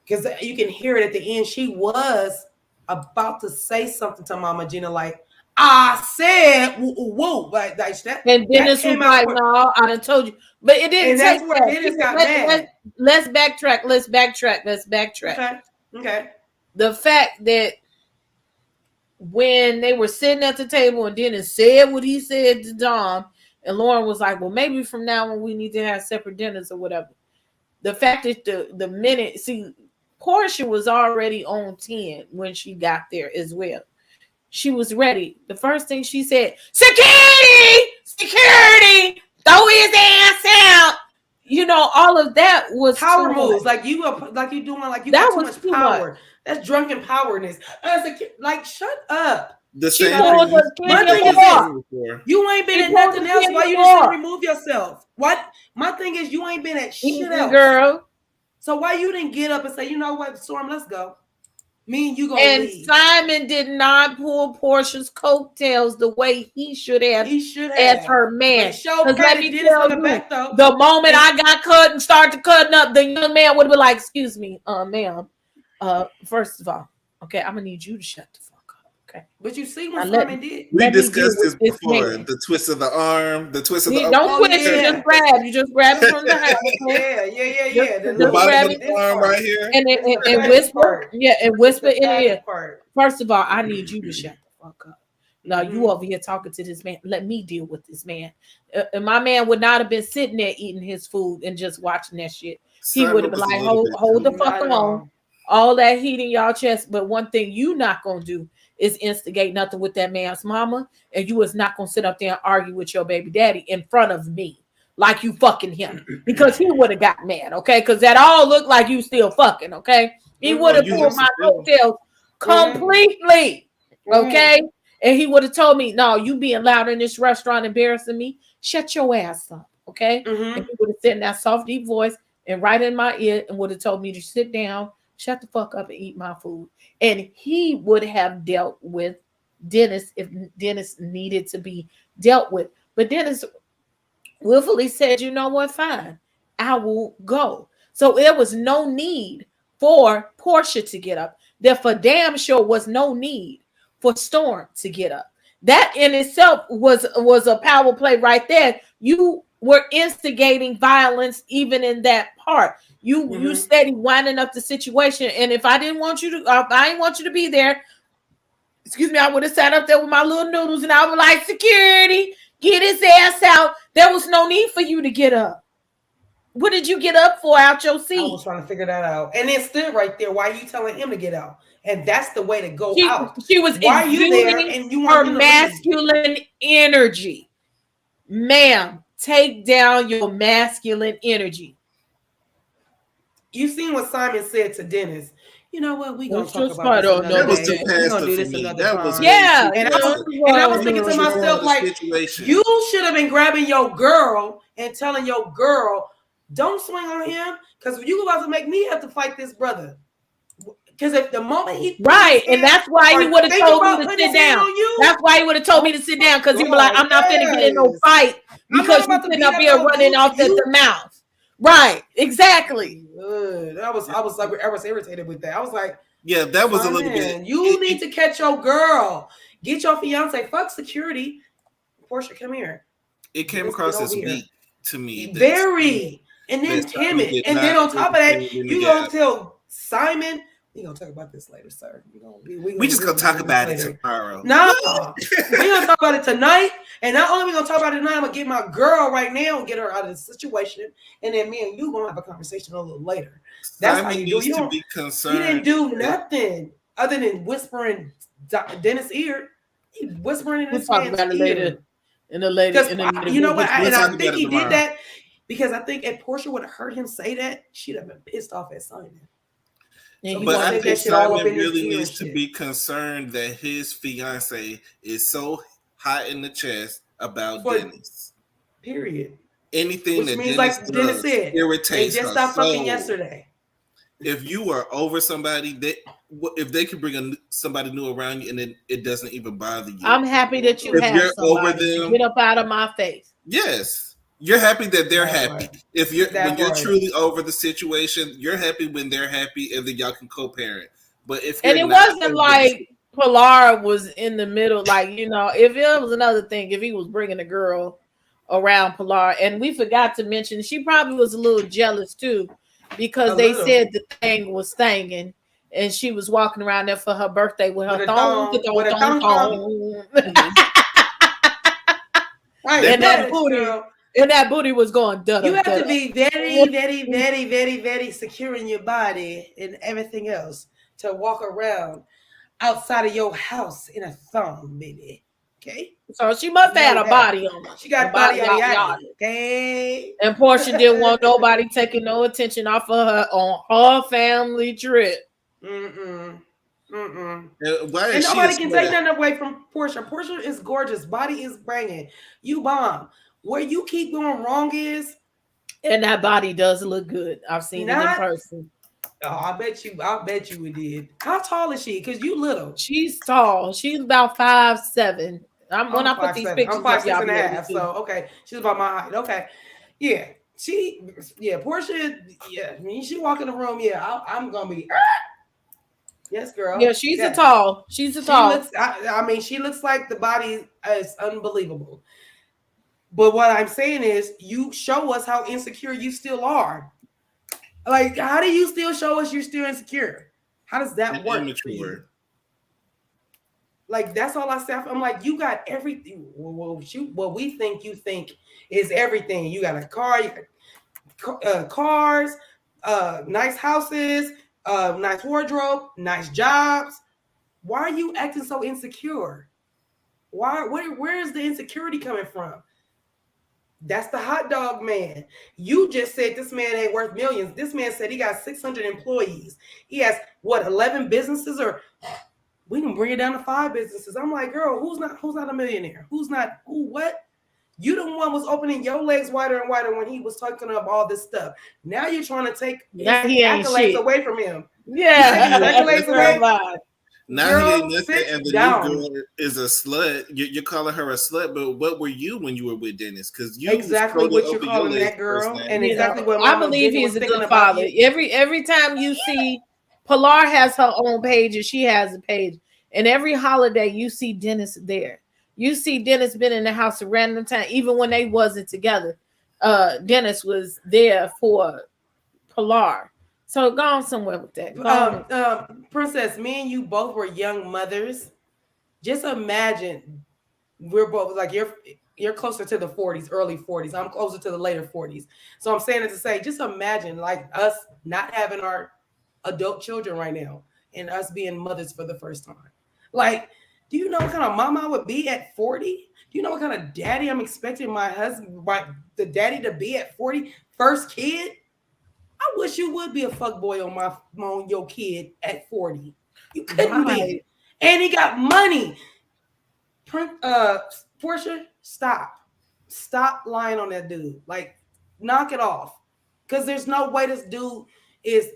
because you can hear it at the end. She was about to say something to Mama Gina, like I said, whoa, like that. And Dennis was like, "No, I done told you," but it didn't. And that's where Dennis got mad. Let's backtrack. Let's backtrack. Okay. The fact that when they were sitting at the table and Dennis said what he said to Dom, and Lauren was like, "Well, maybe from now on we need to have separate dinners or whatever." The fact that the minute, see, Porsha was already on 10 when she got there as well. She was ready. The first thing she said, security, throw his ass out. You know, all of that was power moves. Like you doing like you got too much power. That's drunken powerness. Like shut up. The same you ain't been at nothing else. Why you just remove yourself? What? My thing is you ain't been at shit else. Girl. So why you didn't get up and say, you know what, Storm, let's go. Me and you gonna leave. Simon did not pull Porsha's coattails the way he should have. As her man. Let me tell you, the moment I got cut and started cutting up, the young man would have been like, "Excuse me, ma'am. First of all, okay, I'm gonna need you to shut the fuck up, okay?" But you see what Simon did. We discussed this before. The twist of the arm, the twist of the arm. Don't twist it, you just grab it from the house. Yeah. The bottom of the arm right here. And whisper. Yeah, and whisper in the ear. First of all, I need you to shut the fuck up. Now you over here talking to this man. Let me deal with this man. And my man would not have been sitting there eating his food and just watching that shit. He would have been like, hold the fuck on. All that heat in y'all chest. But one thing you not gonna do is instigate nothing with that man's mama, and you is not gonna sit up there and argue with your baby daddy in front of me like you fucking him, because he would have got mad, okay? Because that all looked like you still fucking, okay? He would have pulled my coattails completely, okay? And he would have told me, "No, you being loud in this restaurant embarrassing me. Shut your ass up, okay?" And he would have said in that soft, deep voice and right in my ear and would have told me to sit down, shut the fuck up, and eat my food. And he would have dealt with Dennis if Dennis needed to be dealt with. But Dennis willfully said, "You know what? Fine, I will go." So there was no need for Porsha to get up. There for damn sure was no need for Storm to get up. That in itself was a power play right there. You were instigating violence even in that part. You steady winding up the situation. And if I didn't want you to, I didn't want you to be there. Excuse me, I would have sat up there with my little noodles and I was like, "Security, get his ass out." There was no need for you to get up. What did you get up for out your seat? I was trying to figure that out. And it stood right there. Why are you telling him to get out? And that's the way to go out. She was exuding her masculine energy. Ma'am, take down your masculine energy. You seen what Simon said to Dennis. You know what? We gonna talk about this another day. We're gonna do this another time. And I was thinking to myself, like, you should have been grabbing your girl and telling your girl, "Don't swing on him, because you about to make me have to fight this brother." Because if the moment he and that's why he would have told me to sit down. That's why he would have told me to sit down, because he was like, "I'm not finna get in no fight because you're sitting up here running off at the mouth." Right, exactly. I was irritated with that. I was like, yeah, that was a little bit. You need to catch your girl. Get your fiance. Fuck security. Porsha, come here. It came across as weak to me. Very. And then timid. And then on top of that, you gonna tell Simon. We're gonna talk about this later, sir. We just gonna talk about it tomorrow. No, we're gonna talk about it tonight. And not only we gonna talk about it tonight, I'm gonna get my girl right now and get her out of the situation. And then me and you gonna have a conversation a little later. That's Simon how you do. You to be concerned. He didn't do nothing other than whispering Dennis' ear. He whispering in his man's ear. You know what? And I think he did that because I think if Porsha would have heard him say that, she'd have been pissed off at Simon. But I think Simon really needs to be concerned that his fiance is so hot in the chest about For- Dennis. Period. Anything Which that means, Dennis like Dennis does said, they irritates just her stopped fucking soul. yesterday. If you are over somebody, if they can bring somebody new around you and it doesn't even bother you. I'm happy that you if have you're somebody. over them, Get up out of my face. Yes. You're happy that they're That happy. part. If you're That when you're part. truly over the situation, you're happy when they're happy and then y'all can co-parent. But if you're And it not wasn't over like Pilar was in the middle, like, you know, if it was another thing, if he was bringing a girl around Pilar, and we forgot to mention, she probably was a little jealous too, because they said the thing was thangin', and she was walking around there for her birthday with her thong. Right, and that booty was going. You have to be very, very, very, very, very secure in your body and everything else to walk around outside of your house in a thong, baby. Okay. So she must have had a body on her. She got body on. Okay. And Porsha didn't want nobody taking no attention off of her on her family trip. And nobody can take nothing away from Porsha. Porsha is gorgeous. Body is banging. You bomb. Where you keep going wrong is, and that body does look good. I've seen it in person. Oh, I bet you it did. How tall is she? Because you little. She's tall. She's about 5'7". When I put these pictures I'm 5'6.5". So okay, she's about my height. Okay, yeah. Porsha. Yeah, I mean, she walk in the room. Yeah, I'm gonna be. Yes, girl. Yeah, she's a tall. She's a tall. I mean, she looks like the body is unbelievable. But what I'm saying is, you show us how insecure you still are. Like, how do you still show us you're still insecure? How does that work? Immature. Like, that's all I say. I'm like, you got everything. Well, what we think you think is everything. You got a car, you got cars, nice houses, nice wardrobe, nice jobs. Why are you acting so insecure? Where is the insecurity coming from? That's the hot dog man. You just said this man ain't worth millions. This man said he got 600 employees. He has 11 businesses, or we can bring it down to 5 businesses. I'm like, girl, who's not a millionaire? What? You the one was opening your legs wider and wider when he was talking up all this stuff. Now you're trying to take accolades away from him. Yeah, accolades away. Now he ain't nothing, and the new girl is a slut. You're calling her a slut, but what were you when you were with Dennis? Because you exactly what you're calling that girl, and exactly what I believe he's a good father. Every time you see Pilar has her own page, and she has a page, and every holiday you see Dennis there. You see Dennis been in the house a random time, even when they wasn't together. Dennis was there for Pilar. So go on somewhere with that. Princess, me and you both were young mothers. Just imagine we're both like you're closer to the 40s, early 40s. I'm closer to the later 40s. So I'm saying it to say, just imagine like us not having our adult children right now and us being mothers for the first time. Like, do you know what kind of mom I would be at 40? Do you know what kind of daddy I'm expecting the daddy to be at 40? First kid? I wish you would be a fuckboy on your kid at 40. You couldn't be. And he got money. Porsha, stop. Stop lying on that dude. Like, knock it off. Because there's no way this dude is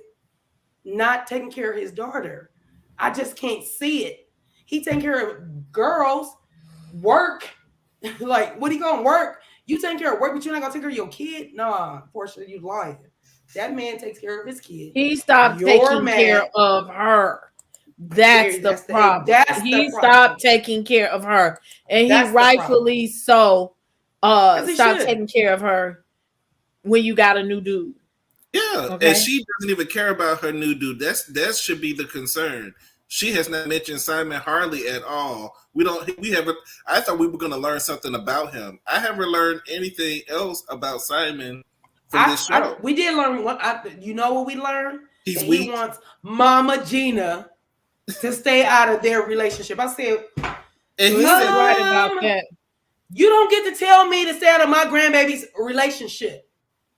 not taking care of his daughter. I just can't see it. He taking care of girls, work. Like, what he gonna work? You taking care of work, but you're not gonna take care of your kid? Nah, Porsha, you lying. That man takes care of his kid. He stopped taking care of her. That's the problem. He stopped taking care of her, and he rightfully so stopped taking care of her when you got a new dude. Yeah, and she doesn't even care about her new dude. That should be the concern. She has not mentioned Simon Harley at all. We haven't. I thought we were going to learn something about him. I haven't learned anything else about Simon. We did learn you know what we learned? He wants Mama Gina to stay out of their relationship. I said, and he said right about that. You don't get to tell me to stay out of my grandbaby's relationship.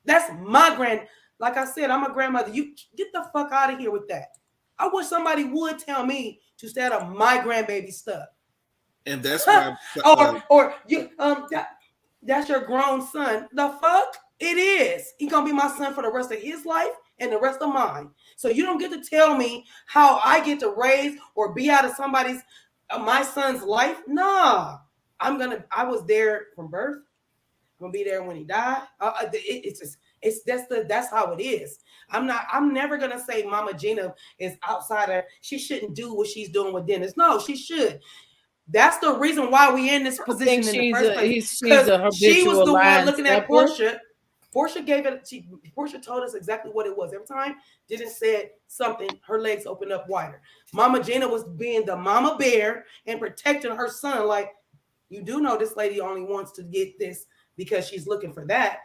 That's my like I said, I'm a grandmother. You get the fuck out of here with that. I wish somebody would tell me to stay out of my grandbaby's stuff. And that's why. or you that's your grown son. The fuck? It is. He gonna be my son for the rest of his life and the rest of mine. So you don't get to tell me how I get to raise or be out of somebody's my son's life. Nah. I was there from birth. I'm gonna be there when he died. That's how it is. I'm never gonna say Mama Gina is outside of, she shouldn't do what she's doing with Dennis. No, she should. That's the reason why we in this position in the first place. Because she was the one looking at Porsha. Porsha told us exactly what it was. Every time Dennis said something, her legs opened up wider. Mama Gina was being the mama bear and protecting her son. Like, you do know this lady only wants to get this because she's looking for that.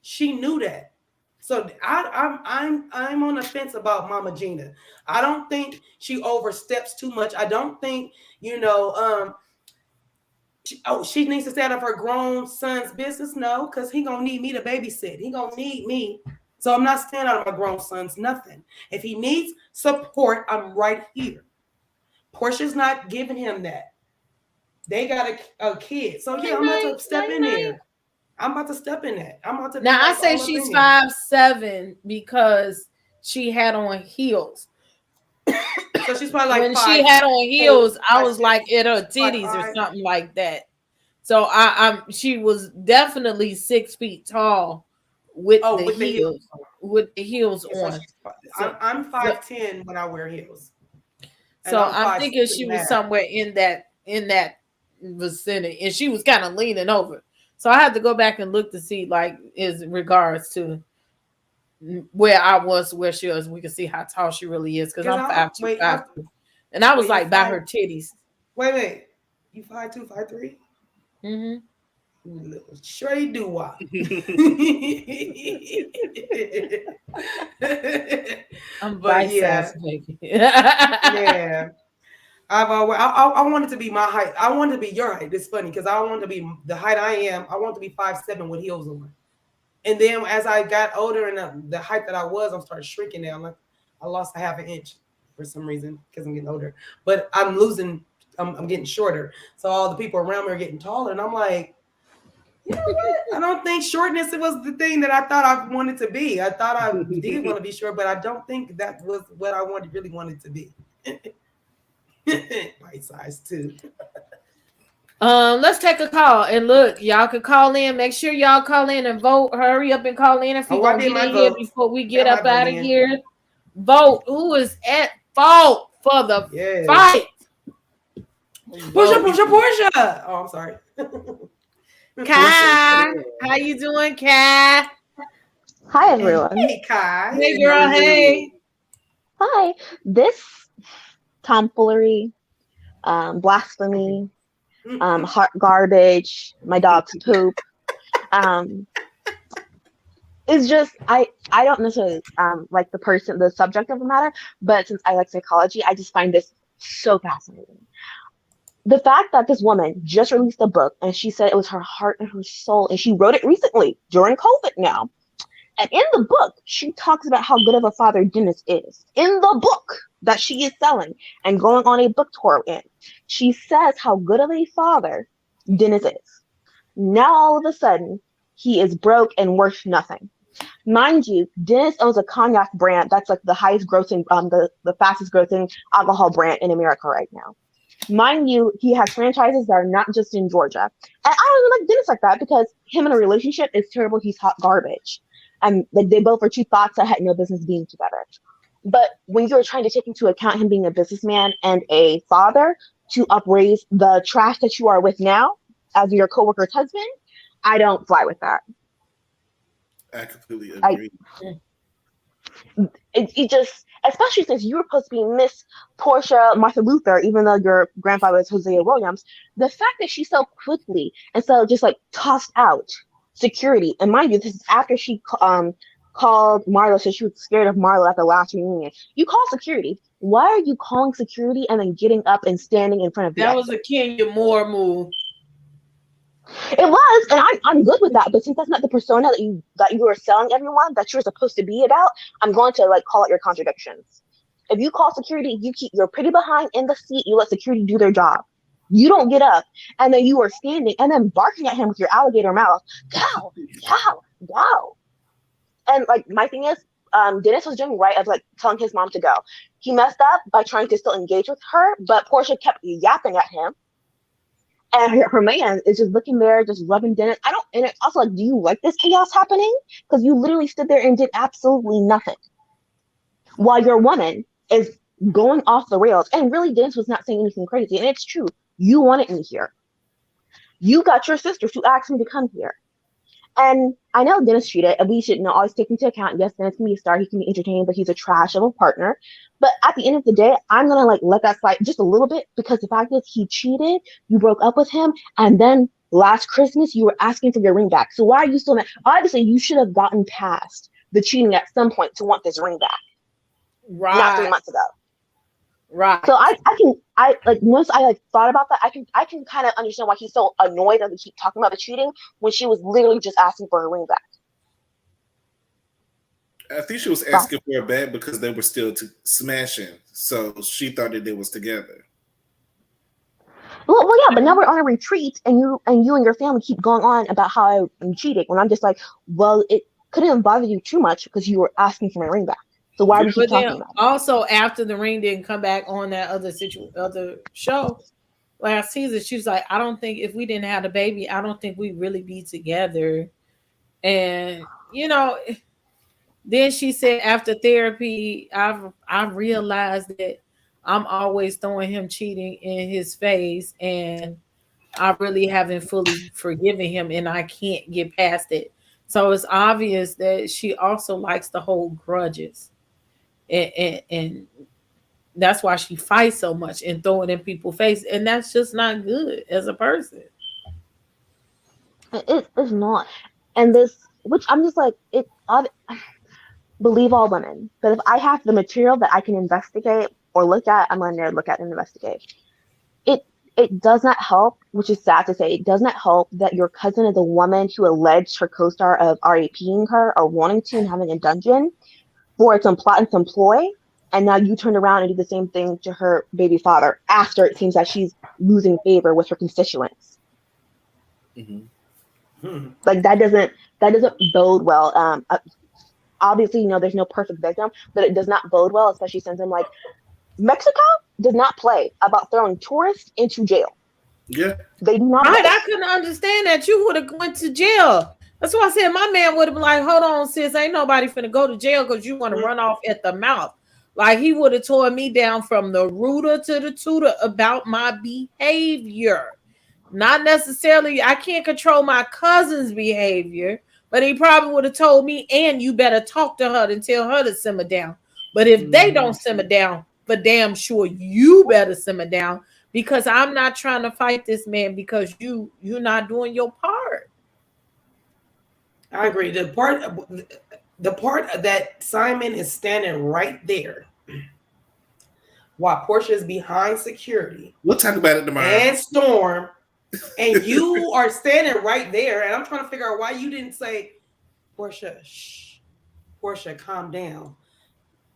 She knew that. So I'm on the fence about Mama Gina. I don't think she oversteps too much. I don't think, she needs to stay out of her grown son's business. No, because he gonna need me to babysit. He gonna need me. So I'm not staying out of my grown son's nothing. If he needs support, I'm right here. Porsha's not giving him that. They got a kid. So yeah, I'm about to step in there. I'm about to step in that. I'm about to. Now I say she's 5'7" because she had on heels. So she's probably like when she had on heels, I was like at her titties or something like that. So she was definitely 6 feet tall with the heels. With the heels on. I'm 5'10" when I wear heels. So I'm thinking she was somewhere in that vicinity, and she was kind of leaning over. So I had to go back and look to see, like, in regards to where I was, where she was. We can see how tall she really is, because I'm 5'2", 5'3", and I was like by her titties. Wait, you 5'2", 5'3"? Mm-hmm. Little straight doo-wop. I'm bicep, baby. Yeah. I wanted to be my height. I wanted to be your height. It's funny because I wanted to be the height I am. I want to be 5'7" with heels on. And then as I got older and the height that I was, I started shrinking down. Like I lost a half an inch for some reason because I'm getting older. But I'm getting shorter. So all the people around me are getting taller. And I'm like, you know what? I don't think shortness was the thing that I thought I wanted to be. I thought I did want to be short, but I don't think that was what I really wanted to be. Bite size too. Let's take a call and look. Y'all can call in. Make sure y'all call in and vote. Hurry up and call in if you want to get in here before we get up out of here. Vote. Who is at fault for the fight? Porsha. Oh, I'm sorry. Kai, how you doing, Kai? Hi, everyone. Hey, Kai. Hey, girl. Hey. Hi. This tomfoolery, blasphemy, heart garbage, my dog's poop. It's just I don't necessarily like the subject of the matter, but since I like psychology, I just find this so fascinating. The fact that this woman just released a book and she said it was her heart and her soul, and she wrote it recently during COVID now. And in the book, she talks about how good of a father Dennis is. In the book that she is selling and going on a book tour in, she says how good of a father Dennis is. Now, all of a sudden, he is broke and worth nothing. Mind you, Dennis owns a cognac brand that's like the highest grossing, the fastest grossing alcohol brand in America right now. Mind you, he has franchises that are not just in Georgia. And I don't even like Dennis like that because him in a relationship is terrible. He's hot garbage. And they both are two thoughts that had no business being together. But when you're trying to take into account him being a businessman and a father to upraise the trash that you are with now as your coworker's husband, I don't fly with that. I completely agree. It just, especially since you were supposed to be Miss Porsha Martha Luther, even though your grandfather is Hosea Williams, the fact that she so quickly and so just like tossed out security, and mind you, this is after she called Marlo, said she was scared of Marlo at the last reunion. You call security. Why are you calling security and then getting up and standing in front of that was a Kenya Moore move. It was, and I'm good with that. But since that's not the persona that you are selling everyone, that you're supposed to be about, I'm going to like call out your contradictions. If you call security, you keep your pretty behind in the seat. You let security do their job. You don't get up, and then you are standing and then barking at him with your alligator mouth. Go, go, go. And like my thing is, Dennis was doing right of like telling his mom to go. He messed up by trying to still engage with her, but Porsha kept yapping at him. And her man is just looking there, just rubbing Dennis. And it's also like, do you like this chaos happening? Because you literally stood there and did absolutely nothing. While your woman is going off the rails. And really, Dennis was not saying anything crazy. And it's true. You wanted me here. You got your sisters to ask me to come here. And I know Dennis cheated, and we should always take into account, yes, Dennis can be a star, he can be entertaining, but he's a trash of a partner. But at the end of the day, I'm going to like let that slide just a little bit, because the fact is he cheated, you broke up with him, and then last Christmas you were asking for your ring back. So why are you still mad? Obviously, you should have gotten past the cheating at some point to want this ring back. Right. Not 3 months ago. Right. So I once I like thought about that, I can kind of understand why he's so annoyed that we keep talking about the cheating when she was literally just asking for her ring back. I think she was asking for it back because they were still smashing, so she thought that they was together. Well, yeah, but now we're on a retreat, and you and your family keep going on about how I'm cheating. When I'm just like, well, it couldn't bother you too much because you were asking for my ring back. So why are we keep talking about it? Also, after the ring didn't come back on that other show last season, she was like, I don't think if we didn't have the baby, I don't think we'd really be together. And then she said after therapy, I've realized that I'm always throwing him cheating in his face, and I really haven't fully forgiven him, and I can't get past it. So it's obvious that she also likes to hold grudges. And that's why she fights so much and throw it in people's face, and that's just not good as a person. It's not, and this, which I'm just like, believe all women. But if I have the material that I can investigate or look at, I'm going to look at and investigate. It does not help, which is sad to say. It does not help that your cousin is a woman who alleged her co-star of RAPing her or wanting to and having a dungeon for some plot and some ploy, and now you turned around and do the same thing to her baby father after it seems that she's losing favor with her constituents. Mm-hmm. Like that doesn't bode well. Obviously, there's no perfect victim, but it does not bode well, especially since I'm like, Mexico does not play about throwing tourists into jail. Yeah, they do not. Right, I couldn't understand that. You would have went to jail. That's why I said my man would have been like, hold on, sis, ain't nobody finna go to jail because you want to run off at the mouth. Like he would have tore me down from the rooter to the tutor about my behavior. Not necessarily, I can't control my cousin's behavior, but he probably would have told me, and you better talk to her and tell her to simmer down. But if they don't simmer down, for damn sure you better simmer down, because I'm not trying to fight this man because you're not doing your part. I agree. The part that Simon is standing right there while Porsha is behind security. We'll talk about it tomorrow. And Storm, and you are standing right there, and I'm trying to figure out why you didn't say, Porsha, shh, Porsha, calm down.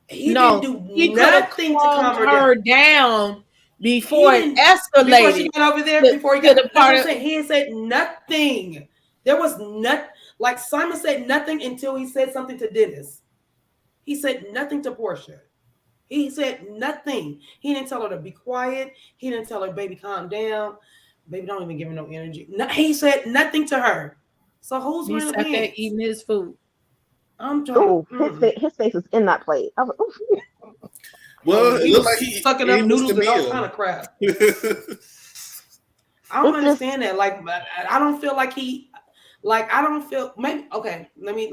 He didn't do nothing to calm her down before it escalated. Before she went over there, before he got the part, he said nothing. There was nothing. Like Simon said nothing until he said something to Dennis. He said nothing to Porsha. He said nothing. He didn't tell her to be quiet. He didn't tell her, baby, calm down. Baby, don't even give her no energy. No, he said nothing to her. So who's wearing the pants? Eating his food. I'm trying. His face was in that plate. I was like, well, it looked like he sucking up noodles and all kind of crap. I don't understand that. Like, I don't feel like he. Like, I don't feel maybe okay. Let me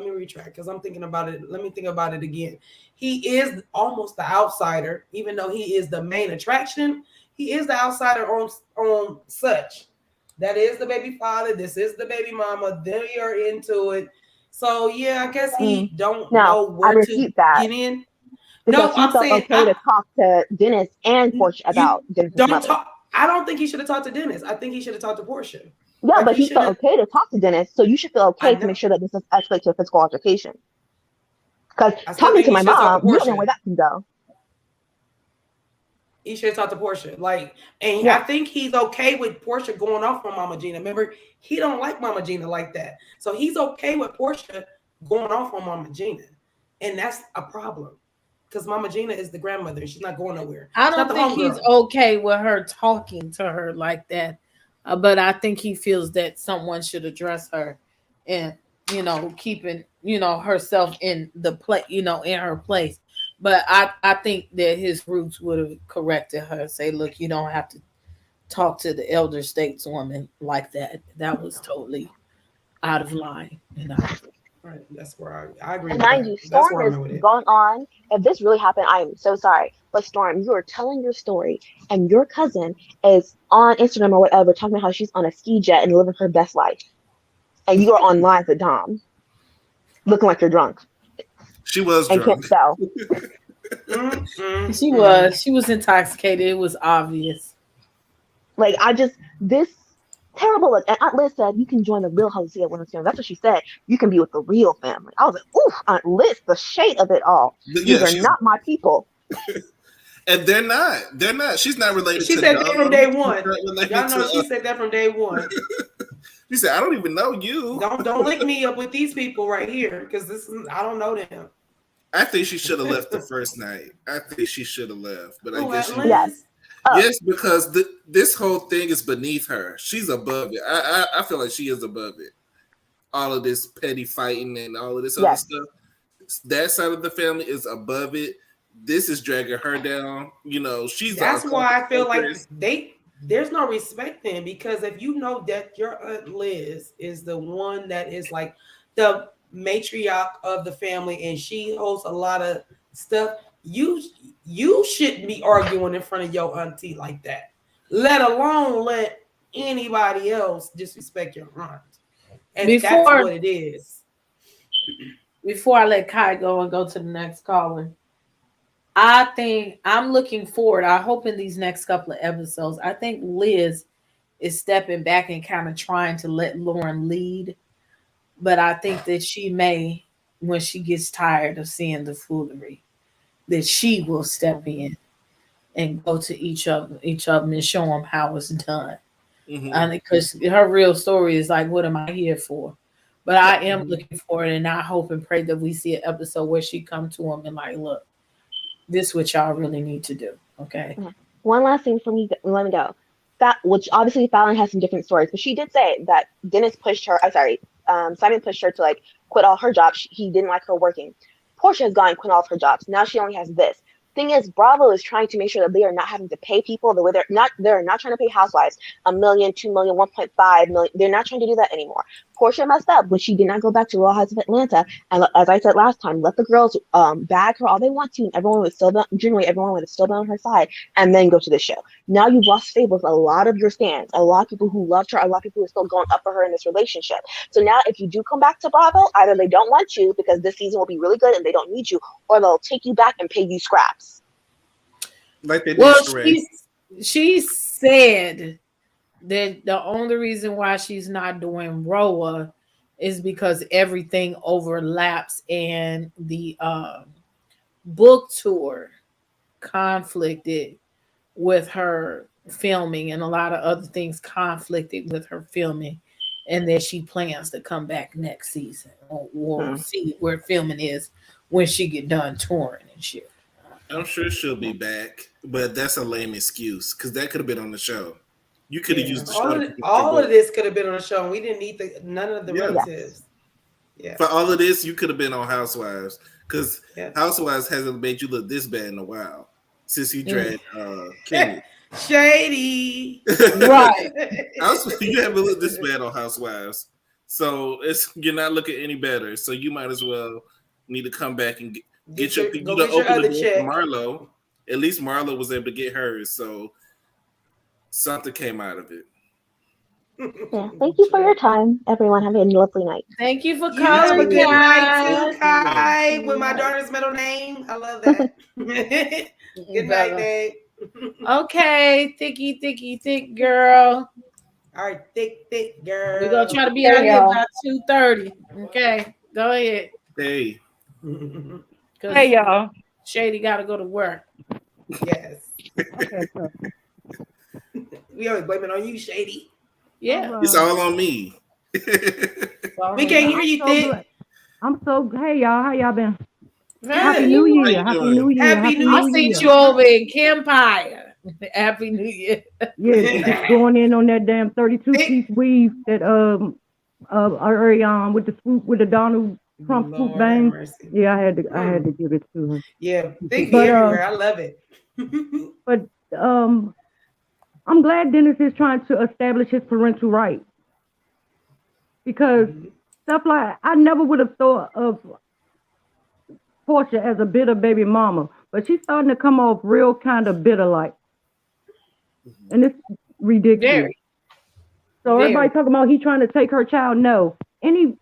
retract because I'm thinking about it. Let me think about it again. He is almost the outsider, even though he is the main attraction. He is the outsider on such. That is the baby father. This is the baby mama. They are into it. So yeah, I guess he don't know where to get in. No, I'm saying okay to talk to Dennis and Porsha about Dennis' mother. I don't think he should have talked to Dennis. I think he should have talked to Porsha. Yeah, but he felt okay to talk to Dennis, so you should feel okay to make sure that this doesn't escalate to a physical altercation. Because talking to my mom, you don't know where that can go. He should talk to Porsha. Like, and Yeah. I think he's okay with Porsha going off on Mama Gina. Remember, he don't like Mama Gina like that. So he's okay with Porsha going off on Mama Gina. And that's a problem. Because Mama Gina is the grandmother and she's not going nowhere. I She's not don't the think he's homegirl. okay with her talking to her like that. But I think he feels that someone should address her and, keeping, herself in the play, in her place. But I think that his roots would have corrected her, say, look, you don't have to talk to the elder stateswoman like that. That was totally out of line. Right. That's where I agree And with mind that. you, That's Storm where I'm is at with it. going on. If this really happened, I am so sorry. But Storm, you are telling your story, and your cousin is on Instagram or whatever talking about how she's on a ski jet and living her best life. And you are on live with Dom, looking like you're drunk. She was and drunk. can't spell. She was intoxicated. It was obvious. Like, this terrible look. And Aunt Liz said, you can join the real Hosea when it's young. That's what she said. You can be with the real family. I was like, ooh, Aunt Liz, the shade of it all. Yeah, These are not my people. And they're not. They're not. She's not related She to said Dom. that from day one. Y'all Y'all know she said that from day one. She said, I don't even know you. Don't link me up with these people right here because I don't know them. I think she should have left the first night. I think she should have left. But I guess she Liz? Yes. Yes, because this whole thing is beneath her. She's above it. I feel like she is above it. All of this petty fighting and all of this other stuff. That side of the family is above it. This is dragging her down. She's. That's why I feel like there's no respect then, because if you know that your Aunt Liz is the one that is like the matriarch of the family and she holds a lot of stuff, you shouldn't be arguing in front of your auntie like that, let alone let anybody else disrespect your aunt. And that's what it is. Before I let Kai go and go to the next caller, I think I'm looking forward. I hope in these next couple of episodes, I think Liz is stepping back and kind of trying to let Lauren lead. But I think that she may, when she gets tired of seeing the foolery, that she will step in and go to each of them and show them how it's done. Because her real story is like, what am I here for? But I am looking for it, and I hope and pray that we see an episode where she come to him and like, look, this is what y'all really need to do. Okay. One last thing for me, let me go. Which obviously Fallon has some different stories, but she did say that Dennis pushed her. Simon pushed her to like quit all her jobs. He didn't like her working. Porsha has gone and quit all of her jobs. Now she only has this. Thing is, Bravo is trying to make sure that they are not having to pay people the way they're not trying to pay housewives $1 million, $2 million, $1.5 million. They're not trying to do that anymore. Porsha messed up when she did not go back to Real Housewives of Atlanta. And as I said last time, let the girls bag her all they want to, and everyone would still be on her side, and then go to the show. Now you've lost favor with a lot of your fans, a lot of people who loved her, a lot of people who are still going up for her in this relationship. So now if you do come back to Bravo, either they don't want you because this season will be really good and they don't need you, or they'll take you back and pay you scraps. Like they did. She said that the only reason why she's not doing Roa is because everything overlaps and the book tour conflicted with her filming, and a lot of other things conflicted with her filming, and that she plans to come back next season or see where filming is when she get done touring and shit. I'm sure she'll be back, but that's a lame excuse because that could have been on the show. You could have used the show. All of this could have been on the show, and we didn't need none of the relatives. Yeah. For all of this, you could have been on Housewives because Housewives hasn't made you look this bad in a while since you dragged Kenny. Shady, right? You haven't looked this bad on Housewives, so you're not looking any better. So you might as well need to come back and get your other check. Marlo. At least Marlo was able to get hers, so something came out of it. Yeah, thank you for your time, everyone. Have a lovely night. Thank you for calling. Have a good night too, Kai, with my daughter's middle name. I love that. Good night, Nate. Okay, thick girl. All right, thick girl. We're gonna try to be out here about 2:30. Okay, go ahead. Hey. Hey, y'all. Shady got to go to work. Yes. Okay, so We always blame it on you, Shady. Yeah. It's all on me. We can't hear you, Thick. I'm so hey y'all, how y'all been? Happy Hey, New How Year. you Happy doing? New Year. Happy New I Year. seen you over in Campfire. Happy New Year. Yeah, just going in on that damn 32-piece weave that Ariane with the swoop with the Donald Trump swoop Lord have bang. mercy. Yeah, I had to give it to her. Yeah, Thick be But, everywhere. I love it. But I'm glad Dennis is trying to establish his parental rights, because stuff like I never would have thought of Porsha as a bitter baby mama, but she's starting to come off real kind of bitter like, and it's ridiculous. Very. So Very. everybody talking about he trying to take her child. No, any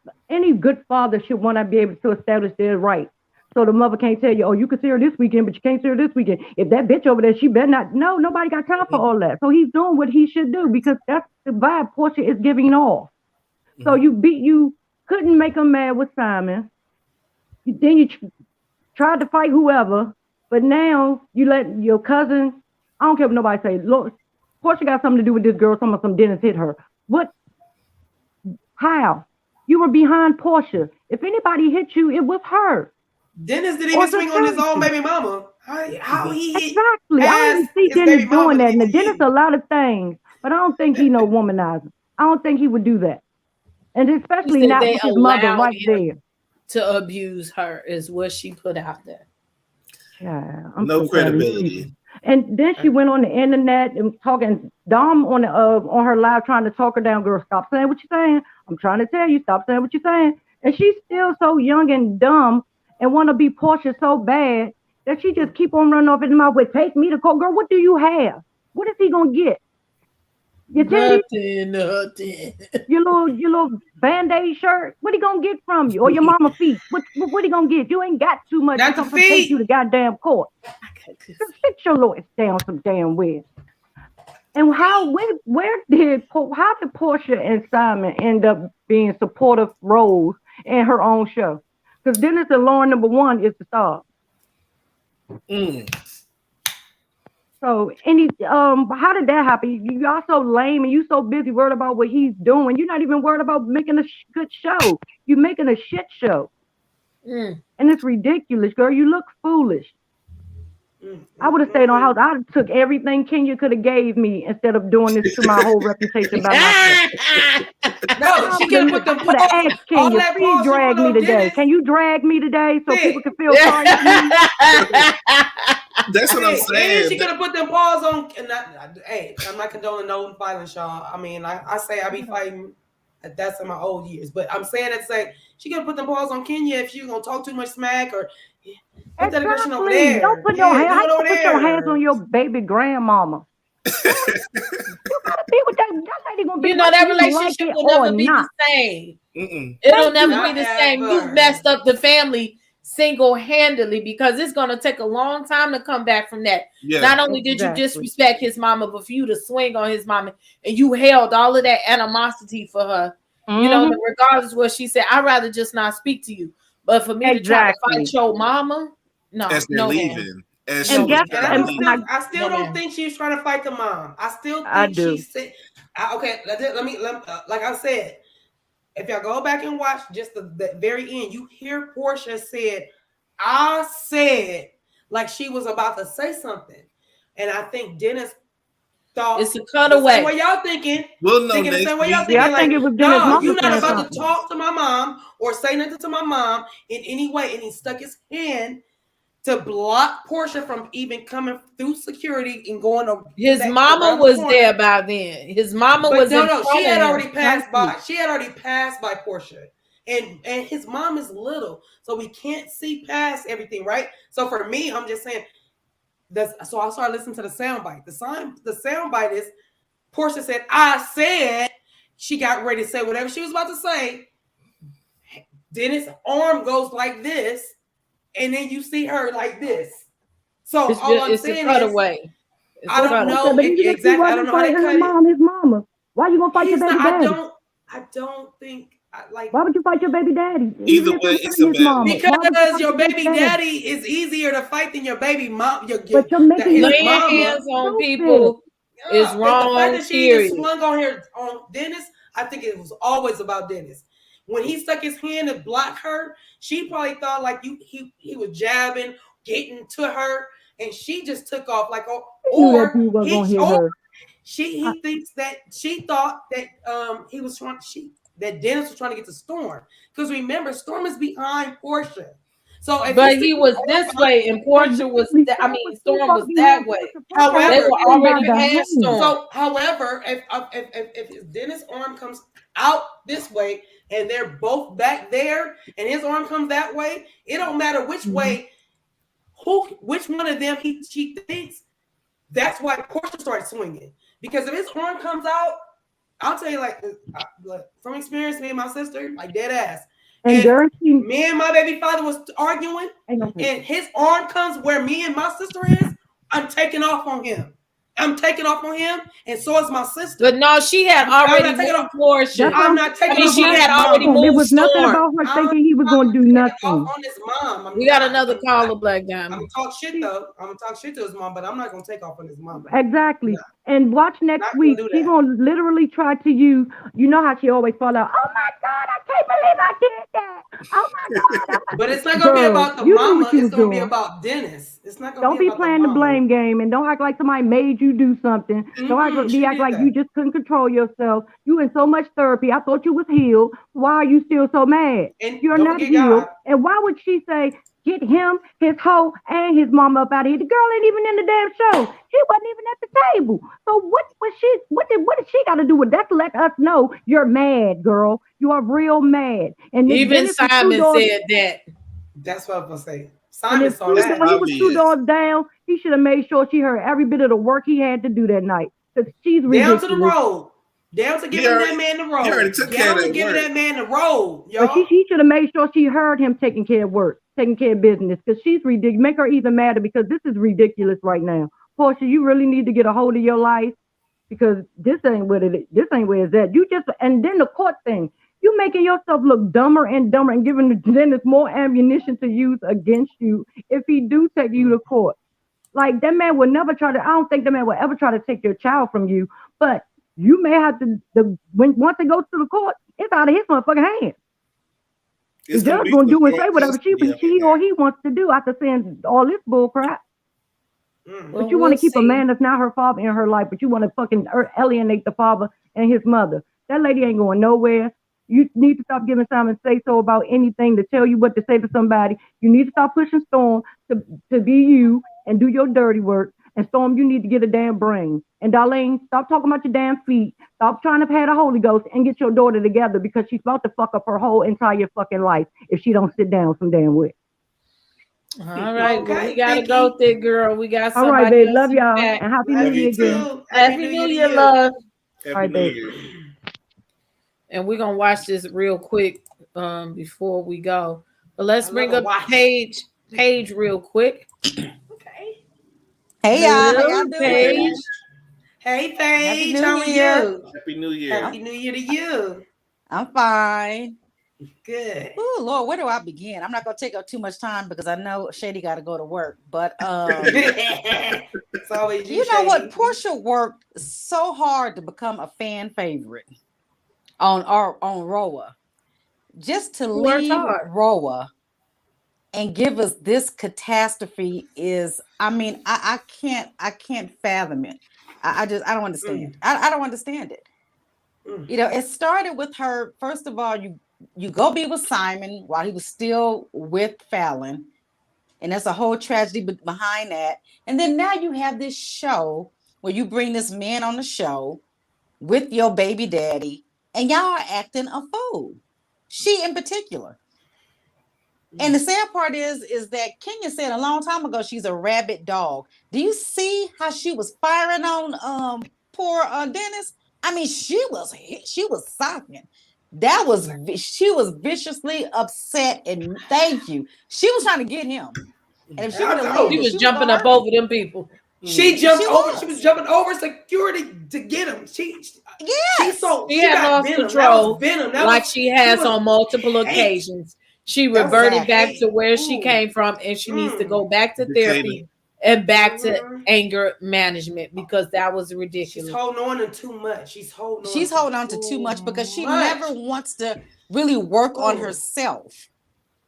good father should want to be able to establish their rights. So the mother can't tell you, oh, you can see her this weekend, but you can't see her this weekend. If that bitch over there, she better not. No, nobody got time for all that. So he's doing what he should do, because that's the vibe Porsha is giving off. So you couldn't make him mad with Simon. Then you tried to fight whoever, but now you let your cousin. I don't care what nobody say. Look, Porsha got something to do with this girl. Some Dennis hit her. What? How? You were behind Porsha. If anybody hit you, it was her. Dennis didn't even swing on his own baby mama. How he hit exactly. I don't see Dennis doing that. And Dennis a lot of things, but I don't think he no womanizer. I don't think he would do that. And especially not with his mother right there. To abuse her is what she put out there. Yeah, no credibility. And then she went on the internet and talking Dom on her live, trying to talk her down. Girl, stop saying what you're saying. I'm trying to tell you, stop saying what you're saying. And she's still so young and dumb and want to be Porsha so bad that she just keep on running off in the mouth with take me to court. Girl, what do you have? What is he gonna get? Your titties? Nothing. Your little Band-Aid shirt? What he gonna get from you? Or your mama feet? What he gonna get? You ain't got too much. Not to the feet. Take you to goddamn court. Just sit your lawyers down some damn way. And how did Porsha and Simon end up being supportive roles in her own show? Because Dennis and Lauren #1 is the star. So how did that happen? You are so lame and you so busy worried about what he's doing. You're not even worried about making a good show. You're making a shit show. And it's ridiculous, girl. You look foolish. I would have stayed on house. I took everything Kenya could have gave me instead of doing this to my whole reputation by myself. No, she could have put them ask Kenya, please drag me today. Dennis. Can you drag me today so people can feel sorry for me? That's what I'm saying. She could have put them paws on. Hey, I'm not condoning no violence, y'all. I mean, I say I be fighting. That's in my old years, but I'm saying that to say she could have put them paws on Kenya if she was gonna talk too much smack or put that aggression over there. Don't put your hands on your baby grandmama. You gotta be with that lady gonna be. You know that relationship will never be the same. It'll never be the same. You've messed up the family single-handedly, because it's going to take a long time to come back from that. Not only did you disrespect his mama, but for you to swing on his mama, and you held all of that animosity for her. You know, regardless of what she said, I'd rather just not speak to you. But for me to try to fight your mama, no, as they're no, leaving. I still don't think she's trying to fight the mom. I still think she said, okay, let me like I said, if y'all go back and watch just the very end, you hear Porsha said, I said, like she was about to say something. And I think Dennis thought it's a cutaway. What y'all thinking? Well, no, thinking the same way y'all thinking. I think it was Dennis. No, you're not about to talk to my mom or say nothing to my mom in any way. And he stuck his hand to block Porsha from even coming through security and going over. His mama was there by then. His mama was she had already passed by. She had already passed by Porsha. And his mom is little, so we can't see past everything, right? So for me, I'm just saying so I started listening to the soundbite. The soundbite is Porsha said, I said, she got ready to say whatever she was about to say. Dennis' arm goes like this. And then you see her like this. So all I'm saying is, I don't know exactly. I don't know how to cut it. His mama. Why you gonna fight your baby daddy? I don't think like. Why would you fight your baby daddy? Either way, it's a bad look. Because your baby daddy is easier to fight than your baby mom. But you're making laying hands on people is wrong. The fact that she just swung on here on Dennis, I think it was always about Dennis. When he stuck his hand to block her, she probably thought like he was jabbing, getting to her, and she just took off like he thinks that she thought that that Dennis was trying to get to Storm, because remember Storm is behind Porsha. So but he was this way and Porsha was Storm was that way. However, they were already past Storm. So however, if Dennis' arm comes out this way and they're both back there and his arm comes that way, it don't matter which way, which one of them she thinks. That's why Porsha starts swinging, because if his arm comes out, I'll tell you, like from experience, me and my sister, like dead ass. And me and my baby father was arguing, and his arm comes where me and my sister is, I'm taking off on him. I'm taking off on him, and so is my sister. But no, she had already moved Porsha. I'm not taking off. She had already moved. There was nothing about her thinking he was going to do nothing. On his mom. We got another caller, Black Diamond. I'm gonna talk shit though. I'm gonna talk shit to his mom, but I'm not gonna take off on his mom. Exactly. No. And watch next week. She's gonna literally try to use. You know how she always fall out. Oh my God, I can't believe I did that. Oh my God. But it's not gonna be about the mama. It's gonna be about Dennis. It's not gonna. Don't be playing the blame game, and don't act like somebody made you do something. Don't act like you just couldn't control yourself. You in so much therapy. I thought you was healed. Why are you still so mad? And you're not healed. And why would she say, get him, his hoe, and his mama up out of here? The girl ain't even in the damn show. She wasn't even at the table. So what did she got to do with that? To let us know you're mad, girl. You are real mad. And even Simon said that. That's what I'm gonna say. Simon saw that. When he was 2 doors down, he should have made sure she heard every bit of the work he had to do that night. Because she's ridiculous. Down to the road. Down to giving that man the road. Down to giving that man the road, y'all. But she should have made sure she heard him taking care of work, taking care of business, because she's ridiculous. Make her even madder, because this is ridiculous right now. Porsha, you really need to get a hold of your life, because this ain't what it is. This ain't where it's at. And then the court thing. You making yourself look dumber and dumber and giving Dennis more ammunition to use against you if he do take you to court. Like, that man would never I don't think that man would ever try to take your child from you, but you may have to, once it goes to the court, it's out of his motherfucking hands. The judge gonna do and say whatever she or he wants to do after saying all this bull crap. But you want to keep a man that's not her father in her life, but you want to fucking alienate the father and his mother. That lady ain't going nowhere. You need to stop giving Simon say-so about anything to tell you what to say to somebody. You need to stop pushing Storm to be you and do your dirty work. And Storm, you need to get a damn brain. And Darlene, stop talking about your damn feet. Stop trying to pay the Holy Ghost and get your daughter together, because she's about to fuck up her whole entire fucking life if she don't sit down some damn way. All right, well, we gotta go there, girl. We got somebody. All right, babe. Love y'all. And Happy New Year again. Happy New Year, love. All right, babe. And we're gonna watch this real quick before we go. But let's bring up Paige real quick. Okay. Hey y'all, how y'all doing? Hey Paige, how are you? Happy New Year. Happy New Year to you. I'm fine. Good. Oh Lord, where do I begin? I'm not gonna take up too much time because I know Shady got to go to work. But it's always you know what? Porsha worked so hard to become a fan favorite on Roa, just to leave Roa and give us this catastrophe is. I mean, I can't fathom it. I don't understand. I don't understand it. You know, it started with her. First of all, you go be with Simon while he was still with Fallon, and that's a whole tragedy behind that. And then now you have this show where you bring this man on the show with your baby daddy, and y'all are acting a fool. She in particular. And the sad part is that Kenya said a long time ago she's a rabid dog. Do you see how she was firing on poor Dennis? I mean, she was socking. She was viciously upset, and thank you. She was trying to get him. And if she would have, he was jumping up over them people. She jumped over. She was jumping over security to get him. She had lost control, she has on multiple occasions. She reverted back to where she came from, and she needs to go back to therapy and back to anger management because that was ridiculous. She's holding on to too much. She's holding on to too much because she never wants to really work on herself.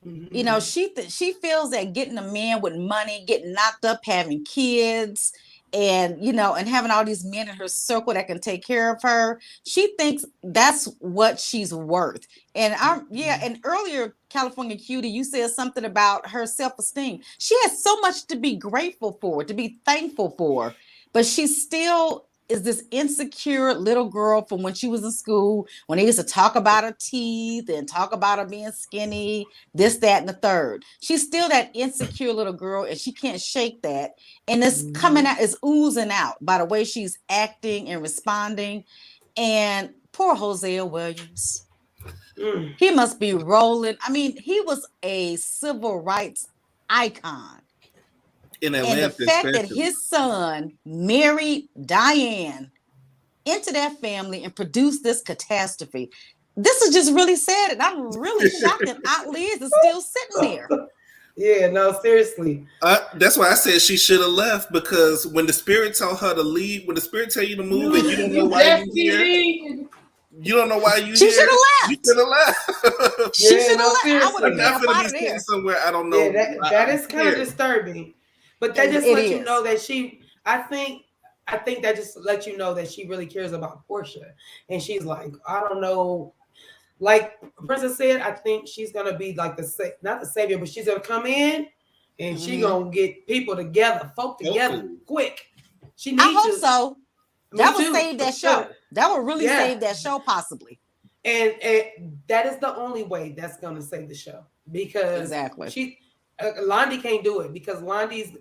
You know, she feels that getting a man with money, getting knocked up, having kids, and and having all these men in her circle that can take care of her, she thinks that's what she's worth. And and earlier, California Cutiee, you said something about her self-esteem. She has so much to be grateful for, to be thankful for, but she still is this insecure little girl from when she was in school, when they used to talk about her teeth and talk about her being skinny, this, that, and the third. She's still that insecure little girl, and she can't shake that. And it's coming out, it's oozing out by the way she's acting and responding. And poor Hosea Williams, he must be rolling. I mean, he was a civil rights icon. In Atlanta, and the fact that his son married Diane into that family and produced this catastrophe, this is just really sad. And I'm really shocked that Aunt Liz is still sitting there. Yeah, no, seriously. That's why I said she should have left, because when the spirit told her to leave, when the spirit tell you to move and you don't know why you're here, you don't know why you're here. She should have left. You should have left. She should have left. I would have been up out of there. Somewhere I don't know. Yeah, that is kind of disturbing. But that just lets you know that I think that just lets you know that she really cares about Porsha. And she's like, I don't know. Like Princess said, I think she's going to be like not the savior, but she's going to come in and she's going to get people together, folk together quick. I hope so. That would save that show. That would really save that show possibly. And that is the only way that's going to save the show. Because Londi can't do it because Londi's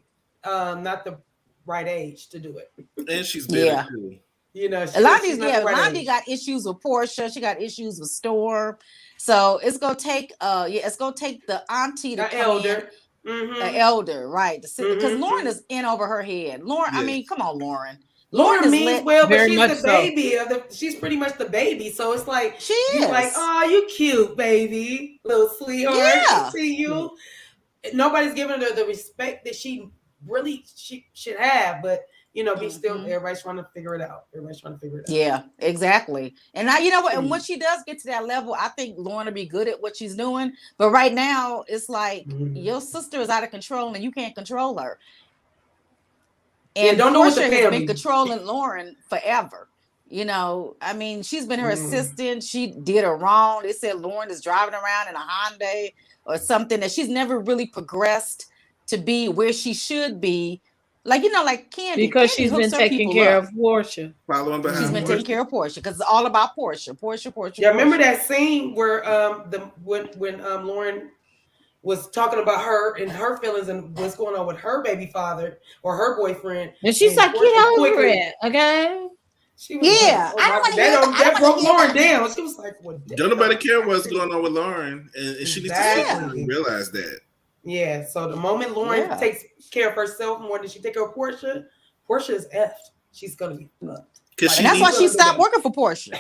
not the right age to do it. And she's bitter too. Londi got issues with Porsha. She got issues with Storm. So it's gonna take the auntie, the elder. The elder, right? Because Lauren is in over her head. Lauren, I mean, come on, Lauren. Lauren means well, but she's the baby she's pretty much the baby. So it's like she's like, oh, you cute, baby, little sweetheart. Yeah. See you. Nobody's giving her the respect that she should have, but be still everybody's trying to figure it out. Yeah, exactly. And now you know what? And when she does get to that level, I think Lauren will be good at what she's doing. But right now, it's like your sister is out of control and you can't control her. And don't know what Porsha has been controlling Lauren forever. I mean, she's been her assistant. She did her wrong. They said Lauren is driving around in a Hyundai or something, that she's never really progressed to be where she should be. Like Candy. Because she's been taking care of Porsha. Following behind. She's been taking care of Porsha because it's all about Porsha. Yeah, remember that scene where when Lauren was talking about her and her feelings and what's going on with her baby father or her boyfriend. And she's like, get over it, okay? She was that broke Lauren down. She was like, "What?" Don't nobody care what's going on with Lauren, and she needs to realize that. Yeah. So the moment Lauren takes care of herself more than she takes care of Porsha is effed. She's gonna be fucked. And that's why she stopped working for Porsha.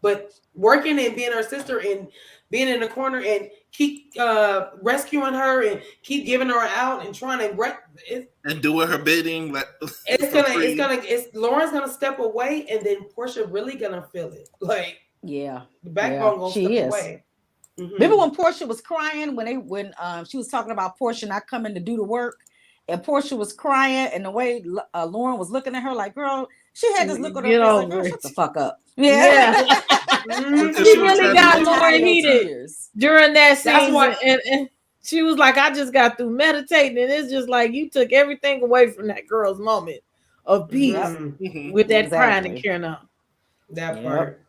But working and being her sister and being in the corner and keep rescuing her and keep giving her out and trying to and doing her bidding. Lauren's gonna step away and then Porsha really gonna feel it. Like the backbone gonna step away. Remember when Porsha was crying when she was talking about Porsha not coming to do the work, and Porsha was crying, and the way Lauren was looking at her like, girl, she had this look at her like, girl, shut the fuck up. Yeah. She really got Lauren heated during that scene, and she was like, I just got through meditating, and it's just like you took everything away from that girl's moment of peace with that crying and carrying on. That part.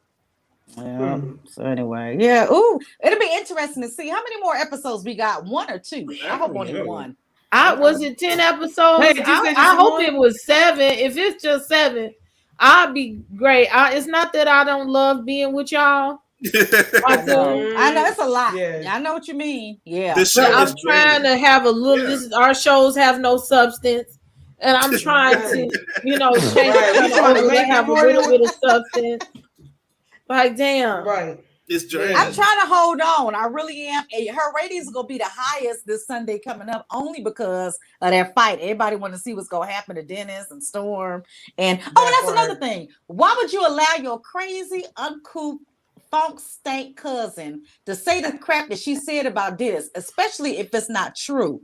Yeah. So anyway, it'll be interesting to see how many more episodes we got. 1 or 2? I hope only 1. Was it 10 episodes? Hey, I hope it was 7. If it's just 7, I'll be great. It's not that I don't love being with y'all. I know it's a lot. Yeah. I know what you mean. Yeah. But I'm trying to have a little. Our shows have no substance. and I'm trying to, you know, change Right. We the trying to over to make it have a more little than bit of substance. Like, damn. right. It's draining. I'm trying to hold on. I really am. Her ratings are gonna be the highest this Sunday coming up, only because of that fight. Everybody want to see what's gonna happen to Dennis and Storm. And that's another thing. Why would you allow your crazy, uncouth, funk stank cousin to say the crap that she said about Dennis, especially if it's not true?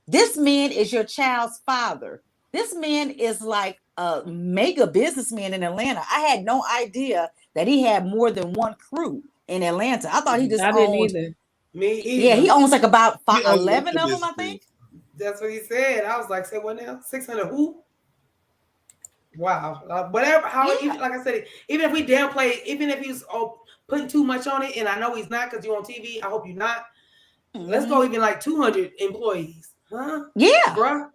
This man is your child's father. This man is like a mega businessman in Atlanta. I had no idea that he had more than one crew in Atlanta. I thought he just didn't owned. either. Me either. Yeah, he owns like about He owns 11 of them, I businesses. think. That's what he said. I was like, say what now? 600 who? Wow. Whatever. How? Yeah. Like I said, even if we downplay, even if he's putting too much on it, and I know he's not because you're on TV. I hope you're not. Let's go even like 200 employees, huh? Yeah. Bruh.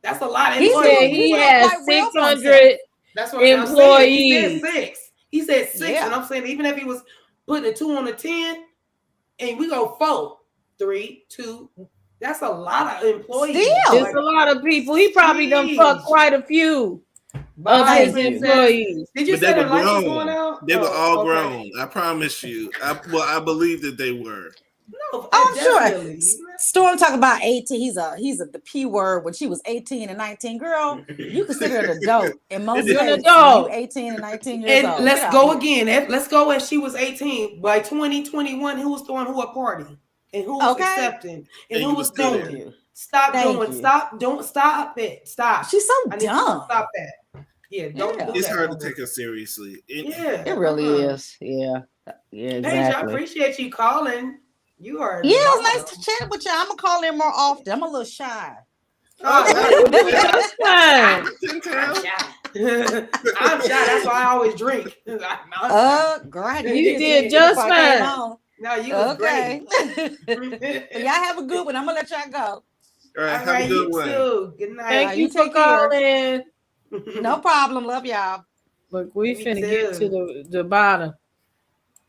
That's a lot of He employees. said he Well, has quite real for 600 That's what I'm saying. He said employees. 6. He said 6, Yeah. and I'm saying even if he was putting a 2 on a 10, and we go 4, 3, 2, that's a lot of employees. Still. It's a lot of people. He probably done fucked quite a few of his employees. Did you But say they the were lights was grown. going out? They were all okay. grown. I promise you. I believe that they were. No, I'm definitely. sure. Storm talk about 18. He's the P word when she was 18 and 19. Girl, you consider an adult in most You're an states. adult. You 18 and 19 years And old. let's Get go out here. again. Let's go as she was 18. By 2021, who was throwing who a party? And who was Okay. accepting? And And who you was was still doing? there. Stop Thank doing. you. Stop it. Stop. She's so I need you to dumb. stop that. Yeah, don't Yeah. do It's that hard to no take more. her seriously. Yeah. It really uh-uh. is. Yeah. Yeah, Paige, I exactly. appreciate you calling. You are Yeah, it was nice to chat with you. I'm gonna call in more often. I'm a little shy. That's fine. I'm shy. That's why I always drink. Girl, I You did did too just before I came fine. on. No, you was Okay. great. Y'all have a good one. I'm gonna let y'all go. All right, All have right, a good you one. too. Good night. Thank you you for take care. calling. No problem. Love y'all. Look, we Me finna get to too. the bottom.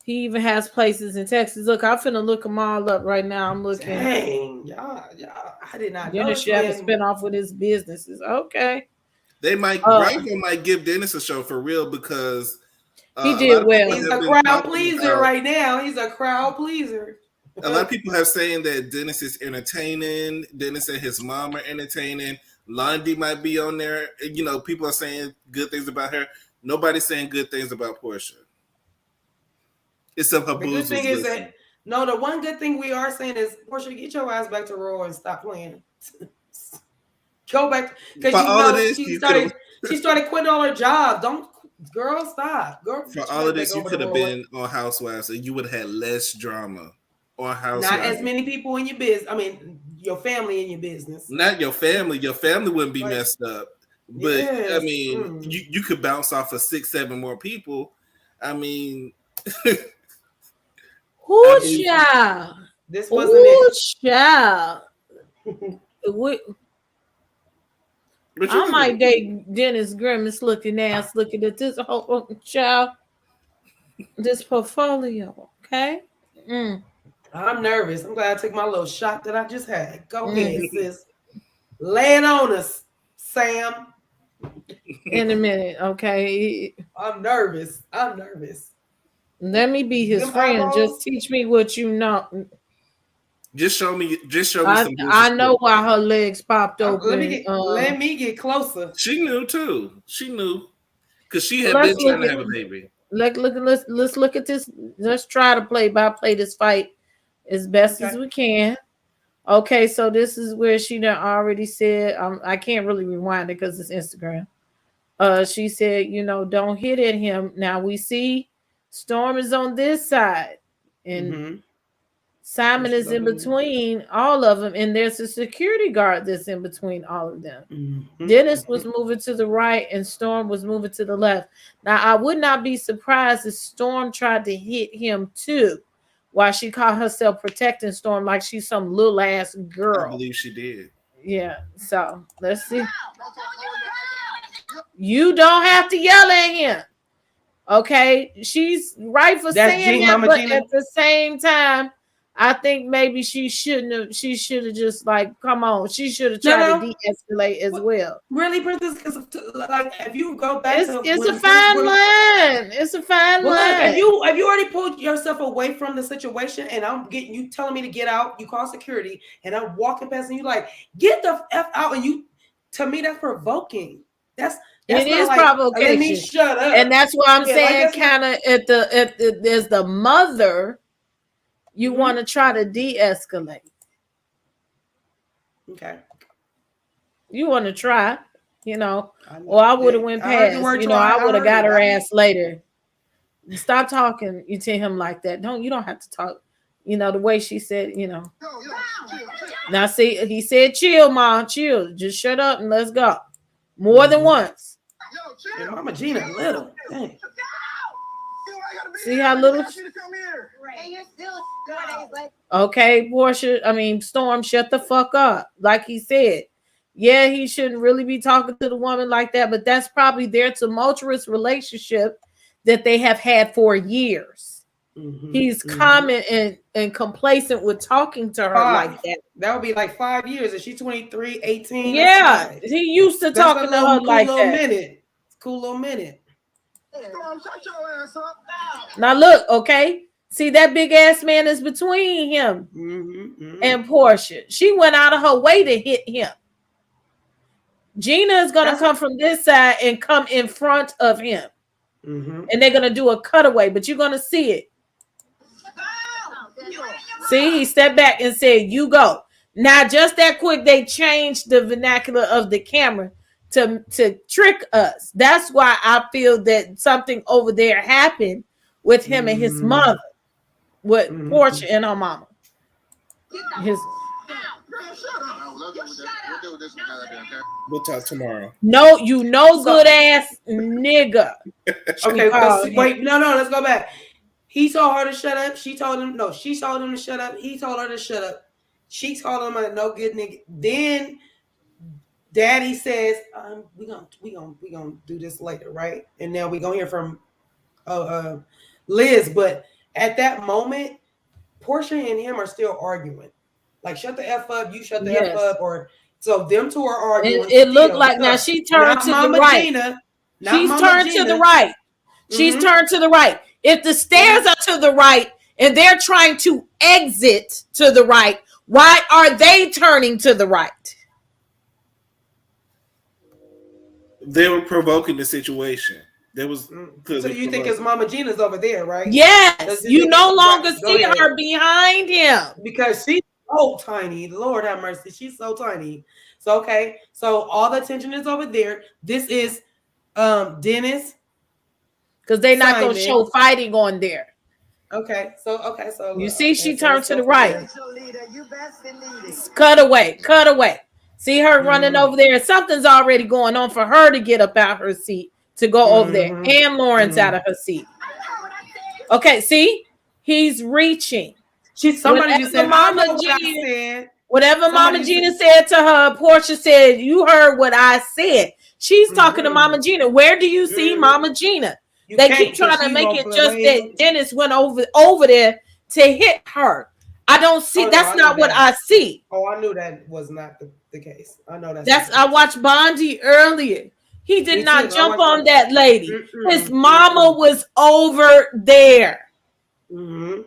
He even has places in Texas. Look, I'm finna look them all up right now. I'm looking. Dang, y'all, I did not know. Dennis should have a spin off with his businesses. Okay. They might Bravo might give Dennis a show for real because he did well. He's a crowd pleaser right now. He's a crowd pleaser. A lot of people have saying that Dennis is entertaining. Dennis and his mom are entertaining. Lundy might be on there. You know, people are saying good things about her. Nobody's saying good things about Porsha. Except her The good booze thing was is that the one good thing we are saying is Porsha, get your ass back to Raw and stop playing. Go back because she started quitting all her jobs. Don't, girl, stop. Girl, for all of this, you could have been on Housewives and you would have had less drama on Housewives. Not as many people in your business. I mean, your family in your business. Not your family. Your family wouldn't be messed up. But yes. I mean, you could bounce off of 6-7 more people. I mean, child. This wasn't it. Child. I might date Dennis Grimace looking ass looking at this whole child. This portfolio, okay? I'm nervous. I'm glad I took my little shot that I just had. Go ahead, sis. Lay it on us, Sam. In a minute, okay? I'm nervous. Let me be his friend. Just teach me what you know. Just show me some. I know why her legs popped open. Let me get closer. She knew too. She knew because she had been trying to have a baby. Let's look at this. Let's try to play this fight as best as we can. Okay, so this is where she done already said. I can't really rewind it because it's Instagram. She said, don't hit at him. Now we see Storm is on this side, and Simon is in between all of them, and there's a security guard that's in between all of them. Dennis was moving to the right, and Storm was moving to the left. Now, I would not be surprised if Storm tried to hit him too, while she called herself protecting Storm like she's some little ass girl. I believe she did. Yeah, so let's see. You don't have to yell at him. Okay, she's right for saying that, but at the same time, I think maybe she shouldn't have. She should have just like, come on. She should have tried to de-escalate as well. Really, Princess? Because like, if you go back to It's a fine line. It's a fine line. Look, if you already pulled yourself away from the situation, and I'm getting you telling me to get out, you call security, and I'm walking past, and you like, get the F out, and you, to me, that's provoking. That's it is like, provocation. Let me shut up. And that's why I'm saying, kind of as the mother, you want to try to de-escalate. Okay. You want to try, or I would have went past. I would have got her ass later. Stop talking to him like that. You don't have to talk. The way she said, Now see, he said, chill, Mom, chill. Just shut up and let's go. More than once. And Mama Gina little. Dang. See how little. Okay, Porsha. Storm, shut the fuck up. Like he said. Yeah, he shouldn't really be talking to the woman like that, but that's probably their tumultuous relationship that they have had for years. He's common and complacent with talking to her like that. That would be like 5 years. Is she 23, 18? Yeah, he used to talking to her like that. Cool little minute. Now look, okay. See, that big ass man is between him and Porsha. She went out of her way to hit him. Gina is going to come from this side and come in front of him. And they're going to do a cutaway, but you're going to see it. See, he stepped back and said, you go. Now, just that quick, they changed the vernacular of the camera to trick us. That's why I feel that something over there happened with him and his mother, with Porsha and her mama. We'll talk tomorrow. No, good ass nigga. Okay, wait, no, let's go back. He told her to shut up. She told him no. She told him to shut up. He told her to shut up. She told him a no good nigga. Then Daddy says, we gonna do this later, right? And now we gonna hear from Liz. But at that moment, Porsha and him are still arguing. Like, shut the F up, you shut the F up, or so them two are arguing. It looked like now she turned to the right. She's turned to the right. She's turned to the right. If the stairs are to the right and they're trying to exit to the right, why are they turning to the right? They were provoking the situation. There was. So you think it's Mama Gina's over there, right? Yes. You no longer see her behind him because she's so tiny. Lord have mercy, she's so tiny. So okay, so all the attention is over there. This is Dennis. Because they're not going to show fighting on there. Okay, so you see, she turned to the right. Cut away. See her running over there. Something's already going on for her to get up out her seat to go over there, and Lauren's out of her seat. Okay, see, he's reaching. Somebody just said, whatever Mama Gina said to her, Porsha said, "You heard what I said." She's talking to Mama Gina. Where do you see Mama Gina? They keep trying to make it just that Dennis went over there to hit her. I don't see. That's not what I see. Oh, I knew that was not the case. I know that's. I watched Bondi earlier. He did not jump on that lady. His mama was over there, and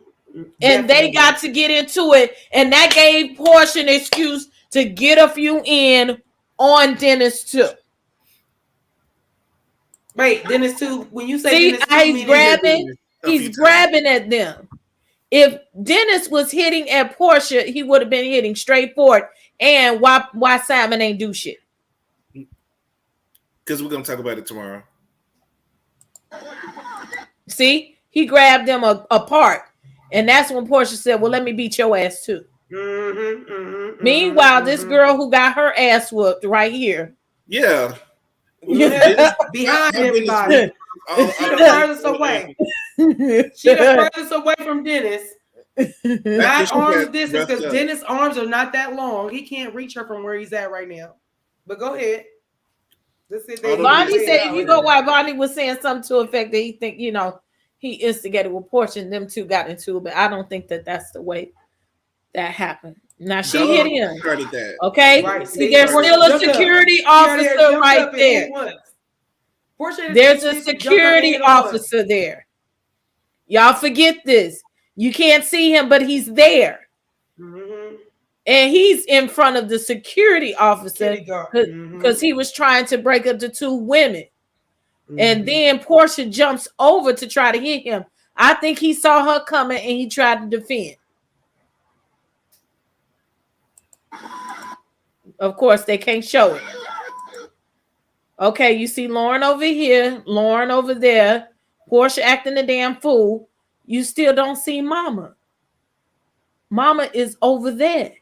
they got to get into it, and that gave Porsha an excuse to get a few in on Dennis too. Wait, Dennis too. When you say Dennis he's grabbing at them. If Dennis was hitting at Porsha, he would have been hitting straight forward. And why Simon ain't do shit? Because we're gonna talk about it tomorrow. See, he grabbed them apart, and that's when Porsha said, "Well, let me beat your ass too." Meanwhile, this girl who got her ass whooped right here. Yeah. Behind everybody. She the furthest away. She the furthest away from Dennis. Not arms distance, because Dennis' arms are not that long. He can't reach her from where he's at right now. But go ahead. Bonnie said, if you go while Bonnie was saying something to the effect that he instigated with Porsha and them two got into it, but I don't think that that's the way that happened. Now she hit him. Started that. Okay. Right. See, there's still a security officer right there. There's a security officer there. Y'all forget this. You can't see him, but he's there. Mm-hmm. And he's in front of the security officer because he was trying to break up the two women. Mm-hmm. And then Porsha jumps over to try to hit him. I think he saw her coming and he tried to defend. Of course, they can't show it. Okay, you see Lauren over here, Lauren over there, Porsha acting a damn fool. You still don't see Mama. Mama is over there.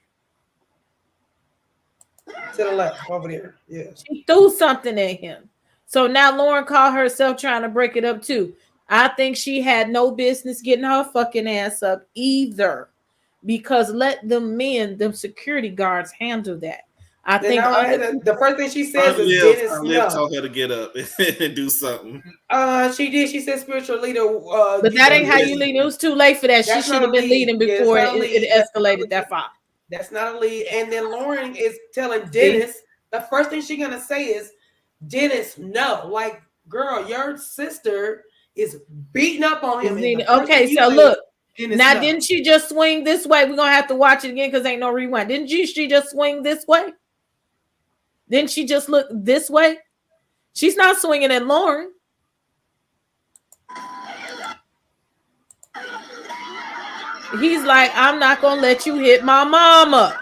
To the left, over there. Yeah. She threw something at him. So now Lauren called herself trying to break it up too. I think she had no business getting her fucking ass up either. Because let them men, them security guards handle that. I think the first thing she says is Dennis Liv told her to get up and do something. She did. She said spiritual leader. But that ain't how you lead. It was too late for that. She should have been leading before it escalated that far. That's not a lead. And then Lauren is telling Dennis, the first thing she's gonna say is, Dennis, no. Like, girl, your sister is beating up on him. Okay, so look. Now, didn't she just swing this way? We're gonna have to watch it again because ain't no rewind. Didn't she just swing this way? Didn't she just look this way? She's not swinging at Lauren. He's like, I'm not gonna let you hit my mama.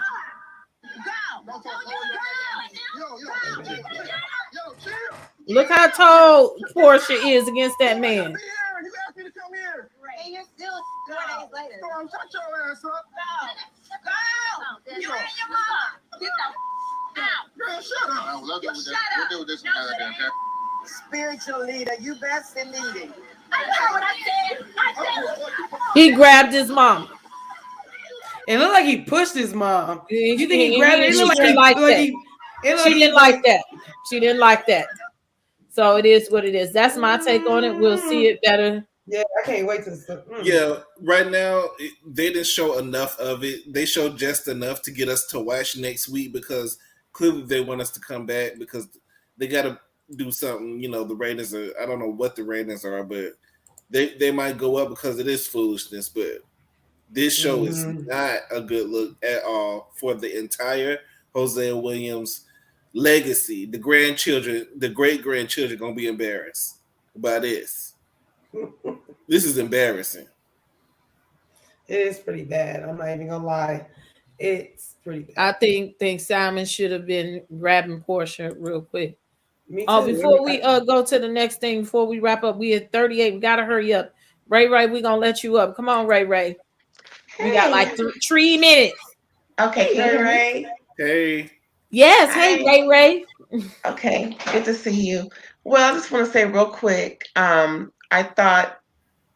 Look how tall Porsha is against that man. Spiritual leader, you best in leading. He grabbed his mom. It looked like he pushed his mom. You think he grabbed her? She didn't like that. She didn't like that. So it is what it is. That's my take on it. We'll see it better. Yeah, I can't wait to. Yeah, right now they didn't show enough of it. They showed just enough to get us to watch next week because clearly they want us to come back because they got to do something. You know, the ratings are. I don't know what the ratings are, but they might go up because it is foolishness. But this show is not a good look at all for the entire Hosea Williams legacy. The grandchildren, the great grandchildren, gonna be embarrassed by this. This is embarrassing. It is pretty bad. I'm not even gonna lie. It's pretty bad. I think Simon should have been grabbing Porsha real quick. Me too. Before we go to the next thing, before we wrap up, we at 38. We gotta hurry up. Ray, we're gonna let you up. Come on, Ray. Hey. We got like 3 minutes. Okay, Ray. Hey. Yes, hey, Ray. Okay, good to see you. Well, I just want to say real quick, I thought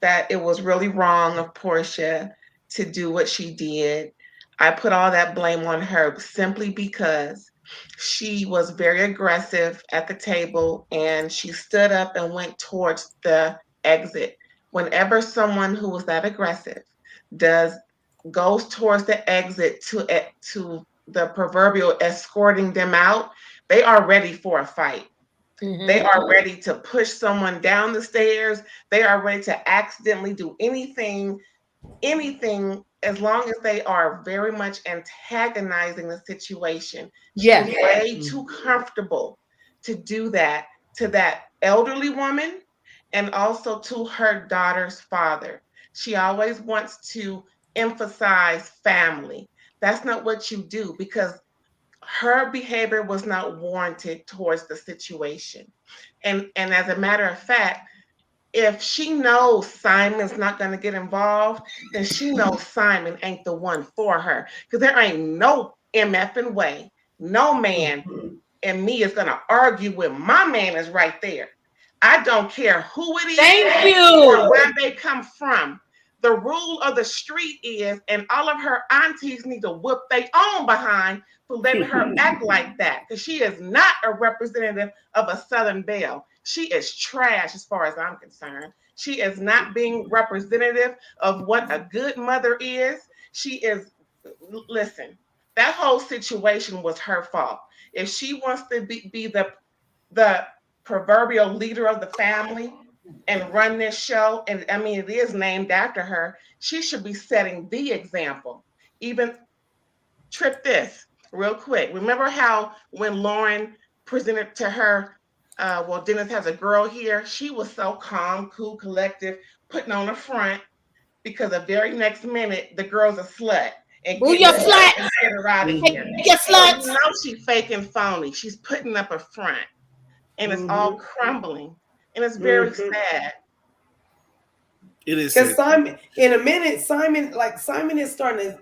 that it was really wrong of Porsha to do what she did. I put all that blame on her simply because she was very aggressive at the table and she stood up and went towards the exit. Whenever someone who was that aggressive goes towards the exit to the proverbial escorting them out, they are ready for a fight. Mm-hmm. They are ready to push someone down the stairs. They are ready to accidentally do anything as long as they are very much antagonizing the situation. Yeah. She's way too comfortable to do that to that elderly woman and also to her daughter's father. She always wants to emphasize family. That's not what you do because her behavior was not warranted towards the situation. And as a matter of fact, if she knows Simon's not going to get involved, then she knows Simon ain't the one for her. Because there ain't no MFing way, no man and me is going to argue with my man is right there. I don't care who it is. Thank you. Or where they come from. The rule of the street is, and all of her aunties need to whip their own behind for letting her act like that. Because she is not a representative of a Southern belle. She is trash as far as I'm concerned. She is not being representative of what a good mother is. She is listen, that whole situation was her fault. If she wants to be the proverbial leader of the family and run this show, and I mean, it is named after her, she should be setting the example. Even trip this real quick. Remember how when Lauren presented to her, well, Dennis has a girl here, she was so calm, cool, collective, putting on a front, because the very next minute the girl's a slut and get her out of here. Get sluts. So, you know, she's faking phony. She's putting up a front, and it's all crumbling, and it's very sad. It is because Simon, in a minute, Simon is starting to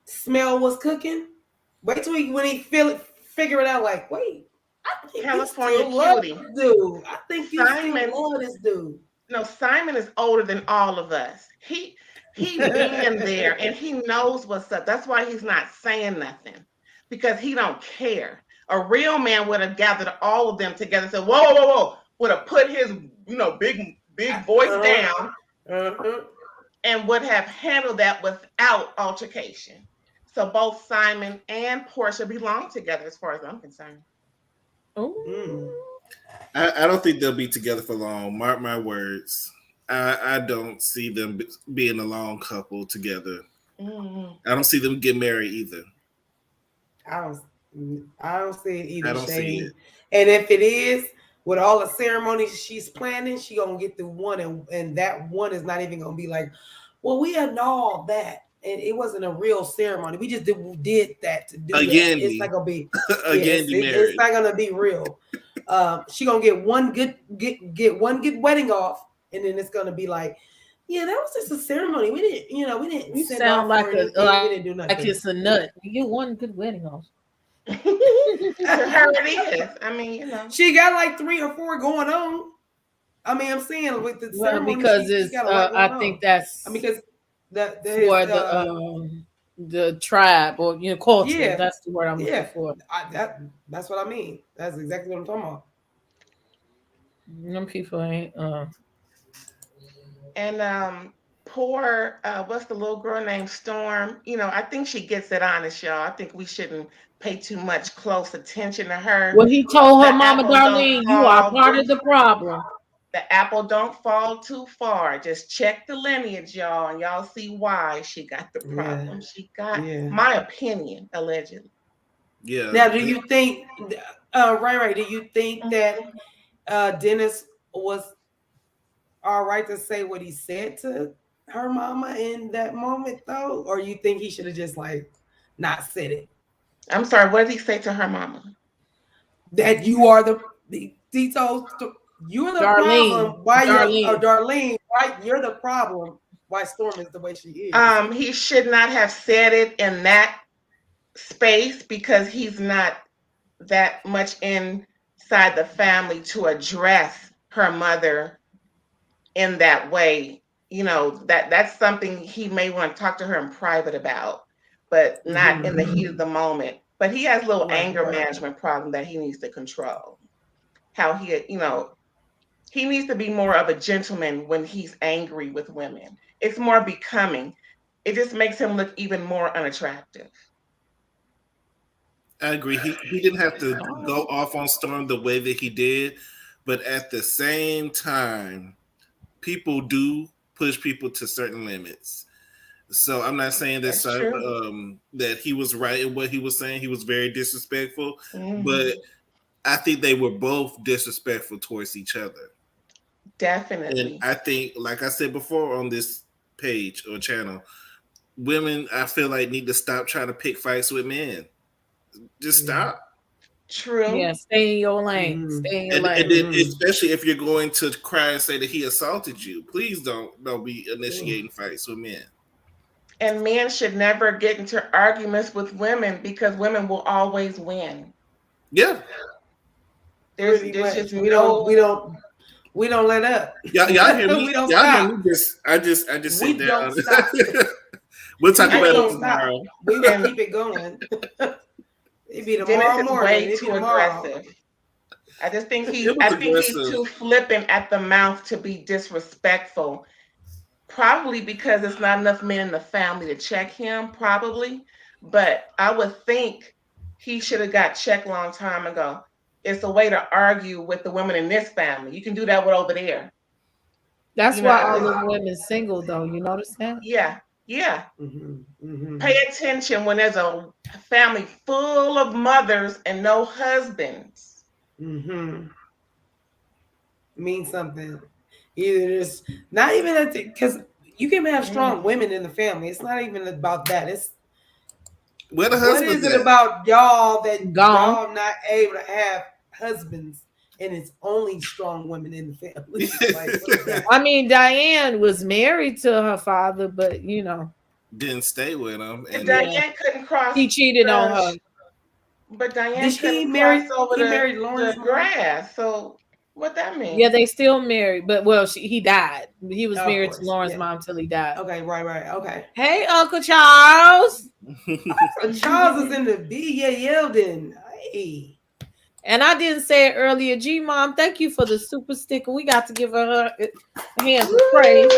smell what's cooking. Wait till when he figure it out. Like, wait, I think California Cutie. Dude, I think you still love this dude. No, Simon is older than all of us. He been there and he knows what's up. That's why he's not saying nothing, because he don't care. A real man would have gathered all of them together and said, whoa, whoa, whoa, whoa. Would have put his, big voice down and would have handled that without altercation. So both Simon and Porsha belong together as far as I'm concerned. I don't think they'll be together for long. Mark my words. I don't see them being a long couple together. I don't see them get married either. I don't see it either. I don't see it. And if it is, with all the ceremonies she's planning, she gonna get through one, and that one is not even gonna be like, well, we had all that. And it wasn't a real ceremony. We just did that to do again. That. It's not gonna be it's not gonna be real. She gonna get one good wedding off, and then it's gonna be like, yeah, that was just a ceremony. We didn't. You sound like we didn't do nothing. Like it's a nut. You get one good wedding off. To her it is. I mean, she got like 3 or 4 going on. I mean, I'm saying with the ceremony, because it's. I think that's. Because for the tribe or culture. Yeah, that's the word I'm looking for. That's what I mean. That's exactly what I'm talking about. Them people ain't. And poor, what's the little girl named Storm? I think she gets it honest, y'all. I think we shouldn't pay too much close attention to her. Well, he told her, Mama Darlene, you are part of the problem. The apple don't fall too far. Just check the lineage, y'all, and y'all see why she got the problem. Yeah. She got, my opinion, allegedly. Yeah. Now, do you think, Ray, do you think that Dennis was all right to say what he said to her mama in that moment, though? Or you think he should have just, not said it? I'm sorry, what did he say to her mama? That you are he told... You're the problem. Why Darlene? Why you're the problem? Why Storm is the way she is? He should not have said it in that space, because he's not that much inside the family to address her mother in that way. That's something he may want to talk to her in private about, but not in the heat of the moment. But he has a little anger management problem that he needs to control. How he needs to be more of a gentleman when he's angry with women. It's more becoming. It just makes him look even more unattractive. I agree. He didn't have to go off on Storm the way that he did, but at the same time, people do push people to certain limits. So I'm not saying that that he was right in what he was saying. He was very disrespectful, but I think they were both disrespectful towards each other. Definitely. And I think, like I said before on this page or channel, women, I feel like, need to stop trying to pick fights with men. Just stop. True. Yeah, stay in your lane. Stay in your lane. And then, especially if you're going to cry and say that he assaulted you, please don't be initiating fights with men. And men should never get into arguments with women, because women will always win. Yeah. There's just we don't let up. Y'all hear me? We don't y'all stop. Hear me? I just sit down. We'll talk about it tomorrow. We will keep it going. It'd be tomorrow morning. Way too aggressive. I just think he's too flippant at the mouth to be disrespectful Probably because there's not enough men in the family to check him, probably. But I would think he should have got checked a long time ago. It's a way to argue with the women in this family. You can do that with over there. That's You why know, all the women single though. You notice that? yeah, yeah. Mm-hmm. Pay attention when there's a family full of mothers and no husbands. Mm-hmm. Means something. Either there's not even that, because you can have strong women in the family. It's not even about that. It's where the what husband is it at? about y'all that Gone. y'all not able to have husbands and it's only strong women in the family? Like, what is that? I mean, Diane was married to her father, but Didn't stay with him, and Diane couldn't cross. he cheated on her. But Diane Did he couldn't marry? cross over He married Lauren's the mom? grass. So what that mean? Yeah, they still married, but he died. He was Of married course, to Lauren's yeah. mom till he died. Okay, right. Okay. Hey, Uncle Charles. Charles is in the BAL then. Hey. And I didn't say it earlier. G Mom, thank you for the super sticker. We got to give her a hand for praise.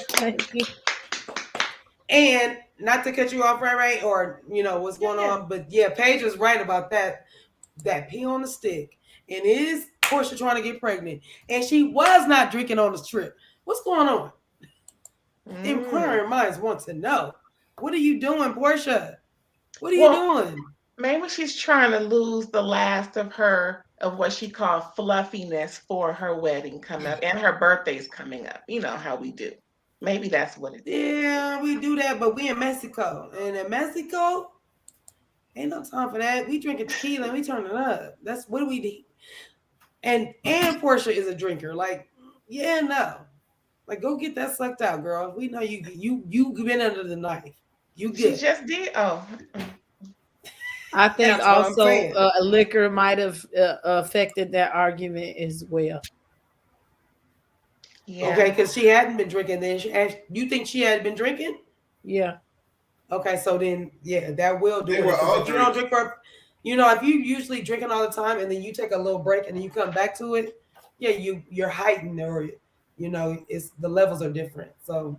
Thank you. And not to cut you off, right, or what's going on, but yeah, Paige was right about that pee on the stick. And it is Porsha trying to get pregnant, and she was not drinking on this trip. What's going on? Inquiring minds want to know. What are you doing, Porsha? What are you doing? Maybe she's trying to lose the last of what she called fluffiness for her wedding coming up, and her birthday's coming up. You know how we do. Maybe that's what it is. Yeah, we do that, but we in Mexico. And in Mexico, ain't no time for that. We drinking tequila and we turn it up. That's what do we do? And Porsha is a drinker. Like, yeah, no. Like, go get that sucked out, girl. We know you been under the knife. You good. She just did. Oh. I think also liquor might have affected that argument as well. Yeah. Okay, because she hadn't been drinking. Then you think she had been drinking? Yeah. Okay, so then that will do it. If you don't drink for, if you usually drinking all the time and then you take a little break and then you come back to it, you're heightened or it's the levels are different. So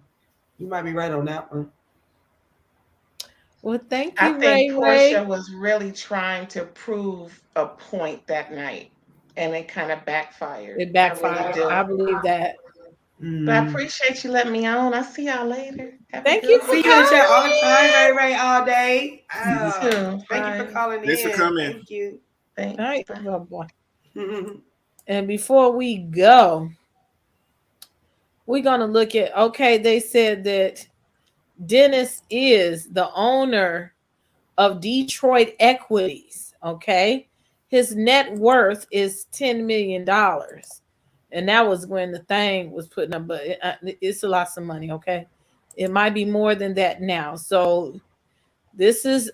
you might be right on that one. Well, thank you, I think Porsha was really trying to prove a point that night, and it kind of backfired. It backfired. I believe that. But I appreciate you letting me on. I'll see y'all later. Thank you for see you in the chat all the time, Ray, all day. Thank you for calling in. Thanks for coming. Thank you. Thanks. All right, boy. And before we go, we're gonna look at. Okay, they said that Dennis is the owner of Detroit Equities. Okay, his net worth is $10 million. And that was when the thing was putting up, but it's a lot of money, okay? It might be more than that now. So this is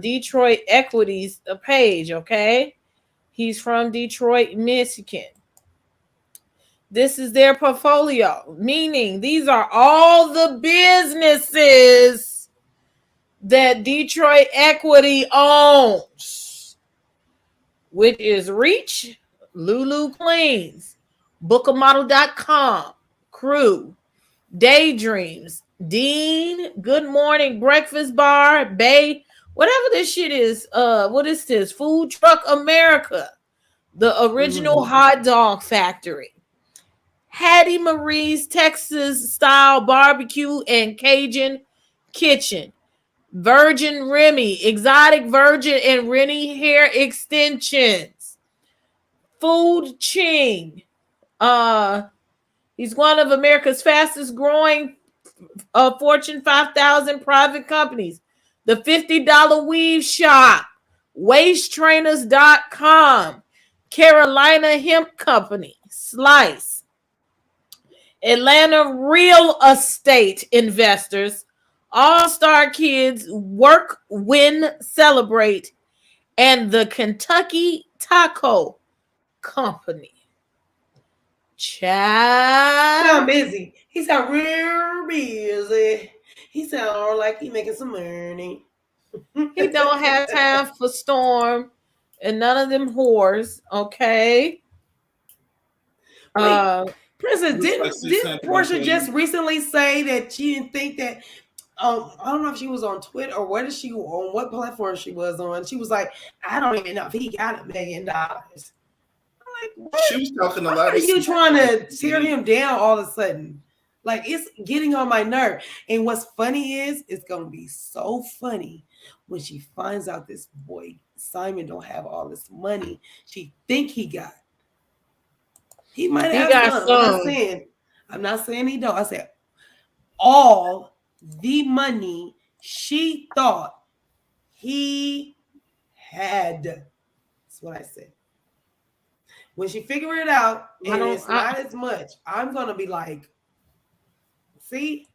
Detroit Equities page, okay? He's from Detroit, Michigan. This is their portfolio, meaning these are all the businesses that Detroit Equity owns, which is Reach, Lulu Cleans, bookemodel.com, Crew, Daydreams, Dean, Good Morning Breakfast Bar, Bay, whatever this shit is. What is this? Food Truck America, the original hot dog factory, Hattie Marie's Texas style barbecue and Cajun kitchen, Virgin Remy, Exotic Virgin and Rennie hair extensions, Food Ching. He's one of America's fastest growing Fortune 5,000 private companies. The $50 Weave Shop, waisttrainers.com, Carolina Hemp Company, Slice, Atlanta Real Estate Investors, All-Star Kids, Work, Win, Celebrate, and the Kentucky Taco Company. Child. Sound busy. He sound real busy. He sound like he making some money. He don't have time for Storm and none of them whores. Okay. Pretty Princess, like didn't Porsha just recently say that she didn't think that I don't know if she was on Twitter or on what platform she was on. She was like, I don't even know if he got $1 million. I'm like, what? She was talking a Why lot are of you shit. trying to tear him down all of a sudden? Like, it's getting on my nerve. And what's funny is, it's gonna be so funny when she finds out this boy Simon don't have all this money she think he got. He might have some. I'm not saying he don't. I said all the money she thought he had. That's what I said. When she figure it out, and it's not as much, I'm gonna be like, see.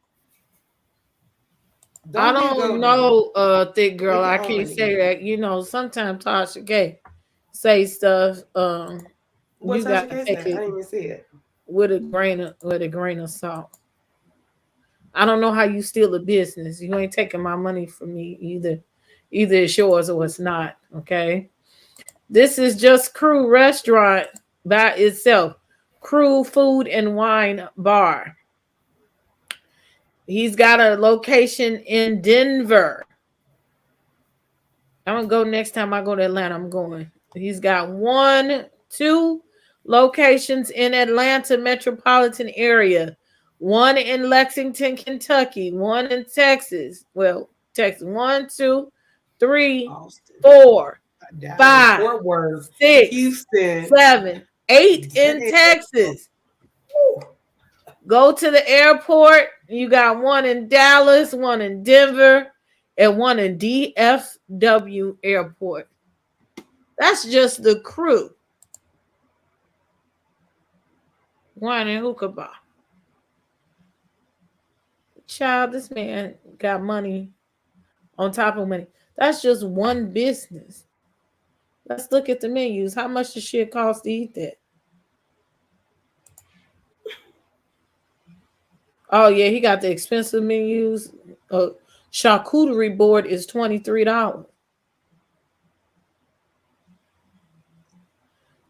I don't know, thick girl. I can't say that. You know, sometimes Tasha K say stuff. You got to take it. I didn't even see it. With a grain of salt. I don't know how you steal a business. You ain't taking my money from me either. Either it's yours or it's not. Okay. This is just Crew Restaurant by itself. Crew Food and Wine Bar. He's got a location in Denver. I'm gonna go next time I go to Atlanta. I'm going. He's got 2 locations in Atlanta metropolitan area, 1 in Lexington, Kentucky, 1 in Texas. Well, Texas. 1, 2, 3, Austin, 4, Dallas, 5, Fort Worth, 6, Houston, 7, 8 in Texas. Go to the airport. You got 1 in Dallas, 1 in Denver, and 1 in DFW Airport. That's just the crew. Wine and hookah bar. Child, this man got money on top of money. That's just one business. Let's look at the menus. How much does shit cost to eat that? Oh, yeah, he got the expensive menus. Charcuterie board is $23.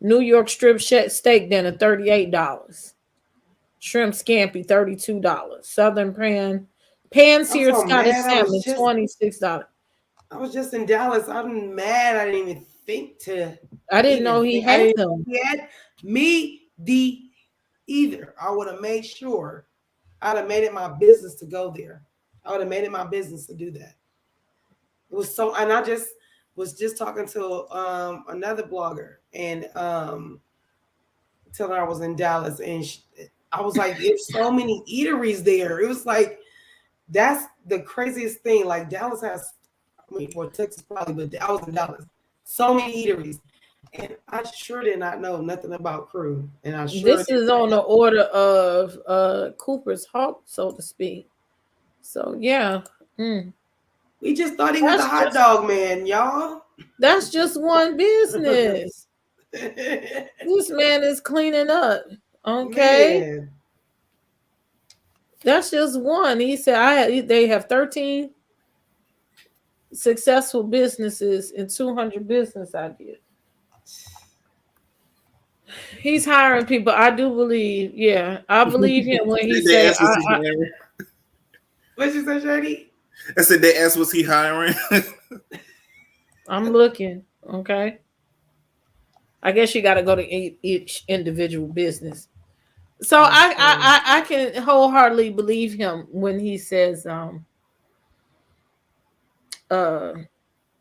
New York strip steak dinner, $38. Shrimp scampi, $32. Southern pan-seared Scottish salmon, $26. I was just in Dallas. I'm mad. I didn't even think to. I didn't know he had them. He had either. I would have made sure. I'd have made it my business to go there. I would have made it my business to do that. It was so, and I just was talking to another blogger and telling her I was in Dallas, and I was like, there's so many eateries there. It was like, that's the craziest thing. Like Dallas has, I mean, well, Texas probably, but I was in Dallas. So many eateries. And I sure did not know nothing about crew. And this is on the order of Cooper's Hawk, so to speak. So yeah. We just thought he was a hot dog man, y'all. That's just one business. This man is cleaning up. Okay. Man. That's just one. He said they have 13 successful businesses and 200 business ideas. He's hiring people. I do believe. Yeah, I believe him when he said. What'd you say, Shady? I said they asked, was he hiring? I'm looking. Okay. I guess you got to go to each individual business. So I can wholeheartedly believe him when he says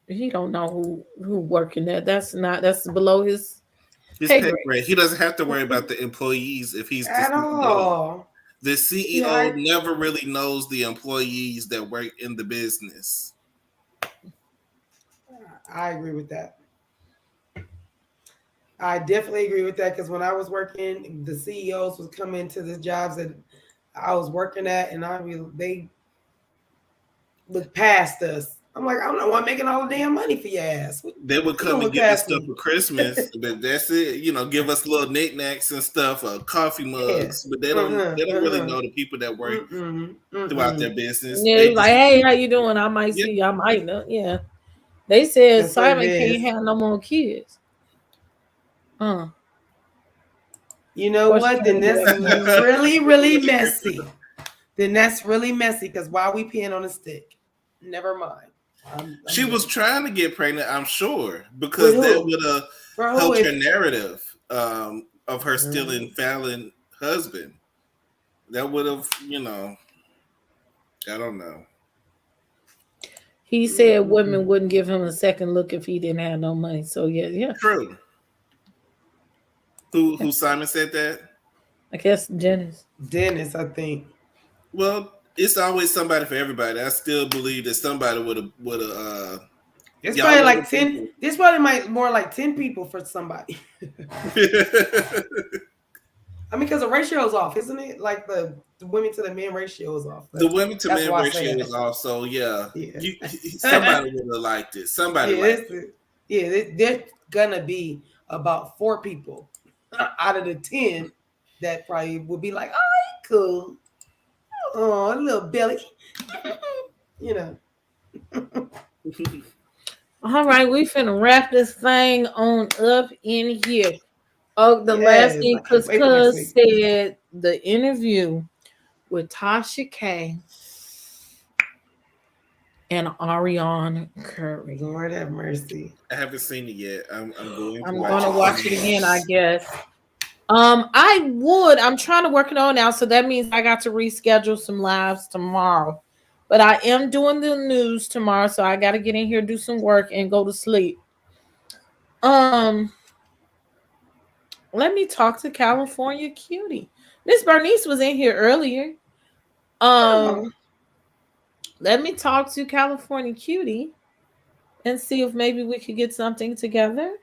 he don't know who working there. That's below his pay grade. He doesn't have to worry about the employees if he's at all. The CEO never really knows the employees that work in the business. I agree with that. I definitely agree with that, because when I was working, the CEOs would come into the jobs that I was working at, and they looked past us. I'm like, I'm the one making all the damn money for your ass. They would come and get us stuff for Christmas, but that's it. You know, give us little knickknacks and stuff, coffee mugs. But they don't really know the people that work throughout their business. Yeah, they like, hey, how you doing? I might see you. I might know. Yeah. They said Simon can't have no more kids. You know what? Then that's really, really messy. Then that's really messy because why we peeing on a stick? Never mind. She was trying to get pregnant, I'm sure, because that would have helped her narrative of her stealing Fallon husband. That would have, I don't know. He said women wouldn't give him a second look if he didn't have no money. So yeah. True. Who Simon said that? I guess Dennis, I think. Well, it's always somebody for everybody. I still believe that somebody would have. It's probably like 10. This probably might more like 10 people for somebody. I mean, because the ratio is off, isn't it? Like the women to the men ratio is off. The women to men ratio is off. So somebody would have liked it. Somebody liked it. There's gonna be about 4 people out of the 10 that probably would be like, "Oh, cool. Oh, a little belly." All right, we finna wrap this thing on up in here. Oh, the last thing, Cuz said the interview with Tasha K and Ariana Curry. Lord have mercy. I haven't seen it yet. I'm going to watch it again, I guess. I'm trying to work it on now, so that means I got to reschedule some lives tomorrow. But I am doing the news tomorrow, so I got to get in here, do some work, and go to sleep. Let me talk to California Cutiee. Miss Bernice was in here earlier. Let me talk to California Cutiee and see if maybe we could get something together.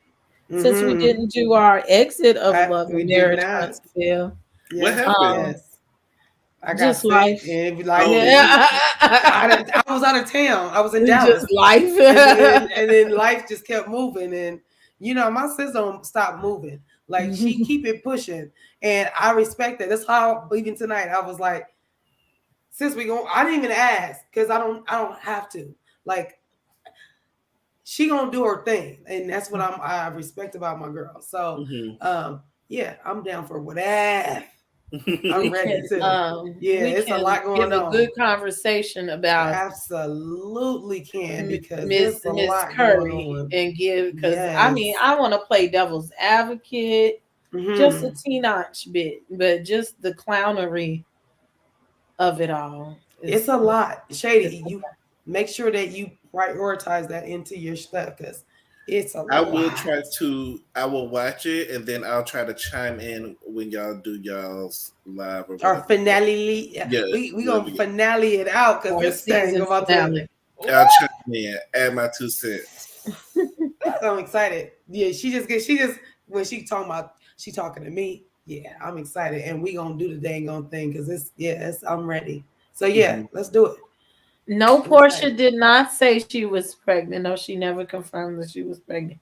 Since we didn't do our exit of Love and Marriage Huntsville. What happened? I got just life. I was out of town. I was in Dallas. Just life. and then life just kept moving. And, my sis don't stop moving. Like, she keep it pushing. And I respect that. That's how, even tonight, I was like, sis, I didn't even ask because I don't have to. Like, she gonna do her thing, and that's what I respect about my girl. So, I'm down for whatever. I'm ready to. It's a lot going on. A good conversation about absolutely can because Miss Curry and give because I want to play devil's advocate, just a teeny bit, but just the clownery of it all. It's a lot, Shady. You make sure that you prioritize that into your stuff because it's a lot. I will watch it and then I'll try to chime in when y'all do y'all's live or finale. Yeah, we gonna finale it out because this thing about to. I'll chime in, add my 2 cents. I'm excited. Yeah, she just when she talking to me. Yeah, I'm excited and we gonna do the dang on thing because I'm ready. So let's do it. No, Porsha did not say she was pregnant. No, she never confirmed that she was pregnant.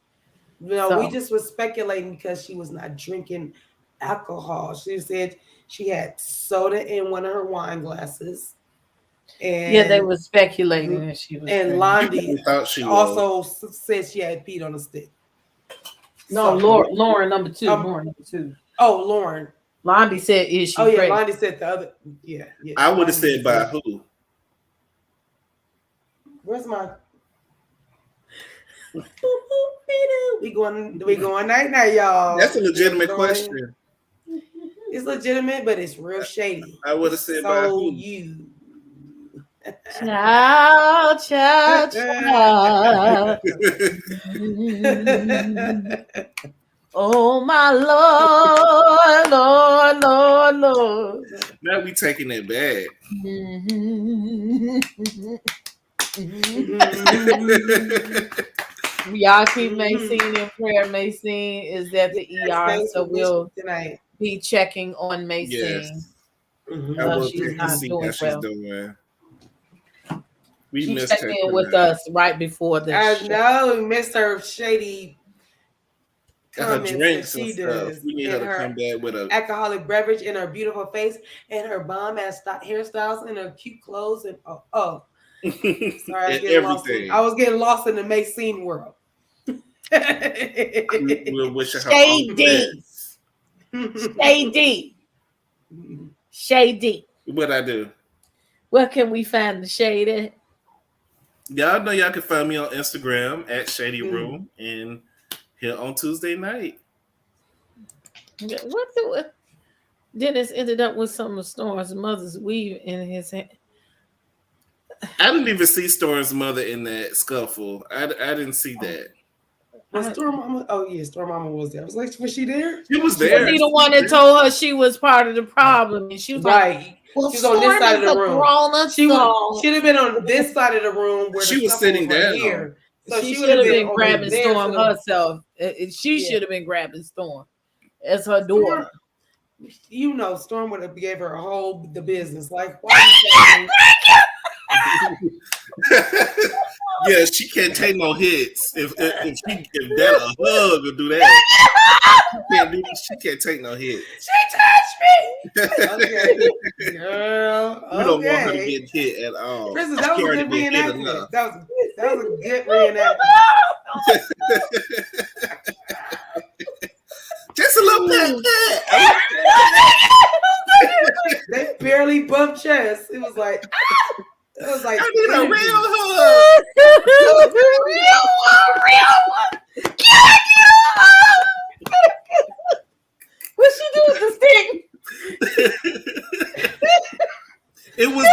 No, we just was speculating because she was not drinking alcohol. She said she had soda in one of her wine glasses. And they were speculating that she was pregnant. Londi also said she had peed on a stick. No, Lauren number 2. Lauren number 2. Oh, Lauren. Londi said, is she pregnant? Londi said the other. Yeah. I would have said by who? Where's my? We going night, y'all. That's a legitimate question. It's legitimate, but it's real shady. I would have said by who? You. Child. Oh my Lord. Now we taking it back. Y'all keep Maxine in prayer. Maxine is at the ER, so we'll be checking on Maxine. Yes. I will check to see how she's doing. She checked in with us right before this. I know, we missed her shady her drinks and stuff. We need her to come back with an alcoholic beverage in her beautiful face and her bomb ass hairstyles and her cute clothes and sorry, I was getting lost in the Maxine world. We'll wish her all the best. Shady. Shady. What I do? Where can we find the shade at? Y'all know y'all can find me on Instagram at Shady Room and here on Tuesday night. What? Dennis ended up with some of Storm's mother's weave in his hand. I didn't even see Storm's mother in that scuffle. I didn't see that. Was Storm Mama? Oh yeah, Storm Mama was there. I was like, was she there? She was there. Was he the one that told her she was part of the problem? And she was like, well, she's on this side of the room. She'd have been on this side of the room where she was sitting down. Here. So she should have been grabbing Storm herself. She should have been grabbing Storm as her daughter. You know, Storm would have gave her the business. Like, why? Yeah, she can't take no hits. If that a hug will do that, she can't take no hits. She touched me. Okay, girl. We don't want her to get hit at all. Princess, that was a good reenactment. That was a good reenactment. Just a little bit. They barely bumped chest. It was like. I need a real hug. Real one. What she do with the stick? It was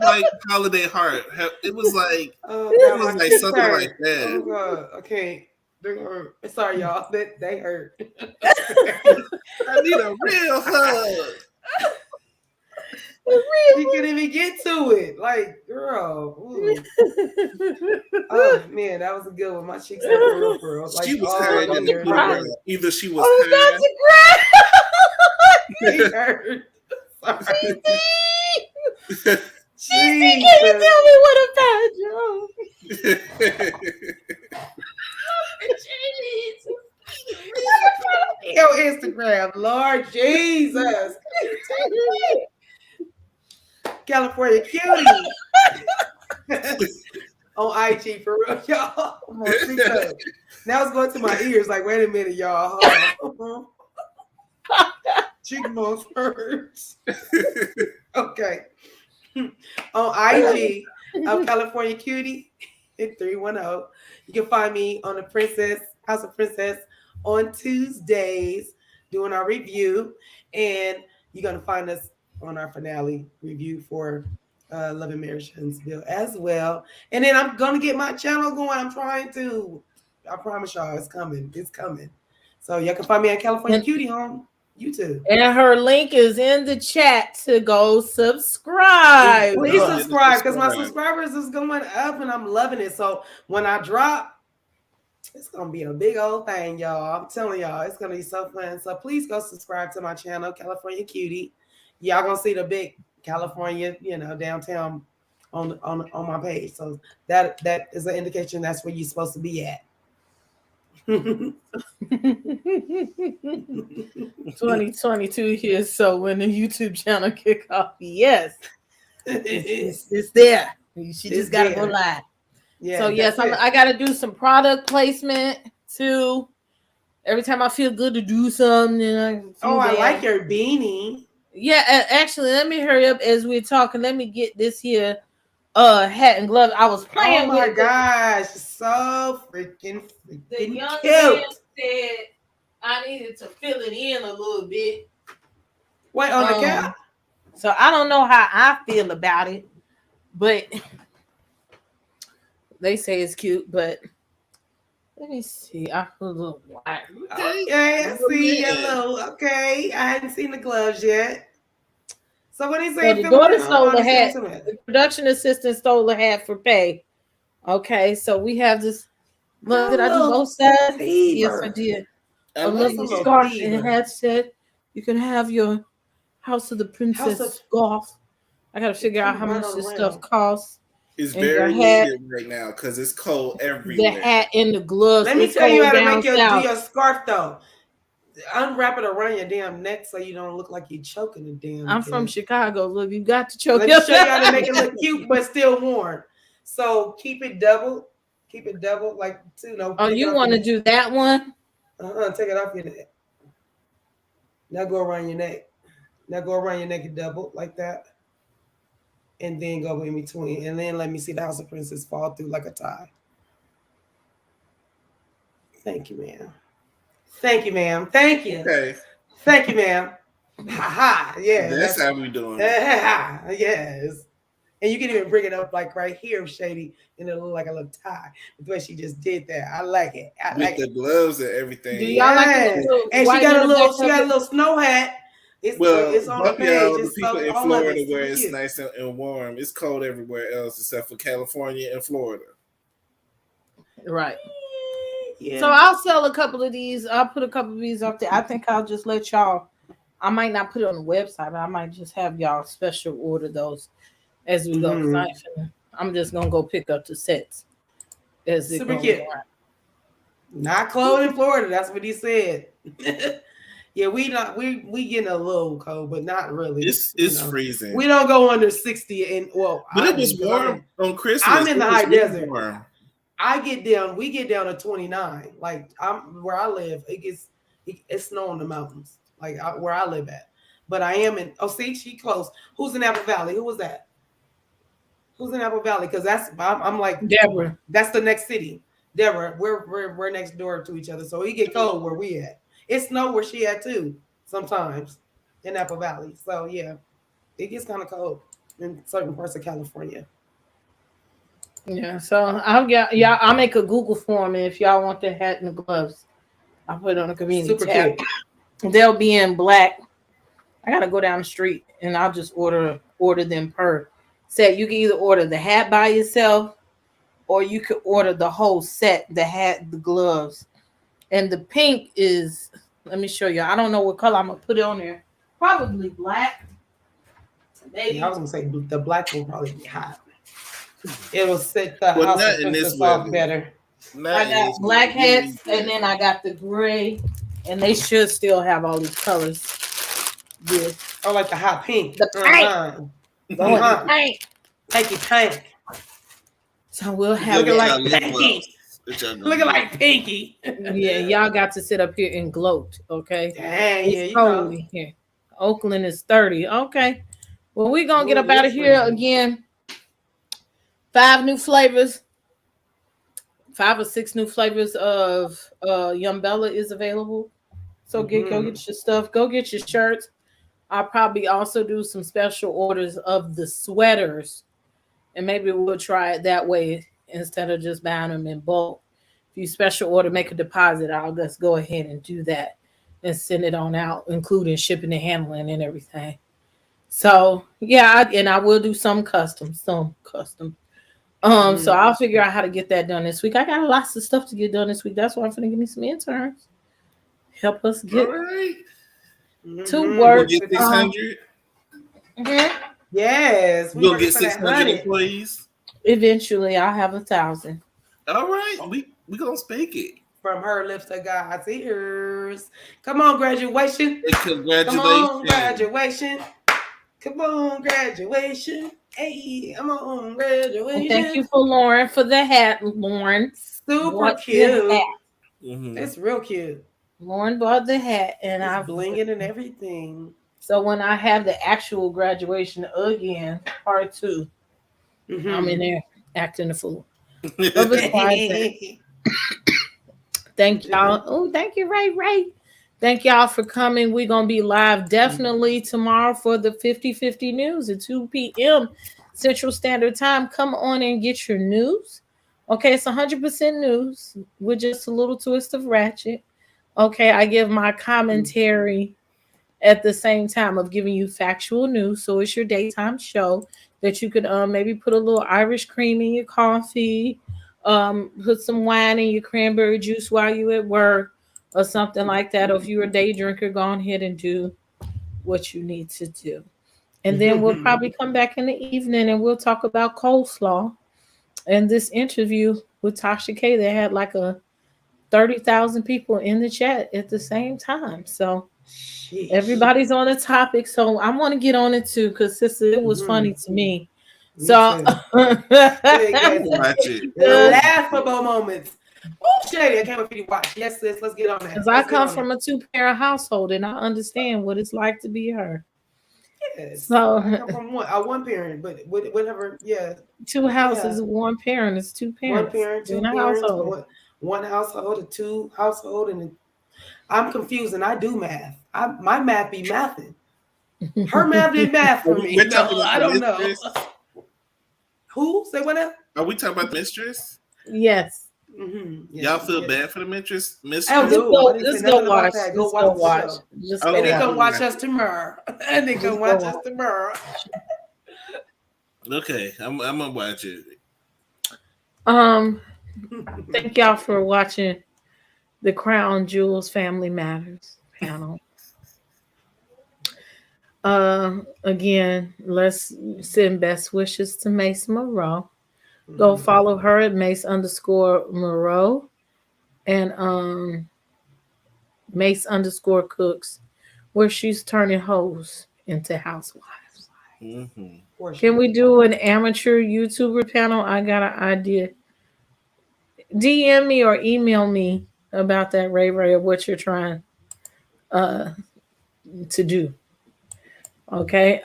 like Holiday Heart. It was like something like that. Oh God. Okay. Sorry, y'all. They hurt. I need a real hug. She couldn't even get to it. Like, girl. Oh man, that was a good one. My cheeks hurt for real. Like, she was tired in the cry. Either she was It hurt. Can you tell me what a bad joke? Yo, Instagram, Lord Jesus. California Cutiee on IG for real, y'all. Now it's going to my ears. Like, wait a minute, y'all. Cheekbones hurts. Okay. On IG of California Cutiee at 310. You can find me on the House of Princess on Tuesdays doing our review, and you're gonna find us on our finale review for Love and Marriage Bill as well. And then I'm gonna get my channel going. I'm trying to. I promise y'all, it's coming. It's coming. So y'all can find me on California Cutiee on YouTube. And her link is in the chat to go subscribe. Please subscribe because my subscribers is going up and I'm loving it. So when I drop, it's gonna be a big old thing, y'all. I'm telling y'all, it's gonna be so fun. So please go subscribe to my channel, California Cutiee. Y'all gonna see the big California, downtown on my page. So that is an indication that's where you're supposed to be at. 2022 here. So when the YouTube channel kick off, yes, it's there. You just gotta go live. Yeah. So yes, I gotta do some product placement too. Every time I feel good to do something, I like your beanie. Yeah, actually, let me hurry up as we're talking. Let me get this here hat and gloves. I was playing. Oh my gosh, so freaking the young cute. Man said I needed to fill it in a little bit. Wait, on the cap? So I don't know how I feel about it, but they say it's cute. But let me see. I feel a little white. Okay, I see yellow. Okay, I hadn't seen the gloves yet. So what he say? So the daughter stole the hat. The production assistant stole the hat for pay. Okay, so we have this. Look, did I do both sides? Yes, I did. A little scarf and hat set. You can have your House of the Princess scarf. I gotta figure out how much this stuff costs. It's very needed right now because it's cold everywhere. The hat and the gloves. Let me tell you how to make do your scarf though. Unwrap it around your damn neck so you don't look like you're choking the damn. I'm from Chicago. Look, you got to choke. Let me show you how to make it look cute but still warm. So keep it double. Keep it double, like Oh, you want to do that one? Take it off your neck. Now go around your neck. Now go around your neck and double like that. And then go in between. And then let me see the House of Princess fall through like a tie. Thank you, ma'am. Thank you, ma'am. Thank you. Okay. Thank you, ma'am. Ha ha. Yeah. That's how we doing. Yes. And you can even bring it up like right here, Shady, and it'll look like a little tie. The way she just did that. I like it. I With like the it. gloves and everything. Do y'all like it? And she got a little snow hat. It's on the page. Y'all, the It's people in all Florida of it. where it's Cute. nice and warm. It's cold everywhere else except for California and Florida. Right. Yeah. So I'll sell a couple of these. I'll put a couple of these up there. I think I'll just let y'all. I might not put it on the website, but I might just have y'all special order those as we go. I'm just gonna go pick up the sets. Super cute. Not cold in Florida. That's what he said. Yeah, we getting a little cold, but not really. It's freezing. We don't go under 60 and but it was warm on Christmas. I'm in the high desert. Warm. We get down to 29. Like where I live, it's snow in the mountains. Like where I live at. But I am in she close. Who's in Apple Valley? Who was that? Who's in Apple Valley? Because I'm like Deborah. That's the next city. Deborah, we're next door to each other. So we get cold where we at. It snow where she at too, sometimes in Apple Valley. So yeah, it gets kind of cold in certain parts of California. Yeah, so I'll make a Google form, and if y'all want the hat and the gloves, I'll put it on the community tab. Cute. They'll be in black. I gotta go down the street and I'll just order them per set. You can either order the hat by yourself, or you could order the whole set, the hat, the gloves. And the pink is, let me show you. I don't know what color I'm gonna put it on there. Probably black. Maybe. Yeah, I was gonna say the black will probably be hot. It'll set the house of Princess off better. I got black hats, and then I got the gray, and they should still have all these colors. Yeah. Oh, like the hot pink. The pink. The pink. Pink. So we'll have looking like Pinky. Looking like Pinky. Yeah, y'all got to sit up here and gloat, okay? Dang, it's cold in here. Oakland is 30. Okay. Well, we're gonna get up out of here again. 5 new flavors. 5 or 6 new flavors of Yumbella is available. So go get your stuff. Go get your shirts. I'll probably also do some special orders of the sweaters. And maybe we'll try it that way instead of just buying them in bulk. If you special order, make a deposit, I'll just go ahead and do that and send it on out, including shipping and handling and everything. So, yeah, and I will do some custom. So I'll figure out how to get that done this week. I got lots of stuff to get done this week. That's why I'm going to give me some interns. Help us get to work. We'll get 600. Yes. We'll get 600 employees. Eventually, I'll have 1,000. All right. We going to speak it. From her lips to God's ears. Come on, graduation. Hey, congratulations. Come on, graduation. Come on, graduation. Hey, come on, graduation. And thank you for Lauren for the hat, Lauren. Super cute. It's real cute. Lauren bought the hat, and I bling it and everything. So when I have the actual graduation again, part 2, I'm in there acting a fool. Thank y'all. Oh, thank you, Ray. Thank y'all for coming. We're going to be live definitely tomorrow for the 50/50 news at 2 p.m. Central Standard Time. Come on and get your news. Okay, it's 100% news with just a little twist of ratchet. Okay, I give my commentary at the same time of giving you factual news. So it's your daytime show that you could maybe put a little Irish cream in your coffee, put some wine in your cranberry juice while you're at work or something like that. Or if you're a day drinker, go ahead and do what you need to do. And then we'll probably come back in the evening and we'll talk about coleslaw and this interview with Tasha K. They had like 30,000 people in the chat at the same time. So everybody's on the topic. So I want to get on it too, because it was funny to me. So laughable moments. Oh, Shady, I can't wait for you to watch. Yes, sis, let's get on that. Because I come from a 2-parent household and I understand what it's like to be her. Yes. So I come from one parent, but whatever. Yeah. 2 houses, 1 parent is 2 parents. 1 parent, 2 in a parents, household. one household, a 2 household, and I'm confused and I do math. My math be mathing. Her math did math for me. No, I don't know. Who? Say what else? Are we talking about the mistress? Yes. Mm-hmm. Yes, Y'all feel bad for the mistress? Oh, just go watch. Go watch. Just and go they watch. come watch us tomorrow. And they come watch us tomorrow. Okay, I'm gonna watch it. Thank y'all for watching the Crown Jewels Family Matters panel. Again, let's send best wishes to Mase Marow. Go follow her at Mase_Marow and Mase_Cooks, where she's turning hoes into housewives. Mm-hmm. Can we do an amateur YouTuber panel? I got an idea. DM me or email me about that, Ray Ray, of what you're trying to do. Okay.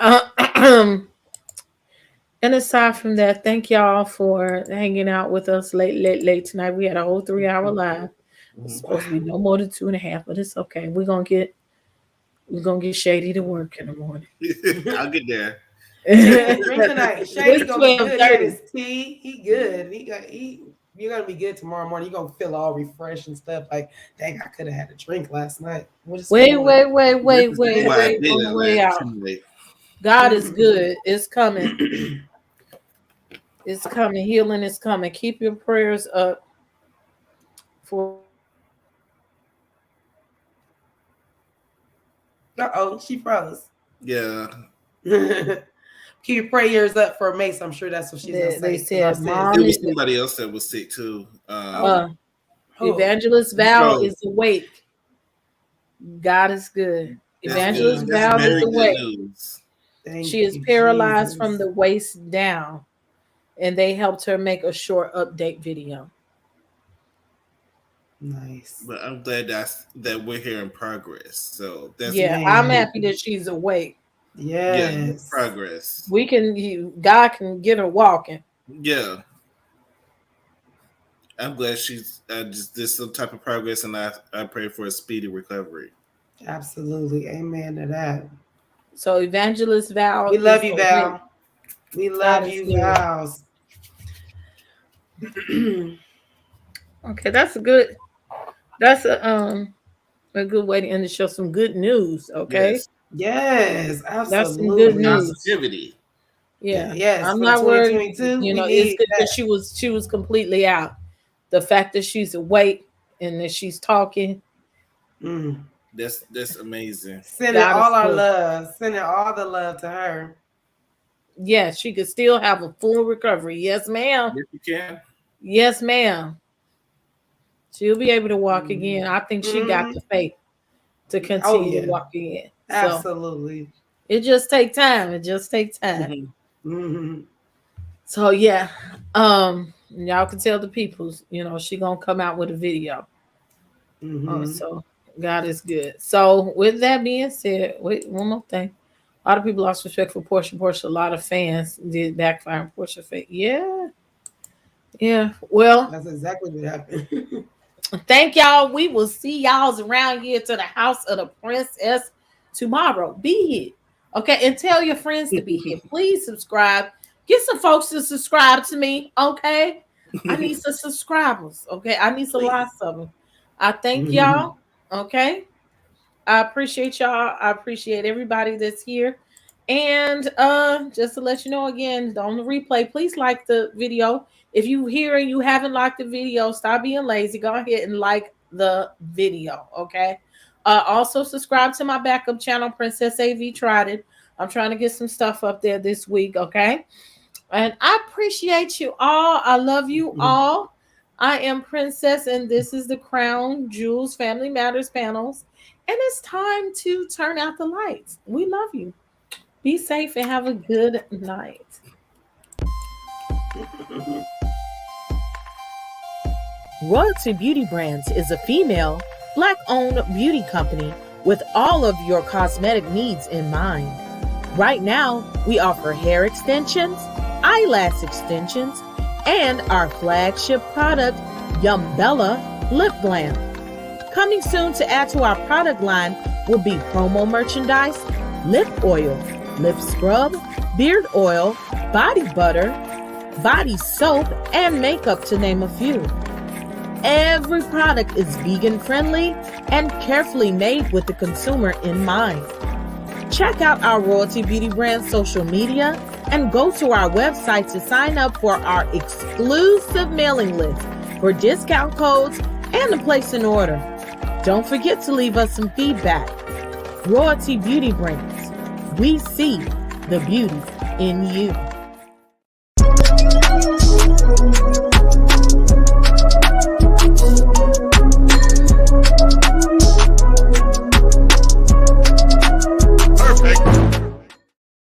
And aside from that, thank y'all for hanging out with us late tonight. We had a whole 3-hour live. It's supposed to be no more than 2.5, but it's okay. We're gonna get Shady to work in the morning. I'll get there. Drink tonight. Shady gonna be good. He got his tea. He good. You're gonna be good tomorrow morning. You're gonna feel all refreshed and stuff. Like, dang, I could have had a drink last night. Wait on the way out. God is good. It's coming. It's coming. Healing is coming. Keep your prayers up for. She froze. Yeah. Keep your prayers up for Mase. I'm sure that's what she's gonna say. They said, Mom, it was somebody else that was sick too. Evangelist Val is awake. God is good. Evangelist Val is awake. She is paralyzed from the waist down, and they helped her make a short update video. Nice. But I'm glad that we're here in progress. So that's I'm happy that she's awake. Yes. Progress. God can get her walking. Yeah. I'm glad she's just did some type of progress, and I pray for a speedy recovery. Absolutely. Amen to that. So Evangelist Val. We love you, Val. We love you, Vals. Okay, that's a good way to end the show. Some good news, okay? Yes, absolutely. That's some good news. Positivity. Yeah. Yes. I'm not worried. You know, it's good that she was completely out. The fact that she's awake and that she's talking. That's amazing. Sending all our love. Sending all the love to her. Yes, she could still have a full recovery. Yes, ma'am. Yes, you can. Yes, ma'am. She'll be able to walk again. I think she got the faith to continue walking in. Absolutely. It just takes time. So yeah. Y'all can tell the peoples, she gonna come out with a video. So God is good. So with that being said, wait, one more thing. A lot of people lost respect for Porsha. A lot of fans did backfire on Porsha fate. Yeah. Well, that's exactly what happened. Thank y'all. We will see y'all around here to the house of the princess tomorrow. Be here. Okay. And tell your friends to be here. Please subscribe. Get some folks to subscribe to me. Okay. I need some subscribers. Okay. I need some lots of them. I thank y'all. Okay. I appreciate y'all. I appreciate everybody that's here. And just to let you know again, on the replay, please like the video. If you hear and you haven't liked the video, stop being lazy. Go ahead and like the video, okay? Also subscribe to my backup channel, Princess AV Tried It. I'm trying to get some stuff up there this week, okay? And I appreciate you all. I love you all. I am Princess, and this is the Crown Jewels Family Matters panels. And it's time to turn out the lights. We love you. Be safe and have a good night. Royalty Beauty Brands is a female, Black-owned beauty company with all of your cosmetic needs in mind. Right now, we offer hair extensions, eyelash extensions, and our flagship product, Yumbella Lip Glam. Coming soon to add to our product line will be promo merchandise, lip oil, lip scrub, beard oil, body butter, body soap, and makeup, to name a few. Every product is vegan friendly and carefully made with the consumer in mind. Check out our Royalty Beauty Brand social media and go to our website to sign up for our exclusive mailing list for discount codes and to place an order. Don't forget to leave us some feedback. Royalty Beauty Brands. We see the beauty in you.